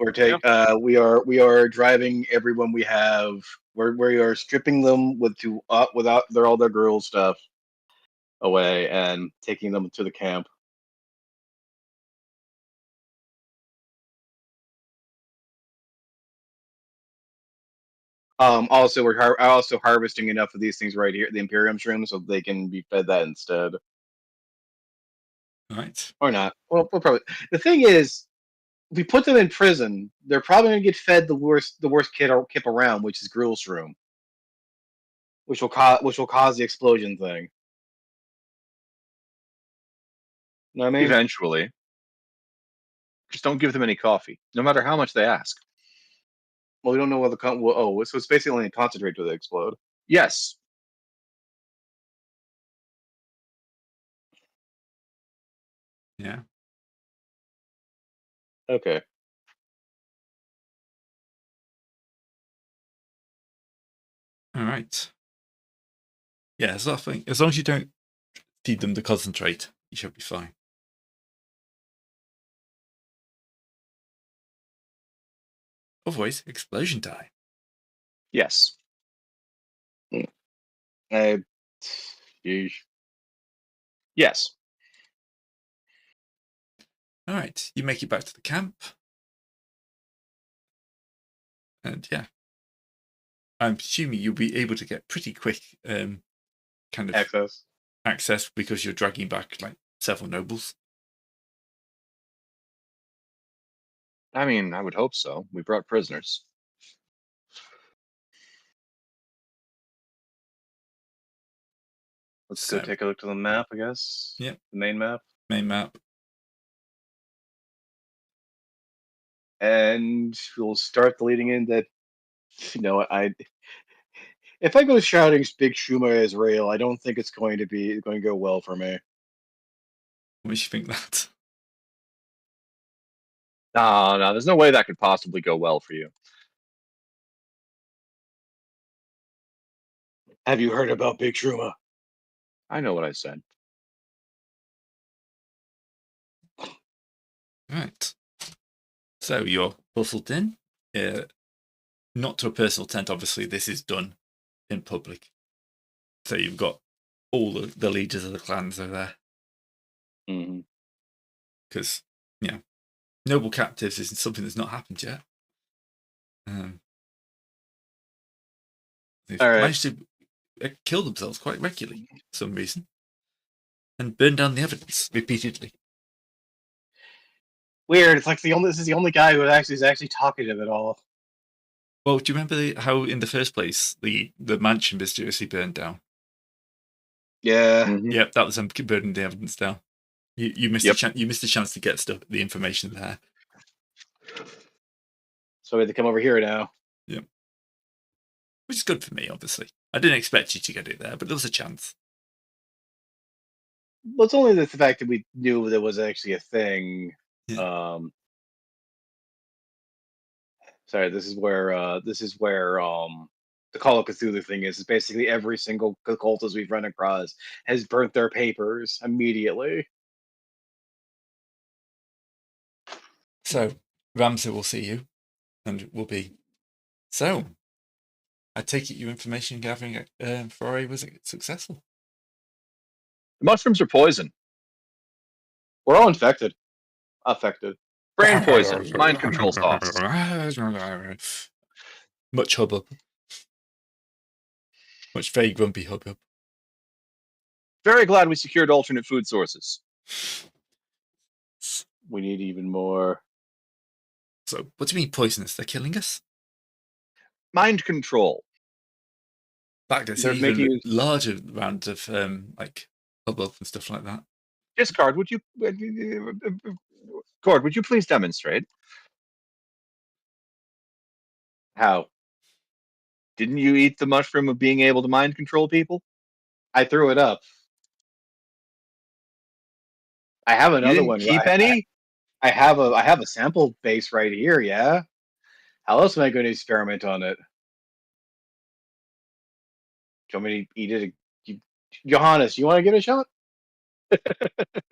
D: We are driving everyone we have. We are stripping them without all their girl stuff away and taking them to the camp. Also, we're also harvesting enough of these things right here, the Imperium shroom, so they can be fed that instead.
A: Right.
D: Or not. Well, we'll probably. The thing is, if we put them in prison, they're probably going to get fed the worst kip around, which is Gruul shroom, which will cause the explosion thing. You know what I mean?
C: Eventually. Just don't give them any coffee, no matter how much they ask.
D: Well, we don't know what so it's basically only concentrate till they explode.
C: Yes.
A: Yeah.
D: Okay.
A: All right. Yeah, so I think as long as you don't feed them to concentrate, you should be fine. Otherwise, explosion time.
C: Yes.
D: Yeesh.
C: Yes.
A: All right, you make it back to the camp. And yeah, I'm assuming you'll be able to get pretty quick kind of access because you're dragging back like several nobles.
C: I mean, I would hope so. We brought prisoners.
D: Let's go take a look to the map, I guess.
A: Yep.
D: The main map.
A: Main map.
D: And we'll start the leading in that, if I go shouting Big Shuma Israel, I don't think it's going to go well for me.
A: What makes you think that?
C: No, there's no way that could possibly go well for you.
D: Have you heard about Big Shuma?
C: I know what I said.
A: Right. So you're bustled in. Not to a personal tent, obviously. This is done in public. So you've got all the leaders of the clans are there. Because, noble captives is something that's not happened yet. They've managed to kill themselves quite regularly for some reason. And burn down the evidence repeatedly.
D: Weird. It's like this is the only guy who is actually talkative at all.
A: Well, do you remember how in the first place the mansion mysteriously burned down?
D: Yeah.
C: Mm-hmm.
A: Yep, that was them burning the evidence down. You missed you missed a chance to get the information there.
D: So we had to come over here now.
A: Yep. Which is good for me, obviously. I didn't expect you to get it there, but there was a chance.
D: Well, it's only the fact that we knew there was actually a thing.
A: Yeah.
D: Sorry, this is where the Call of Cthulhu thing is. It's basically every single cultist we've run across has burnt their papers immediately.
A: So Ramsey will see you, and will be. So, I take it your information gathering foray was successful.
C: The mushrooms are poison.
D: We're all infected. Affected.
C: Brain poison. Mind control sauce.
A: Much hubbub. Much very grumpy hubbub.
C: Very glad we secured alternate food sources.
D: We need even more.
A: So, what do you mean poisonous? They're killing us?
C: Mind control.
A: In fact, there's even larger rounds of like hubbub and stuff like that.
C: Discard, would you please demonstrate?
D: How?
C: Didn't you eat the mushroom of being able to mind control people?
D: I threw it up. I have another one.
C: Keep any?
D: I have a sample base right here. Yeah. How else am I going to experiment on it? Do you want me to eat it? Johannes, you want to give it a shot?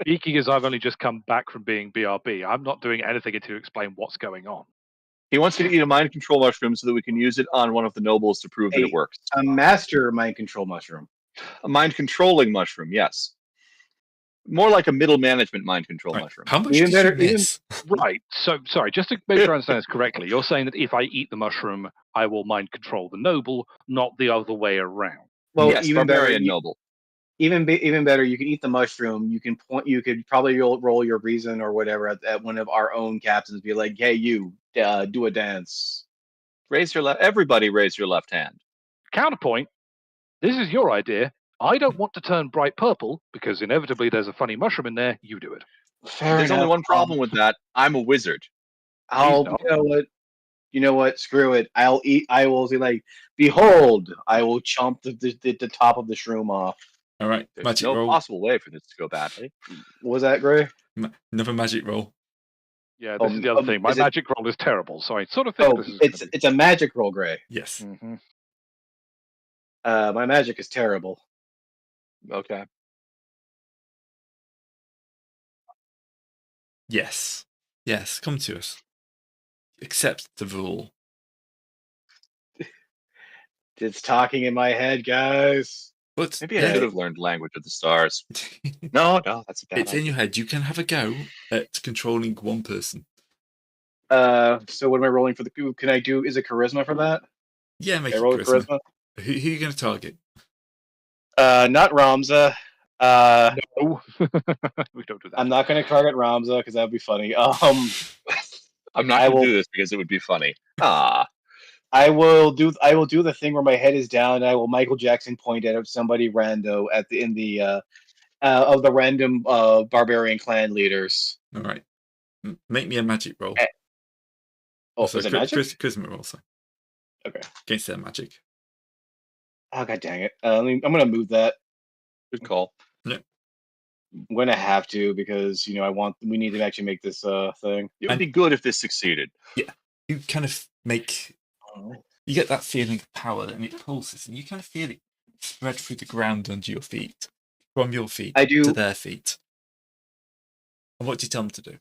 B: Speaking as I've only just come back from being BRB, I'm not doing anything to explain what's going on.
C: He wants you to eat a mind control mushroom so that we can use it on one of the nobles to prove that it works.
D: A master mind control mushroom.
C: A mind controlling mushroom, yes. More like a middle management mind control mushroom.
A: How much did you miss?
B: Right. So, sorry, just to make sure I understand this correctly, you're saying that if I eat the mushroom, I will mind control the noble, not the other way around.
D: Well,
C: yes,
D: even
C: barbarian
D: better,
C: noble.
D: Even better, you can eat the mushroom. You can You could probably roll your reason or whatever at one of our own captains. Be like, hey, you do a dance.
C: Raise your left. Everybody, raise your left hand.
B: Counterpoint. This is your idea. I don't want to turn bright purple because inevitably there's a funny mushroom in there. You do it.
C: There's only one problem with that. I'm a wizard.
D: You know what? Screw it. I will say like, behold, I will chomp the top of the shroom off.
A: All right,
C: There's
A: magic
C: no
A: roll.
C: possible way for this to go badly.
D: Was that Gray?
A: Another magic roll.
B: Yeah, this is the other thing. My magic roll is terrible, so I sort of think this is.
D: It's a magic roll, Gray.
A: Yes.
B: Mm-hmm.
D: My magic is terrible.
C: Okay.
A: Yes. Yes. Come to us. Accept the rule.
D: It's talking in my head, guys.
A: But
C: maybe I should have learned language of the stars. No, that's a bad idea.
A: In your head. You can have a go at controlling one person.
D: So what am I rolling for the? Can I do? Is it charisma for that?
A: Yeah, make
D: it charisma.
A: Who are you going to target?
D: Not Ramza.
B: No, we don't do that.
D: I'm not going to target Ramza because that would be funny.
C: I'm not going to do this because it would be funny.
D: I will do the thing where my head is down and I will Michael Jackson point at somebody rando at the of the random barbarian clan leaders.
A: All right, make me a magic roll.
D: Is it magic?
A: Charisma roll. So.
D: Okay.
A: Against their magic.
D: Oh god dang it! I'm gonna move that.
C: Good call.
A: Yeah.
D: I'm gonna have to because we need to actually make this thing.
C: It would be good if this succeeded.
A: Yeah, you kind of make. You get that feeling of power and it pulses, and you kind of feel it spread through the ground under your feet, from your feet to their feet. And what do you tell them to do?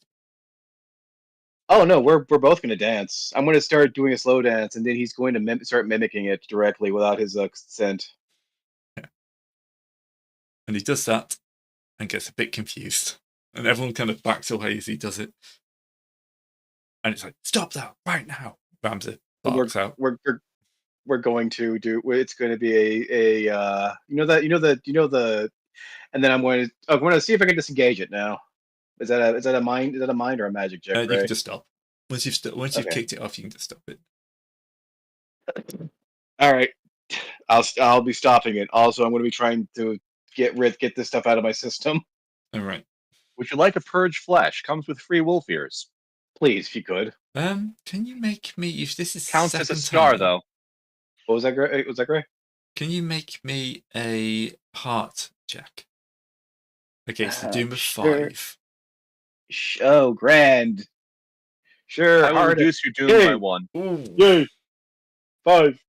D: Oh no, we're both going to dance. I'm going to start doing a slow dance, and then he's going to start mimicking it directly without his consent.
A: Yeah. And he does that, and gets a bit confused, and everyone kind of backs away as he does it. And it's like, stop that right now, Ramsey. We're going to do. It's going to be and then I'm going to see if I can disengage it now. Is that a mind or a magic check? You can just stop. Once you've kicked it off, you can just stop it.
D: All right, I'll be stopping it. Also, I'm going to be trying to get this stuff out of my system.
A: All right.
C: Would you like a purge flesh? Comes with free wolf ears.
D: Please, if you could.
A: Can you make me? If this is
C: counts as a scar, though.
D: What was that? Gray? Was that Gray?
A: Can you make me a heart check against the doom of 5?
D: Oh, grand. Sure.
C: I will reduce your doom by 1.
D: Yay. 5.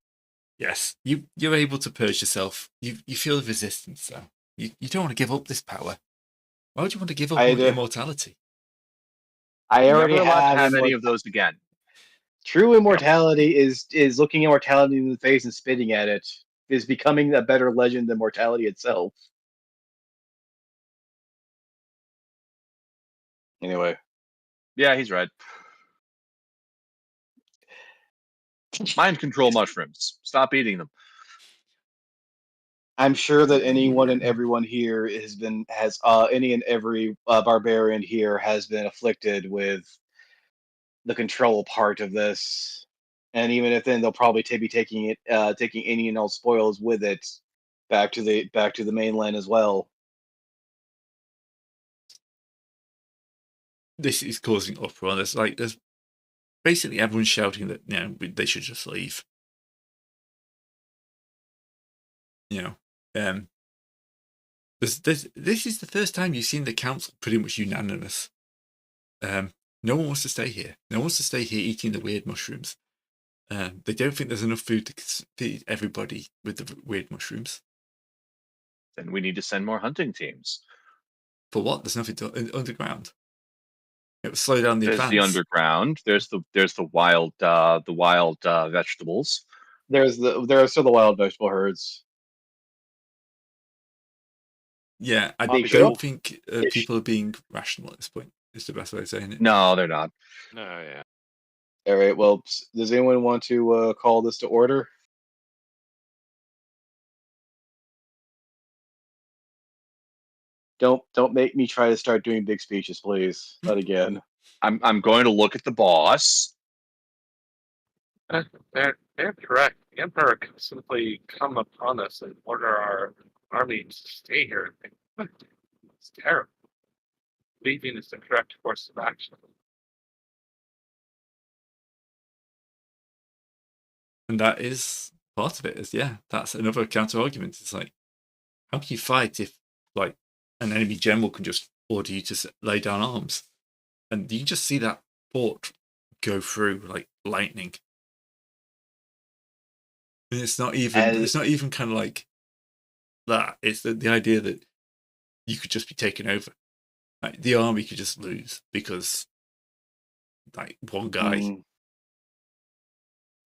A: Yes, you're able to purge yourself. You feel the resistance, though. You don't want to give up this power. Why would you want to give up immortality?
D: I already
C: have any of those again.
D: True immortality is looking immortality in the face and spitting at it. Is becoming a better legend than mortality itself. Anyway.
C: Yeah, he's right. Mind control mushrooms. Stop eating them.
D: I'm sure that anyone and everyone here any and every barbarian here has been afflicted with the control part of this, and even if then they'll probably be taking any and all spoils with it back to the mainland as well.
A: This is causing uproar. There's basically everyone's shouting that they should just leave. This is the first time you've seen the council pretty much unanimous. No one wants to stay here. No one wants to stay here eating the weird mushrooms. They don't think there's enough food to feed everybody with the weird mushrooms.
C: Then we need to send more hunting teams.
A: For what? There's nothing underground. It would slow down the
C: There's
A: advance.
C: the underground. There's the wild vegetables.
D: There are still the wild vegetable herds.
A: Yeah, I
B: Might be
A: don't
B: cool.
A: think people are being rational at this point. Is the best way of saying it.
C: No, they're not.
E: No, yeah.
D: All right. Well, does anyone want to call this to order? Don't make me try to start doing big speeches, please. Not again.
C: I'm going to look at the boss.
E: They're correct. The Emperor can simply come upon us and order our army to stay here. It's terrible. Leaving is the correct course of action.
A: And that is part of it. Is that's another counter argument. It's like, how can you fight if like an enemy general can just order you to lay down arms, and you can just see that port go through like lightning. And it's not even kind of like that. It's the idea that you could just be taken over. Like the army could just lose because like one guy.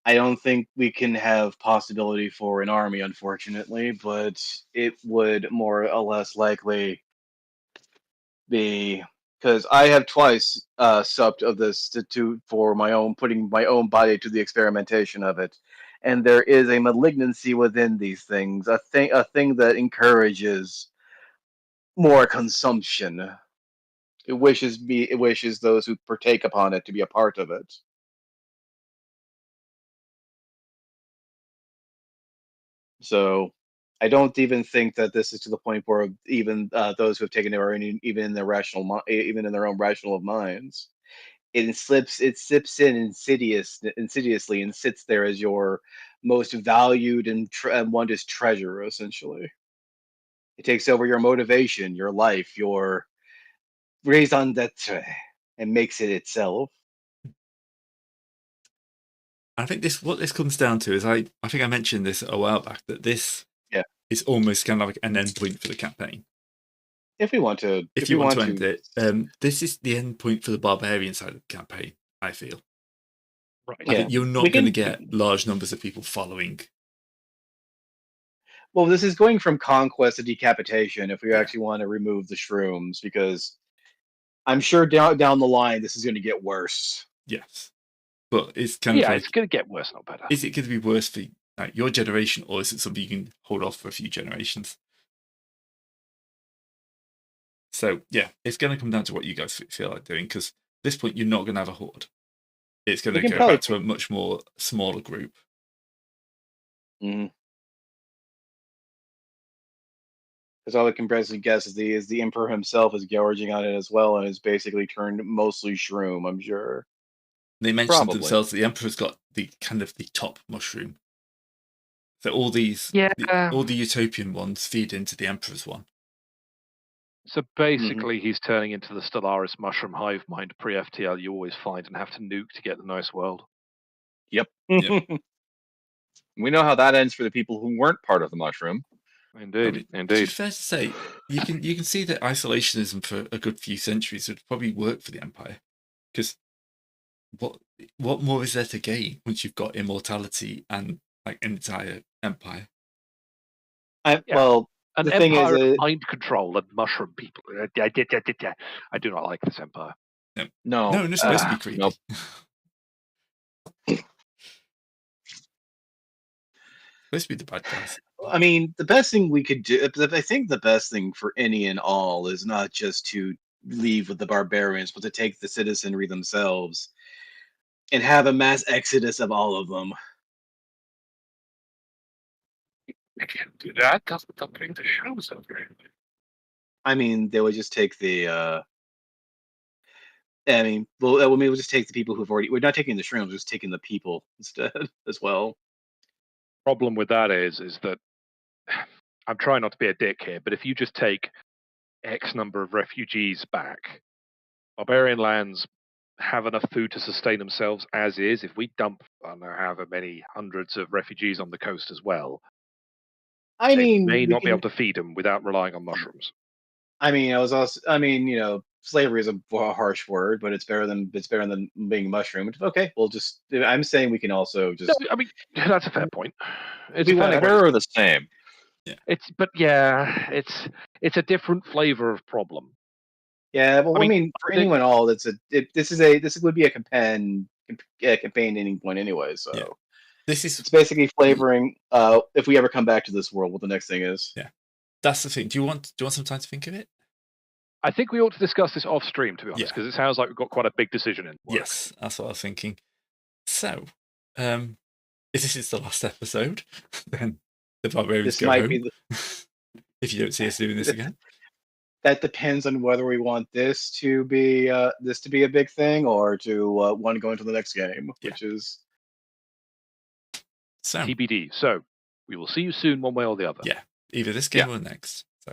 D: I don't think we can have possibility for an army, unfortunately, but it would more or less likely be because I have twice subbed of this for my own putting my own body to the experimentation of it, and there is a malignancy within these things, a thing that encourages more consumption. It wishes those who partake upon it to be a part of it. So I don't even think that this is to the point where even those who have taken it are even in even in their own rational of minds. It slips in insidiously and sits there as your most valued and wanted treasure, essentially. It takes over your motivation, your life, your raison d'etre, and makes it itself.
A: I think what this comes down to is I think I mentioned this a while back that this is almost kind of like an endpoint for the campaign.
D: If you want to
A: end it, this is the endpoint for the barbarian side of the campaign. I feel.
B: Right.
A: I think you're not going to get large numbers of people following.
D: Well, this is going from conquest to decapitation. If we actually want to remove the shrooms, because I'm sure down the line this is going to get worse.
A: Yes, but it's kind of like,
B: it's going to get worse, not better.
A: Is it going to be worse for like your generation, or is it something you can hold off for a few generations? So yeah, it's going to come down to what you guys feel like doing, because at this point you're not going to have a horde. It's going to go back to a much more smaller group.
D: Because all I can basically guess is the Emperor himself is gouging on it as well, and is basically turned mostly shroom, I'm sure.
A: They mentioned themselves that the Emperor's got the kind of the top mushroom. So all these, all the utopian ones feed into the Emperor's one.
B: So basically, he's turning into the Stellaris mushroom hive mind pre-FTL you always find and have to nuke to get the nice world.
C: Yep. We know how that ends for the people who weren't part of the mushroom.
B: Indeed.
A: To be fair to say, you can see that isolationism for a good few centuries would probably work for the Empire, because what more is there to gain once you've got immortality and like an entire empire?
D: Well,
B: an empire of mind control and mushroom people. I do not like this empire.
C: No,
A: it's supposed to be creepy.
C: Nope.
A: Supposed to be the bad guys.
D: I mean, the best thing we could do, I think the best thing for any and all is not just to leave with the barbarians, but to take the citizenry themselves and have a mass exodus of all of them.
E: I can't do that. They'll bring the shows over.
D: I mean, they would just take the. We'll just take the people who've already. We're not taking the shrooms, we're just taking the people instead as well.
B: Problem with that is that I'm trying not to be a dick here, but if you just take X number of refugees back, barbarian lands have enough food to sustain themselves as is. If we dump, I don't know however many hundreds of refugees on the coast as well, they may not be able to feed them without relying on mushrooms.
D: I mean, I was also. I mean, slavery is a harsh word, but it's better than being mushroomed. Okay, we'll just. I'm saying we can also
B: No,
D: just.
B: I mean, that's a fair point. It's
C: Be
B: a fair
C: better
B: point.
C: or the same?
B: It's a different flavor of problem.
D: Yeah, well,
B: I mean,
D: for anyone all, this would be a campaign point anyway. So
A: Yeah. This is
D: it's basically flavoring. If we ever come back to this world, what the next thing is.
A: Yeah, that's the thing. Do you want some time to think of it?
B: I think we ought to discuss this off stream, to be honest, because it sounds like we've got quite a big decision in.
A: Yes, that's what I was thinking. So, if this is the last episode, then the Barbarians go home. If you don't see us doing this again.
D: That depends on whether we want this to be a big thing or to want to go into the next game, which is
B: TBD. So we will see you soon, one way or the other.
A: Yeah, either this game or next. So